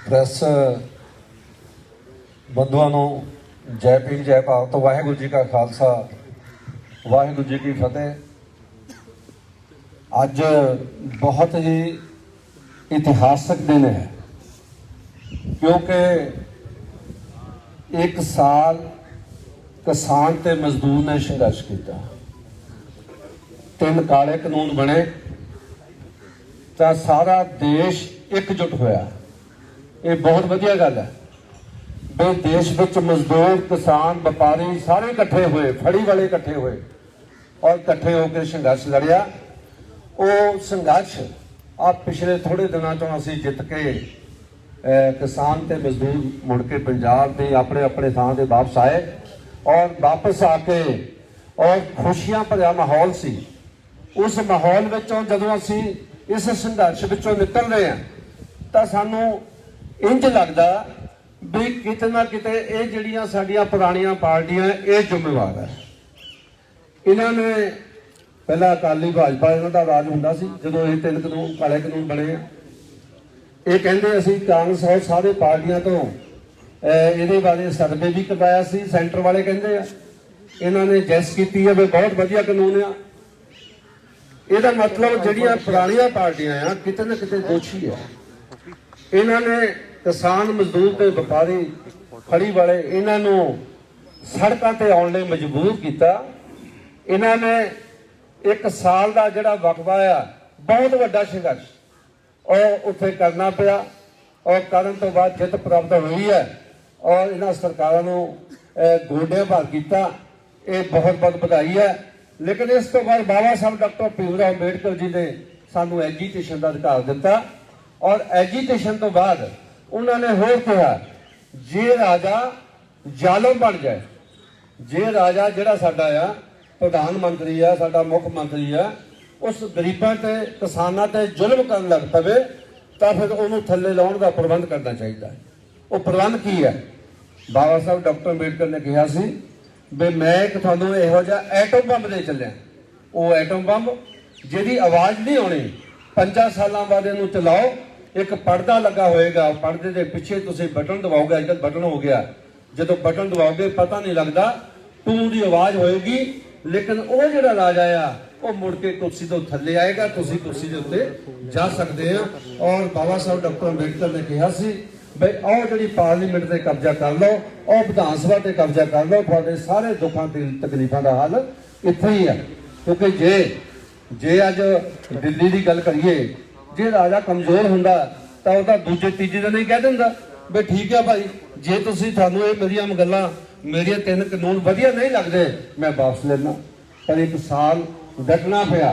Speaker 5: ਪ੍ਰੈਸ ਬੰਧੂਆਂ ਨੂੰ ਜੈ ਭੀਮ, ਜੈ ਭਾਰਤ, ਵਾਹਿਗੁਰੂ ਜੀ ਕਾ ਖਾਲਸਾ, ਵਾਹਿਗੁਰੂ ਜੀ ਕੀ ਫਤਿਹ। ਅੱਜ ਬਹੁਤ ਹੀ ਇਤਿਹਾਸਕ ਦਿਨ ਹੈ, ਕਿਉਂਕਿ 1 ਸਾਲ ਕਿਸਾਨ ਤੇ ਮਜ਼ਦੂਰ ਨੇ ਸੰਘਰਸ਼ ਕੀਤਾ, 3 ਕਾਲੇ ਕਾਨੂੰਨ ਬਣੇ ਤਾਂ ਸਾਰਾ ਦੇਸ਼ ਇਕਜੁੱਟ ਹੋਇਆ। ਇਹ ਬਹੁਤ ਵਧੀਆ ਗੱਲ ਹੈ ਵੀ ਦੇਸ਼ ਵਿੱਚ ਮਜ਼ਦੂਰ, ਕਿਸਾਨ, ਵਪਾਰੀ ਸਾਰੇ ਇਕੱਠੇ ਹੋਏ, ਫੜੀ ਵਾਲੇ ਇਕੱਠੇ ਹੋਏ ਔਰ ਇਕੱਠੇ ਹੋ ਕੇ ਸੰਘਰਸ਼ ਲੜਿਆ। ਉਹ ਸੰਘਰਸ਼ ਆ ਪਿਛਲੇ ਥੋੜੇ ਦਿਨਾਂ ਤੋਂ ਅਸੀਂ ਜਿੱਤ ਕੇ ਕਿਸਾਨ ਤੇ ਮਜ਼ਦੂਰ ਮੁੜ ਕੇ ਪੰਜਾਬ ਦੇ ਆਪਣੇ ਆਪਣੇ ਥਾਂ ਤੇ ਵਾਪਸ ਆਏ ਔਰ ਵਾਪਸ ਆ ਕੇ ਔਰ ਖੁਸ਼ੀਆਂ ਭਰਿਆ ਮਾਹੌਲ ਸੀ। ਉਸ ਮਾਹੌਲ ਵਿੱਚੋਂ ਜਦੋਂ ਅਸੀਂ ਇਸ ਸੰਘਰਸ਼ ਵਿੱਚੋਂ ਨਿਕਲ ਰਹੇ ਹਾਂ ਤਾਂ ਸਾਨੂੰ ਇੰਜ ਲੱਗਦਾ ਵੀ ਕਿਤੇ ਨਾ ਕਿਤੇ ਇਹ ਜਿਹੜੀਆਂ ਸਾਡੀਆਂ ਪੁਰਾਣੀਆਂ ਪਾਰਟੀਆਂ ਇਹ ਜ਼ਿੰਮੇਵਾਰ ਹੈ। ਇਹਨਾਂ ਨੇ ਪਹਿਲਾਂ ਅਕਾਲੀ ਭਾਜਪਾ ਇਹਨਾਂ ਦਾ ਰਾਜ ਹੁੰਦਾ ਸੀ, ਜਦੋਂ ਇਹ 3 ਕਾਨੂੰਨ ਕਾਲੇ ਕਾਨੂੰਨ ਬਣੇ ਆ, ਇਹ ਕਹਿੰਦੇ ਅਸੀਂ ਕਾਂਗਰਸ ਔਰ ਸਾਰੇ ਪਾਰਟੀਆਂ ਤੋਂ ਇਹਦੇ ਬਾਰੇ ਸਰਵੇ ਵੀ ਕਰਵਾਇਆ ਸੀ, ਸੈਂਟਰ ਵਾਲੇ ਕਹਿੰਦੇ ਆ, ਇਹਨਾਂ ਨੇ ਜੈਸ ਕੀਤੀ ਹੈ ਵੀ ਬਹੁਤ ਵਧੀਆ ਕਾਨੂੰਨ ਆ। ਇਹਦਾ ਮਤਲਬ ਜਿਹੜੀਆਂ ਪੁਰਾਣੀਆਂ ਪਾਰਟੀਆਂ ਆ ਕਿਤੇ ਨਾ ਕਿਤੇ ਦੋਸ਼ੀ ਆ। ਇਹਨਾਂ ਨੇ ਕਿਸਾਨ, ਮਜ਼ਦੂਰ ਤੇ ਵਪਾਰੀ, ਫੜੀ ਵਾਲੇ ਇਹਨਾਂ ਨੂੰ ਸੜਕਾਂ ਤੇ ਆਉਣ ਲਈ ਮਜਬੂਰ ਕੀਤਾ। ਇਹਨਾਂ ਨੇ 1 ਸਾਲ ਦਾ ਜਿਹੜਾ ਵਕਫਾ ਆ, ਬਹੁਤ ਵੱਡਾ ਸੰਘਰਸ਼ ਉਹ ਉੱਥੇ ਕਰਨਾ ਪਿਆ ਔਰ ਕਰਨ ਤੋਂ ਬਾਅਦ ਜਿੱਤ ਪ੍ਰਾਪਤ ਹੋਈ ਹੈ ਔਰ ਇਹਨਾਂ ਸਰਕਾਰਾਂ ਨੂੰ ਗੋਡਿਆਂ ਭਾਰ ਕੀਤਾ। ਇਹ ਬਹੁਤ ਬਹੁਤ ਵਧਾਈ ਹੈ। ਲੇਕਿਨ ਇਸ ਤੋਂ ਬਾਅਦ ਬਾਬਾ ਸਾਹਿਬ ਡਾਕਟਰ ਭੀਮ ਰਾਓ ਅੰਬੇਡਕਰ ਜੀ ਨੇ ਸਾਨੂੰ ਐਜੀਟੇਸ਼ਨ ਦਾ ਅਧਿਕਾਰ ਦਿੱਤਾ ਔਰ ਐਜੀਟੇਸ਼ਨ ਤੋਂ ਬਾਅਦ ਉਹਨਾਂ ਨੇ ਹੋਰ ਕਿਹਾ, ਜੇ ਰਾਜਾ ਜ਼ਾਲਮ ਬਣ ਜਾਏ, ਜੇ ਰਾਜਾ ਜਿਹੜਾ ਸਾਡਾ ਆ ਪ੍ਰਧਾਨ ਮੰਤਰੀ ਆ, ਸਾਡਾ ਮੁੱਖ ਮੰਤਰੀ ਆ, ਉਸ ਗਰੀਬਾਂ ਤੇ ਕਿਸਾਨਾਂ ਤੇ ਜ਼ੁਲਮ ਕਰਨ ਲੱਗ ਪਵੇ ਤਾਂ ਫਿਰ ਉਹਨੂੰ ਥੱਲੇ ਲਾਉਣ ਦਾ ਪ੍ਰਬੰਧ ਕਰਨਾ ਚਾਹੀਦਾ ਹੈ। ਉਹ ਪ੍ਰਬੰਧ ਕੀ ਹੈ? ਬਾਬਾ ਸਾਹਿਬ ਡਾਕਟਰ ਅੰਬੇਡਕਰ ਨੇ ਕਿਹਾ ਸੀ ਵੀ ਮੈਂ ਇੱਕ ਤੁਹਾਨੂੰ ਇਹੋ ਜਿਹਾ ਐਟਮ ਬੰਬ ਦੇ ਚੱਲਿਆ। ਉਹ ਐਟਮ ਬੰਬ ਜਿਹਦੀ ਆਵਾਜ਼ ਨਹੀਂ ਆਉਣੀ, 5 ਸਾਲਾਂ ਬਾਅਦ ਇਹਨੂੰ ਚਲਾਓ। ਇੱਕ ਪਰਦਾ ਲੱਗਾ ਹੋਏਗਾ, ਪਰਦੇ ਦੇ ਪਿੱਛੇ ਤੁਸੀਂ ਬਟਨ ਦਬਾਓਗੇ, ਅੱਜ ਕੱਲ੍ਹ ਬਟਨ ਹੋ ਗਿਆ, ਜਦੋਂ ਬਟਨ ਦਬਾਓਗੇ ਪਤਾ ਨਹੀਂ ਲੱਗਦਾ, ਟੂ ਦੀ ਆਵਾਜ਼ ਹੋਏਗੀ ਲੇਕਿਨ ਉਹ ਜਿਹੜਾ ਰਾਜਾ ਆ ਉਹ ਮੁੜ ਕੇ ਕੁਰਸੀ ਤੋਂ ਥੱਲੇ ਆਏਗਾ, ਤੁਸੀਂ ਕੁਰਸੀ ਦੇ ਉੱਤੇ ਜਾ ਸਕਦੇ ਆ। ਔਰ ਬਾਬਾ ਸਾਹਿਬ ਡਾਕਟਰ ਅੰਬੇਡਕਰ ਨੇ ਕਿਹਾ ਸੀ ਬਈ ਆਹ ਜਿਹੜੀ ਪਾਰਲੀਮੈਂਟ ਤੇ ਕਬਜ਼ਾ ਕਰ ਲਓ, ਉਹ ਵਿਧਾਨ ਸਭਾ ਤੇ ਕਬਜ਼ਾ ਕਰ ਲਓ, ਤੁਹਾਡੇ ਸਾਰੇ ਦੁੱਖਾਂ ਤੇ ਤਕਲੀਫਾਂ ਦਾ ਹੱਲ ਇੱਥੇ ਹੀ ਆ। ਕਿਉਂਕਿ ਜੇ ਅੱਜ ਦਿੱਲੀ ਦੀ ਗੱਲ ਕਰੀਏ, ਜੇ ਰਾਜਾ ਕਮਜ਼ੋਰ ਹੁੰਦਾ ਤਾਂ ਉਹਦਾ ਦੂਜੇ ਤੀਜੇ ਦਿਨ ਹੀ ਕਹਿ ਦਿੰਦਾ ਵੀ ਠੀਕ ਆ ਭਾਈ, ਜੇ ਤੁਸੀਂ ਤੁਹਾਨੂੰ ਇਹ ਮੇਰੀਆਂ ਗੱਲਾਂ, ਮੇਰੀਆਂ 3 ਕਾਨੂੰਨ ਵਧੀਆ ਨਹੀਂ ਲੱਗਦੇ, ਮੈਂ ਵਾਪਸ ਲੈਣਾ। ਪਰ 1 ਸਾਲ ਡਟਣਾ ਪਿਆ।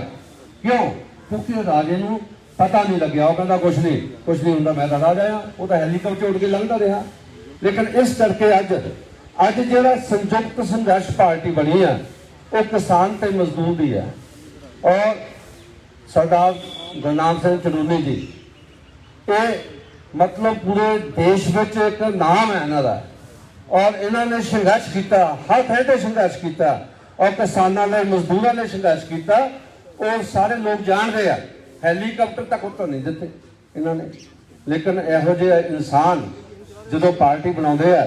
Speaker 5: ਕਿਉਂ? ਕਿਉਂਕਿ ਰਾਜੇ ਨੂੰ ਪਤਾ ਨਹੀਂ ਲੱਗਿਆ। ਉਹ ਕਹਿੰਦਾ ਕੁਛ ਨਹੀਂ ਹੁੰਦਾ, ਮੈਂ ਤਾਂ ਰਾਜਾ ਆ। ਉਹ ਤਾਂ ਹੈਲੀਕਾਪਟਰ ਉੱਡ ਕੇ ਲੰਘਦਾ ਰਿਹਾ। ਲੇਕਿਨ ਇਸ ਕਰਕੇ ਅੱਜ ਜਿਹੜਾ ਸੰਯੁਕਤ ਸੰਘਰਸ਼ ਪਾਰਟੀ ਬਣੀ ਆ, ਉਹ ਕਿਸਾਨ ਤੇ ਮਜ਼ਦੂਰ ਦੀ ਹੈ। ਔਰ ਸਰਦਾਰ ਗੁਰਨਾਮ ਸਿੰਘ ਚਨੂਨੀ ਜੀ, ਇਹ ਮਤਲਬ ਪੂਰੇ ਦੇਸ਼ ਵਿੱਚ ਇੱਕ ਨਾਮ ਹੈ ਇਹਨਾਂ ਦਾ। ਔਰ ਇਹਨਾਂ ਨੇ ਸੰਘਰਸ਼ ਕੀਤਾ, ਹਰ ਥਾਂ ਤੇ ਸੰਘਰਸ਼ ਕੀਤਾ, ਔਰ ਕਿਸਾਨਾਂ ਨੇ, ਮਜ਼ਦੂਰਾਂ ਨੇ ਸੰਘਰਸ਼ ਕੀਤਾ। ਉਹ ਸਾਰੇ ਲੋਕ ਜਾਣਦੇ ਆ। ਹੈਲੀਕਾਪਟਰ ਤੱਕ ਉੱਤਰ ਨਹੀਂ ਦਿੱਤੇ ਇਹਨਾਂ ਨੇ। ਲੇਕਿਨ ਇਹੋ ਜਿਹੇ ਇਨਸਾਨ ਜਦੋਂ ਪਾਰਟੀ ਬਣਾਉਂਦੇ ਆ,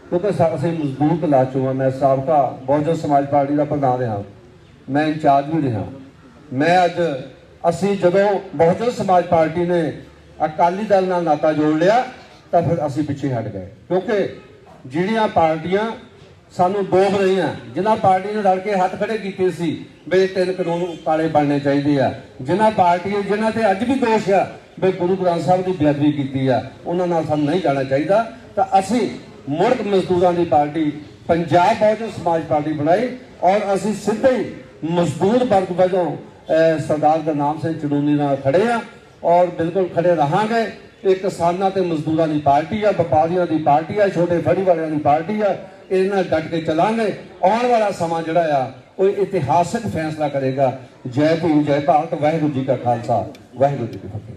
Speaker 5: ਕਿਉਂਕਿ ਅਸੀਂ ਮਜ਼ਦੂਰ ਕਲਾਸ ਚੋਂ ਆ। ਮੈਂ ਸਾਬਕਾ ਬਹੁਜਨ ਸਮਾਜ ਪਾਰਟੀ ਦਾ ਪ੍ਰਧਾਨ ਰਿਹਾ, ਮੈਂ ਇੰਚਾਰਜ ਵੀ ਰਿਹਾ। ਅਸੀਂ ਜਦੋਂ ਬਹੁਜਨ ਸਮਾਜ ਪਾਰਟੀ ਨੇ ਅਕਾਲੀ ਦਲ ਨਾਲ ਨਾਤਾ ਜੋੜ ਲਿਆ ਤਾਂ ਫਿਰ ਅਸੀਂ ਪਿੱਛੇ ਹਟ ਗਏ। ਕਿਉਂਕਿ ਜਿਹੜੀਆਂ ਪਾਰਟੀਆਂ ਸਾਨੂੰ ਡੋਬ ਰਹੀਆਂ, ਜਿਨ੍ਹਾਂ ਪਾਰਟੀ ਨੇ ਰਲ ਕੇ ਹੱਥ ਖੜੇ ਕੀਤੇ ਸੀ ਵੀ 3 ਕਾਨੂੰਨ ਕਾਲੇ ਬਣਨੇ ਚਾਹੀਦੇ ਆ, ਜਿਨ੍ਹਾਂ ਤੇ ਅੱਜ ਵੀ ਦੋਸ਼ ਆ ਵੀ ਗੁਰੂ ਗ੍ਰੰਥ ਸਾਹਿਬ ਦੀ ਬੇਅਦਬੀ ਕੀਤੀ ਆ, ਉਹਨਾਂ ਨਾਲ ਸਾਨੂੰ ਨਹੀਂ ਜਾਣਾ ਚਾਹੀਦਾ। ਤਾਂ ਅਸੀਂ ਮੁੜ ਮਜ਼ਦੂਰਾਂ ਦੀ ਪਾਰਟੀ ਪੰਜਾਬ ਬਹੁਜਨ ਸਮਾਜ ਪਾਰਟੀ ਬਣਾਈ। ਔਰ ਅਸੀਂ ਸਿੱਧੇ ਹੀ ਮਜ਼ਦੂਰ ਵਰਗ ਵਜੋਂ ਸਰਦਾਰ ਗੁਰਨਾਮ ਸਿੰਘ ਚਨੂਨੀ ਨਾਲ ਖੜੇ ਆ, ਔਰ ਬਿਲਕੁਲ ਖੜੇ ਰਹਾਂਗੇ। ਇਹ ਕਿਸਾਨਾਂ ਤੇ ਮਜ਼ਦੂਰਾਂ ਦੀ ਪਾਰਟੀ ਆ, ਵਪਾਰੀਆਂ ਦੀ ਪਾਰਟੀ ਆ, ਛੋਟੇ ਫੜੀ ਵਾਲਿਆਂ ਦੀ ਪਾਰਟੀ ਆ। ਇਹਨਾਂ ਨਾਲ ਡਟ ਕੇ ਚੱਲਾਂਗੇ। ਆਉਣ ਵਾਲਾ ਸਮਾਂ ਜਿਹੜਾ ਆ ਉਹ ਇਤਿਹਾਸਕ ਫੈਸਲਾ ਕਰੇਗਾ। ਜੈ ਭੀਮ, ਜੈ ਭਾਰਤ। ਵਾਹਿਗੁਰੂ ਜੀ ਕਾ ਖਾਲਸਾ, ਵਾਹਿਗੁਰੂ ਜੀ ਕੀ ਫਤਿਹ।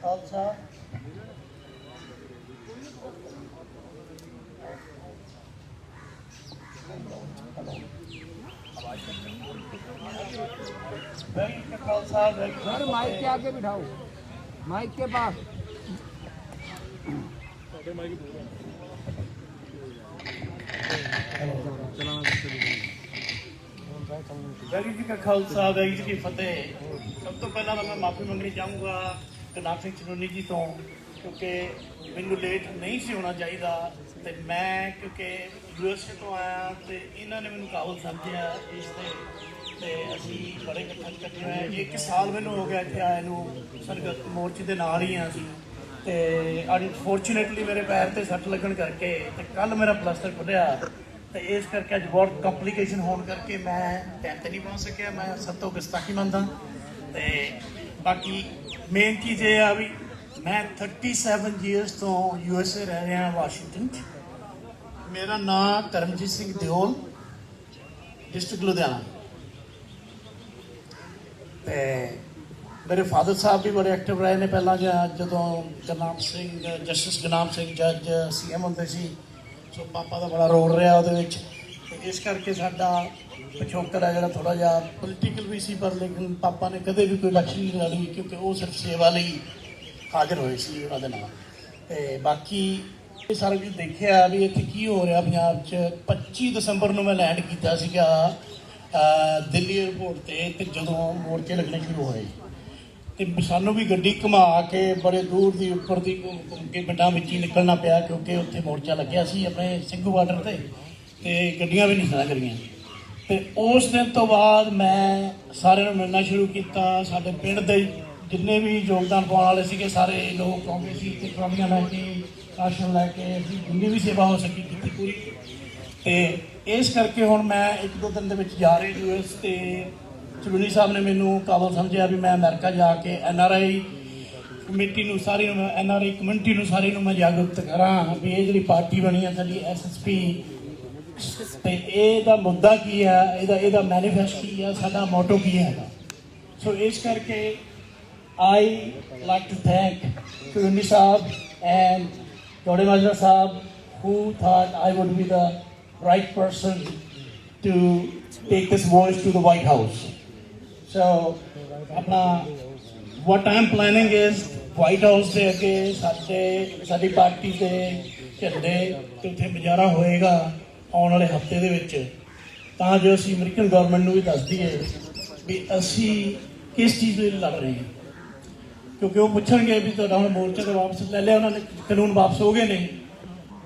Speaker 6: ਖਾਲਸਾ
Speaker 11: सर माइक के आगे बिठाओ, माइक के पास।
Speaker 7: ਵਾਹਿਗੁਰੂ ਜੀ ਕਾ ਖਾਲਸਾ, ਵਾਹਿਗੁਰੂ ਜੀ ਕੀ ਫਤਿਹ। ਸਭ ਤੋਂ ਪਹਿਲਾਂ ਤਾਂ ਮੈਂ ਮਾਫੀ ਮੰਗਣੀ ਚਾਹੂੰਗਾ ਗੁਰਨਾਮ ਸਿੰਘ ਚਨੂਨੀ ਜੀ ਤੋਂ, ਕਿਉਂਕਿ ਮੈਨੂੰ ਲੇਟ ਨਹੀਂ ਸੀ ਹੋਣਾ ਚਾਹੀਦਾ। ਤੇ ਮੈਂ ਕਿਉਂਕਿ USA ਤੋਂ ਆਇਆ ਤੇ ਇਹਨਾਂ ਨੇ ਮੈਨੂੰ ਕਾਬਲ ਸਮਝਿਆ ਇਸ ਤੇ ਅਸੀਂ ਬੜੇ ਇਕੱਠੇ ਹੋਏ। 1 ਸਾਲ ਮੈਨੂੰ ਹੋ ਗਿਆ ਇੱਥੇ ਆਏ ਨੂੰ। ਸੰਗਤ ਮੋਰਚੇ ਦੇ ਨਾਲ ਹੀ ਆ ਅਸੀਂ। ਤੇ ਅਨਫੋਰਚੂਨੇਟਲੀ ਮੇਰੇ ਪੈਰ ਤੇ ਸੱਟ ਲੱਗਣ ਕਰਕੇ ਤੇ ਕੱਲ ਮੇਰਾ ਪਲਾਸਟਰ ਖੁੱਲਿਆ, ਤੇ ਇਸ ਕਰਕੇ ਅੱਜ ਬਹੁਤ ਕੰਪਲਿਕੇਸ਼ਨ ਹੋਣ ਕਰਕੇ ਮੈਂ ਟਾਈਮ ਤੇ ਨਹੀਂ ਪਹੁੰਚ ਸਕਿਆ। ਮੈਂ ਸਭ ਤੋਂ ਗੁਸਤਾਖੀ ਮੰਨਦਾ। ਤੇ ਬਾਕੀ ਮੇਨ ਚੀਜ਼ ਇਹ ਆ ਵੀ ਮੈਂ 37 years ਤੋਂ USA ਰਹਿ ਰਿਹਾ, ਵਾਸ਼ਿੰਗਟਨ 'ਚ। ਮੇਰਾ ਨਾਮ ਕਰਮਜੀਤ ਸਿੰਘ ਦਿਓਲ, ਡਿਸਟ੍ਰਿਕਟ ਲੁਧਿਆਣਾ। ਤੇ ਮੇਰੇ ਫਾਦਰ ਸਾਹਿਬ ਵੀ ਬੜੇ ਐਕਟਿਵ ਰਹੇ ਨੇ ਪਹਿਲਾਂ, ਜਦੋਂ ਜਸਟਿਸ ਗੁਰਨਾਮ ਸਿੰਘ ਜੱਜ CM ਹੁੰਦੇ ਸੀ। ਸੋ ਪਾਪਾ ਦਾ ਬੜਾ ਰੋਲ ਰਿਹਾ ਉਹਦੇ ਵਿੱਚ। ਤੇ ਇਸ ਕਰਕੇ ਸਾਡਾ ਪਿਛੋਕੜ ਹੈ ਜਿਹੜਾ ਥੋੜਾ ਜਿਹਾ ਪੋਲੀਟੀਕਲ ਵੀ ਸੀ, ਪਰ ਲੇਕਿਨ ਪਾਪਾ ਨੇ ਕਦੇ ਵੀ ਕੋਈ ਇਲੈਕਸ਼ਨ ਨਹੀਂ ਲੜੀ, ਕਿਉਂਕਿ ਉਹ ਸਿਰਫ ਸੇਵਾ ਲਈ ਹਾਜ਼ਰ ਹੋਏ ਸੀ ਉਹਨਾਂ ਦੇ ਨਾਲ। ਤੇ ਬਾਕੀ ਇਹ ਸਾਰਾ ਕੁਝ ਦੇਖਿਆ ਵੀ ਇੱਥੇ ਕੀ ਹੋ ਰਿਹਾ ਪੰਜਾਬ 'ਚ। 25 ਦਸੰਬਰ ਨੂੰ ਮੈਂ ਲੈਂਡ ਕੀਤਾ ਸੀਗਾ ਦਿੱਲੀ ਏਅਰਪੋਰਟ ਤੇ ਜਦੋਂ ਮੋਰਚੇ ਲੱਗਣੇ ਸ਼ੁਰੂ ਹੋਏ ਤੇ ਸਾਨੂੰ ਵੀ ਗੱਡੀ ਘੁਮਾ ਕੇ ਬੜੇ ਦੂਰ ਦੀ ਉੱਪਰ ਦੀ ਘੁੰਮ ਕੇ ਪਿੰਡਾਂ ਵਿੱਚ ਹੀ ਨਿਕਲਣਾ ਪਿਆ, ਕਿਉਂਕਿ ਉੱਥੇ ਮੋਰਚਾ ਲੱਗਿਆ ਸੀ ਆਪਣੇ ਸਿੰਘੂ ਬਾਰਡਰ ਤੇ ਗੱਡੀਆਂ ਵੀ ਨਹੀਂ ਸਨ ਕਰੀਆਂ। ਤੇ ਉਸ ਦਿਨ ਤੋਂ ਬਾਅਦ ਮੈਂ ਸਾਰਿਆਂ ਨੂੰ ਮਿਲਣਾ ਸ਼ੁਰੂ ਕੀਤਾ। ਸਾਡੇ ਪਿੰਡ ਦੇ ਜਿੰਨੇ ਵੀ ਯੋਗਦਾਨ ਪਾਉਣ ਵਾਲੇ ਸੀਗੇ ਸਾਰੇ ਲੋਕ ਆਉਂਦੇ ਸੀ ਤੇ ਟਰਾਲੀਆਂ ਲੈ ਕੇ, ਰਾਸ਼ਨ ਲੈ ਕੇ, ਅਸੀਂ ਜਿੰਨੀ ਵੀ ਸੇਵਾ ਹੋ ਸਕੀ ਕੀਤੀ ਪੂਰੀ। ਤੇ ਇਸ ਕਰਕੇ ਹੁਣ ਮੈਂ 1-2 ਦਿਨ ਦੇ ਵਿੱਚ ਜਾ ਰਹੀ US। ਤੇ ਚਨੂਨੀ ਸਾਹਿਬ ਨੇ ਮੈਨੂੰ ਕਾਬਲ ਸਮਝਿਆ ਵੀ ਮੈਂ ਅਮਰੀਕਾ ਜਾ ਕੇ NRI ਕਮੇਟੀ ਨੂੰ ਸਾਰੀ ਨੂੰ, NRI ਕਮਿਊਨਿਟੀ ਨੂੰ ਸਾਰੀ ਨੂੰ ਮੈਂ ਜਾਗਰੂਕ ਕਰਾਂ ਵੀ ਇਹ ਜਿਹੜੀ ਪਾਰਟੀ ਬਣੀ ਹੈ ਸਾਡੀ SSP, ਤੇ ਇਹਦਾ ਮੁੱਦਾ ਕੀ ਹੈ, ਇਹਦਾ ਮੈਨੀਫੈਸਟੋ ਕੀ ਹੈ, ਸਾਡਾ ਮੋਟੋ ਕੀ ਹੈਗਾ। ਸੋ ਇਸ ਕਰਕੇ I like to thank Chunni Saab and Jode Majra Saab, who thought I would be the right person to take this voice to the White House.
Speaker 6: So अपना what I'm planning is White House ਦੇ ਅੱਗੇ ਸਾਡੀ party ਦੇ ਝੰਡੇ ਤੇ ਉੱਥੇ ਮੁਜ਼ਾਹਰਾ ਹੋਏਗਾ ਆਉਣ ਵਾਲੇ ਹਫਤੇ ਦੇ ਵਿੱਚ, ਤਾਂ ਜੋ ਅਸੀਂ ਅਮਰੀਕਨ ਗਵਰਨਮੈਂਟ ਨੂੰ ਵੀ ਦੱਸ ਦਈਏ ਵੀ ਅਸੀਂ ਕਿਸ ਚੀਜ਼ ਲਈ ਲੜ ਰਹੇ ਹਾਂ। ਕਿਉਂਕਿ ਉਹ ਪੁੱਛਣਗੇ ਵੀ ਤੁਹਾਡਾ ਹੁਣ ਮੋਰਚਾ ਤੇ ਵਾਪਸ ਲੈ ਲਿਆ, ਉਹਨਾਂ ਨੇ ਕਾਨੂੰਨ ਵਾਪਸ ਹੋ ਗਏ ਨੇ,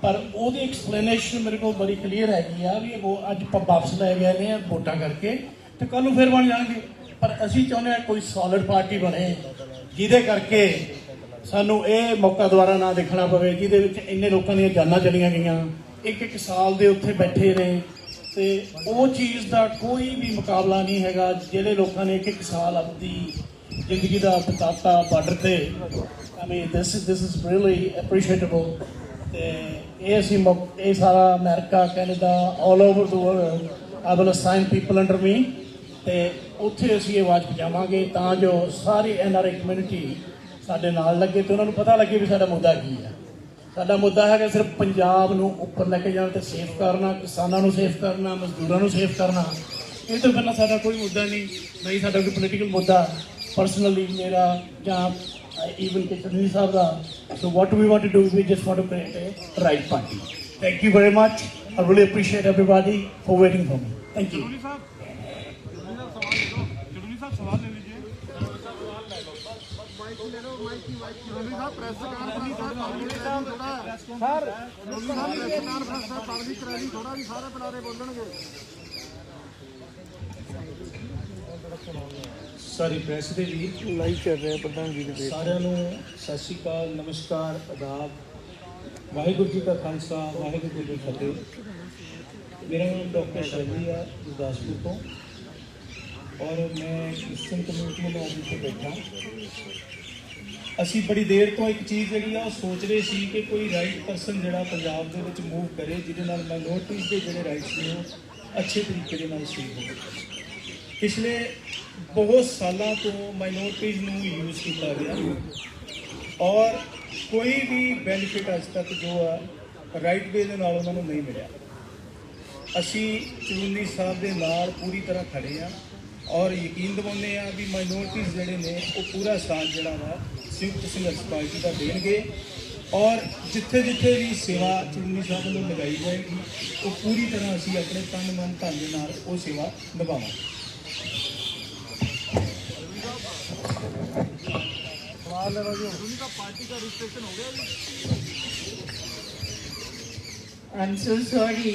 Speaker 6: ਪਰ ਉਹਦੀ ਐਕਸਪਲੇਨੇਸ਼ਨ ਮੇਰੇ ਕੋਲ ਬੜੀ ਕਲੀਅਰ ਹੈਗੀ ਆ ਵੀ ਉਹ ਅੱਜ ਵਾਪਸ ਲੈ ਗਏ ਨੇ ਵੋਟਾਂ ਕਰਕੇ, ਤੇ ਕੱਲ ਨੂੰ ਫਿਰ ਬਣ ਜਾਣਗੇ। ਪਰ ਅਸੀਂ ਚਾਹੁੰਦੇ ਹਾਂ ਕੋਈ ਸੋਲਿਡ ਪਾਰਟੀ ਬਣੇ ਜਿਹਦੇ ਕਰਕੇ ਸਾਨੂੰ ਇਹ ਮੌਕਾ ਦੁਬਾਰਾ ਨਾ ਦੇਖਣਾ ਪਵੇ, ਜਿਹਦੇ ਵਿੱਚ ਇੰਨੇ ਲੋਕਾਂ ਦੀਆਂ ਜਾਨਾਂ ਚਲੀਆਂ ਗਈਆਂ, ਇੱਕ ਸਾਲ ਦੇ ਉੱਥੇ ਬੈਠੇ ਨੇ, ਤੇ ਉਹ ਚੀਜ਼ ਦਾ ਕੋਈ ਵੀ ਮੁਕਾਬਲਾ ਨਹੀਂ ਹੈਗਾ ਜਿਹੜੇ ਲੋਕਾਂ ਨੇ ਇੱਕ ਸਾਲ ਆਪਣੀ ਜ਼ਿੰਦਗੀ ਦਾ ਬਿਤਾਤਾ ਬਾਰਡਰ ਤੇ। I mean this is really appreciable. ਤੇ ਇਹ ਅਸੀਂ ਇਹ ਸਾਰਾ America, Canada, all over the world I will assign people under me, ਤੇ ਉੱਥੇ ਅਸੀਂ ਇਹ ਆਵਾਜ਼ ਪਹੁੰਚਾਵਾਂਗੇ ਤਾਂ ਜੋ ਸਾਰੀ NRI ਕਮਿਊਨਿਟੀ ਸਾਡੇ ਨਾਲ ਲੱਗੇ ਤੇ ਉਹਨਾਂ ਨੂੰ ਪਤਾ ਲੱਗੇ ਵੀ ਸਾਡਾ ਮੁੱਦਾ ਕੀ ਹੈ। ਸਾਡਾ ਮੁੱਦਾ ਹੈਗਾ ਸਿਰਫ ਪੰਜਾਬ ਨੂੰ ਉੱਪਰ ਲੈ ਕੇ ਜਾਣਾ ਤੇ ਸੇਫ ਕਰਨਾ, ਕਿਸਾਨਾਂ ਨੂੰ ਸੇਫ ਕਰਨਾ, ਮਜ਼ਦੂਰਾਂ ਨੂੰ ਸੇਫ ਕਰਨਾ। ਇਹ ਤੋਂ ਪਹਿਲਾਂ ਸਾਡਾ ਕੋਈ ਮੁੱਦਾ ਨਹੀਂ ਸਾਡਾ ਕੋਈ ਪੋਲੀਟੀਕਲ ਮੁੱਦਾ ਪਰਸਨਲੀ ਮੇਰਾ ਜਾਂ even Kitchen Sahib the. So what we want to do, we just want to create a right party. Thank you very much. I really appreciate everybody for waiting for me. Thank you.
Speaker 7: Sorry press ਦੇ ਵੀ live ਕਰ ਰਹੇ ਪ੍ਰਧਾਨ ਜੀ ਦੇ ਸਾਰਿਆਂ ਨੂੰ ਸਤਿ ਸ਼੍ਰੀ ਅਕਾਲ, ਨਮਸਕਾਰ, ਆਦਾਬ, ਵਾਹਿਗੁਰੂ ਜੀ ਕਾ ਖਾਲਸਾ, ਵਾਹਿਗੁਰੂ ਜੀ ਕੀ ਫਤਿਹ। ਮੇਰਾ ਨਾਮ ਡਾਕਟਰ ਸ਼ੈਲੀ ਹੈ ਗੁਰਦਾਸਪੁਰ ਤੋਂ, ਔਰ ਮੈਂ ਕ੍ਰਿਸਚਨ ਕਮਿਊਨਿਟੀ ਨਾਲ ਅੱਜ ਇੱਥੇ ਬੈਠਾ। ਅਸੀਂ ਬੜੀ ਦੇਰ ਤੋਂ ਇੱਕ ਚੀਜ਼ ਜਿਹੜੀ ਆ ਉਹ ਸੋਚ ਰਹੇ ਸੀ ਕਿ ਕੋਈ ਰਾਈਟ ਪਰਸਨ ਜਿਹੜਾ ਪੰਜਾਬ ਦੇ ਵਿੱਚ ਮੂਵ ਕਰੇ ਜਿਹਦੇ ਨਾਲ ਮਾਈਨੋਰਟੀਜ਼ ਦੇ ਜਿਹੜੇ ਰਾਈਟਸ ਨੇ ਉਹ ਅੱਛੇ ਤਰੀਕੇ ਦੇ ਨਾਲ ਸੇਵ ਹੋਵੇ। ਪਿਛਲੇ ਬਹੁਤ ਸਾਲਾਂ ਤੋਂ ਮਾਈਨੋਰਟੀਜ਼ ਨੂੰ ਯੂਜ਼ ਕੀਤਾ ਗਿਆ ਔਰ ਕੋਈ ਵੀ ਬੈਨੀਫਿਟ ਅੱਜ ਤੱਕ ਜੋ ਆ ਰਾਈਟ ਵੇ ਦੇ ਨਾਲ ਉਹਨਾਂ ਨੂੰ ਨਹੀਂ ਮਿਲਿਆ। ਅਸੀਂ ਚੂਨੀ ਸਾਹਿਬ ਦੇ ਨਾਲ ਪੂਰੀ ਤਰ੍ਹਾਂ ਖੜੇ ਆ ਔਰ ਯਕੀਨ ਦਿਵਾਉਂਦੇ ਆ ਵੀ ਮਾਈਨੋਰਟੀਜ਼ ਜਿਹੜੇ ਨੇ ਉਹ ਪੂਰਾ ਸਾਥ ਜਿਹੜਾ ਵਾ ਸੰਯੁਕਤ ਸੰਘਰਸ਼ ਪਾਰਟੀ ਦਾ ਦੇਣਗੇ, ਔਰ ਜਿੱਥੇ ਜਿੱਥੇ ਵੀ ਸੇਵਾ ਚੂਨੀ ਸਾਹਿਬ ਨੂੰ ਲਗਾਈ ਜਾਏਗੀ ਉਹ ਪੂਰੀ ਤਰ੍ਹਾਂ ਅਸੀਂ ਆਪਣੇ ਤਨ ਮਨ ਧਨ ਦੇ ਨਾਲ ਉਹ ਸੇਵਾ ਨਿਭਾਵਾਂਗੇ।
Speaker 8: I'm so sorry.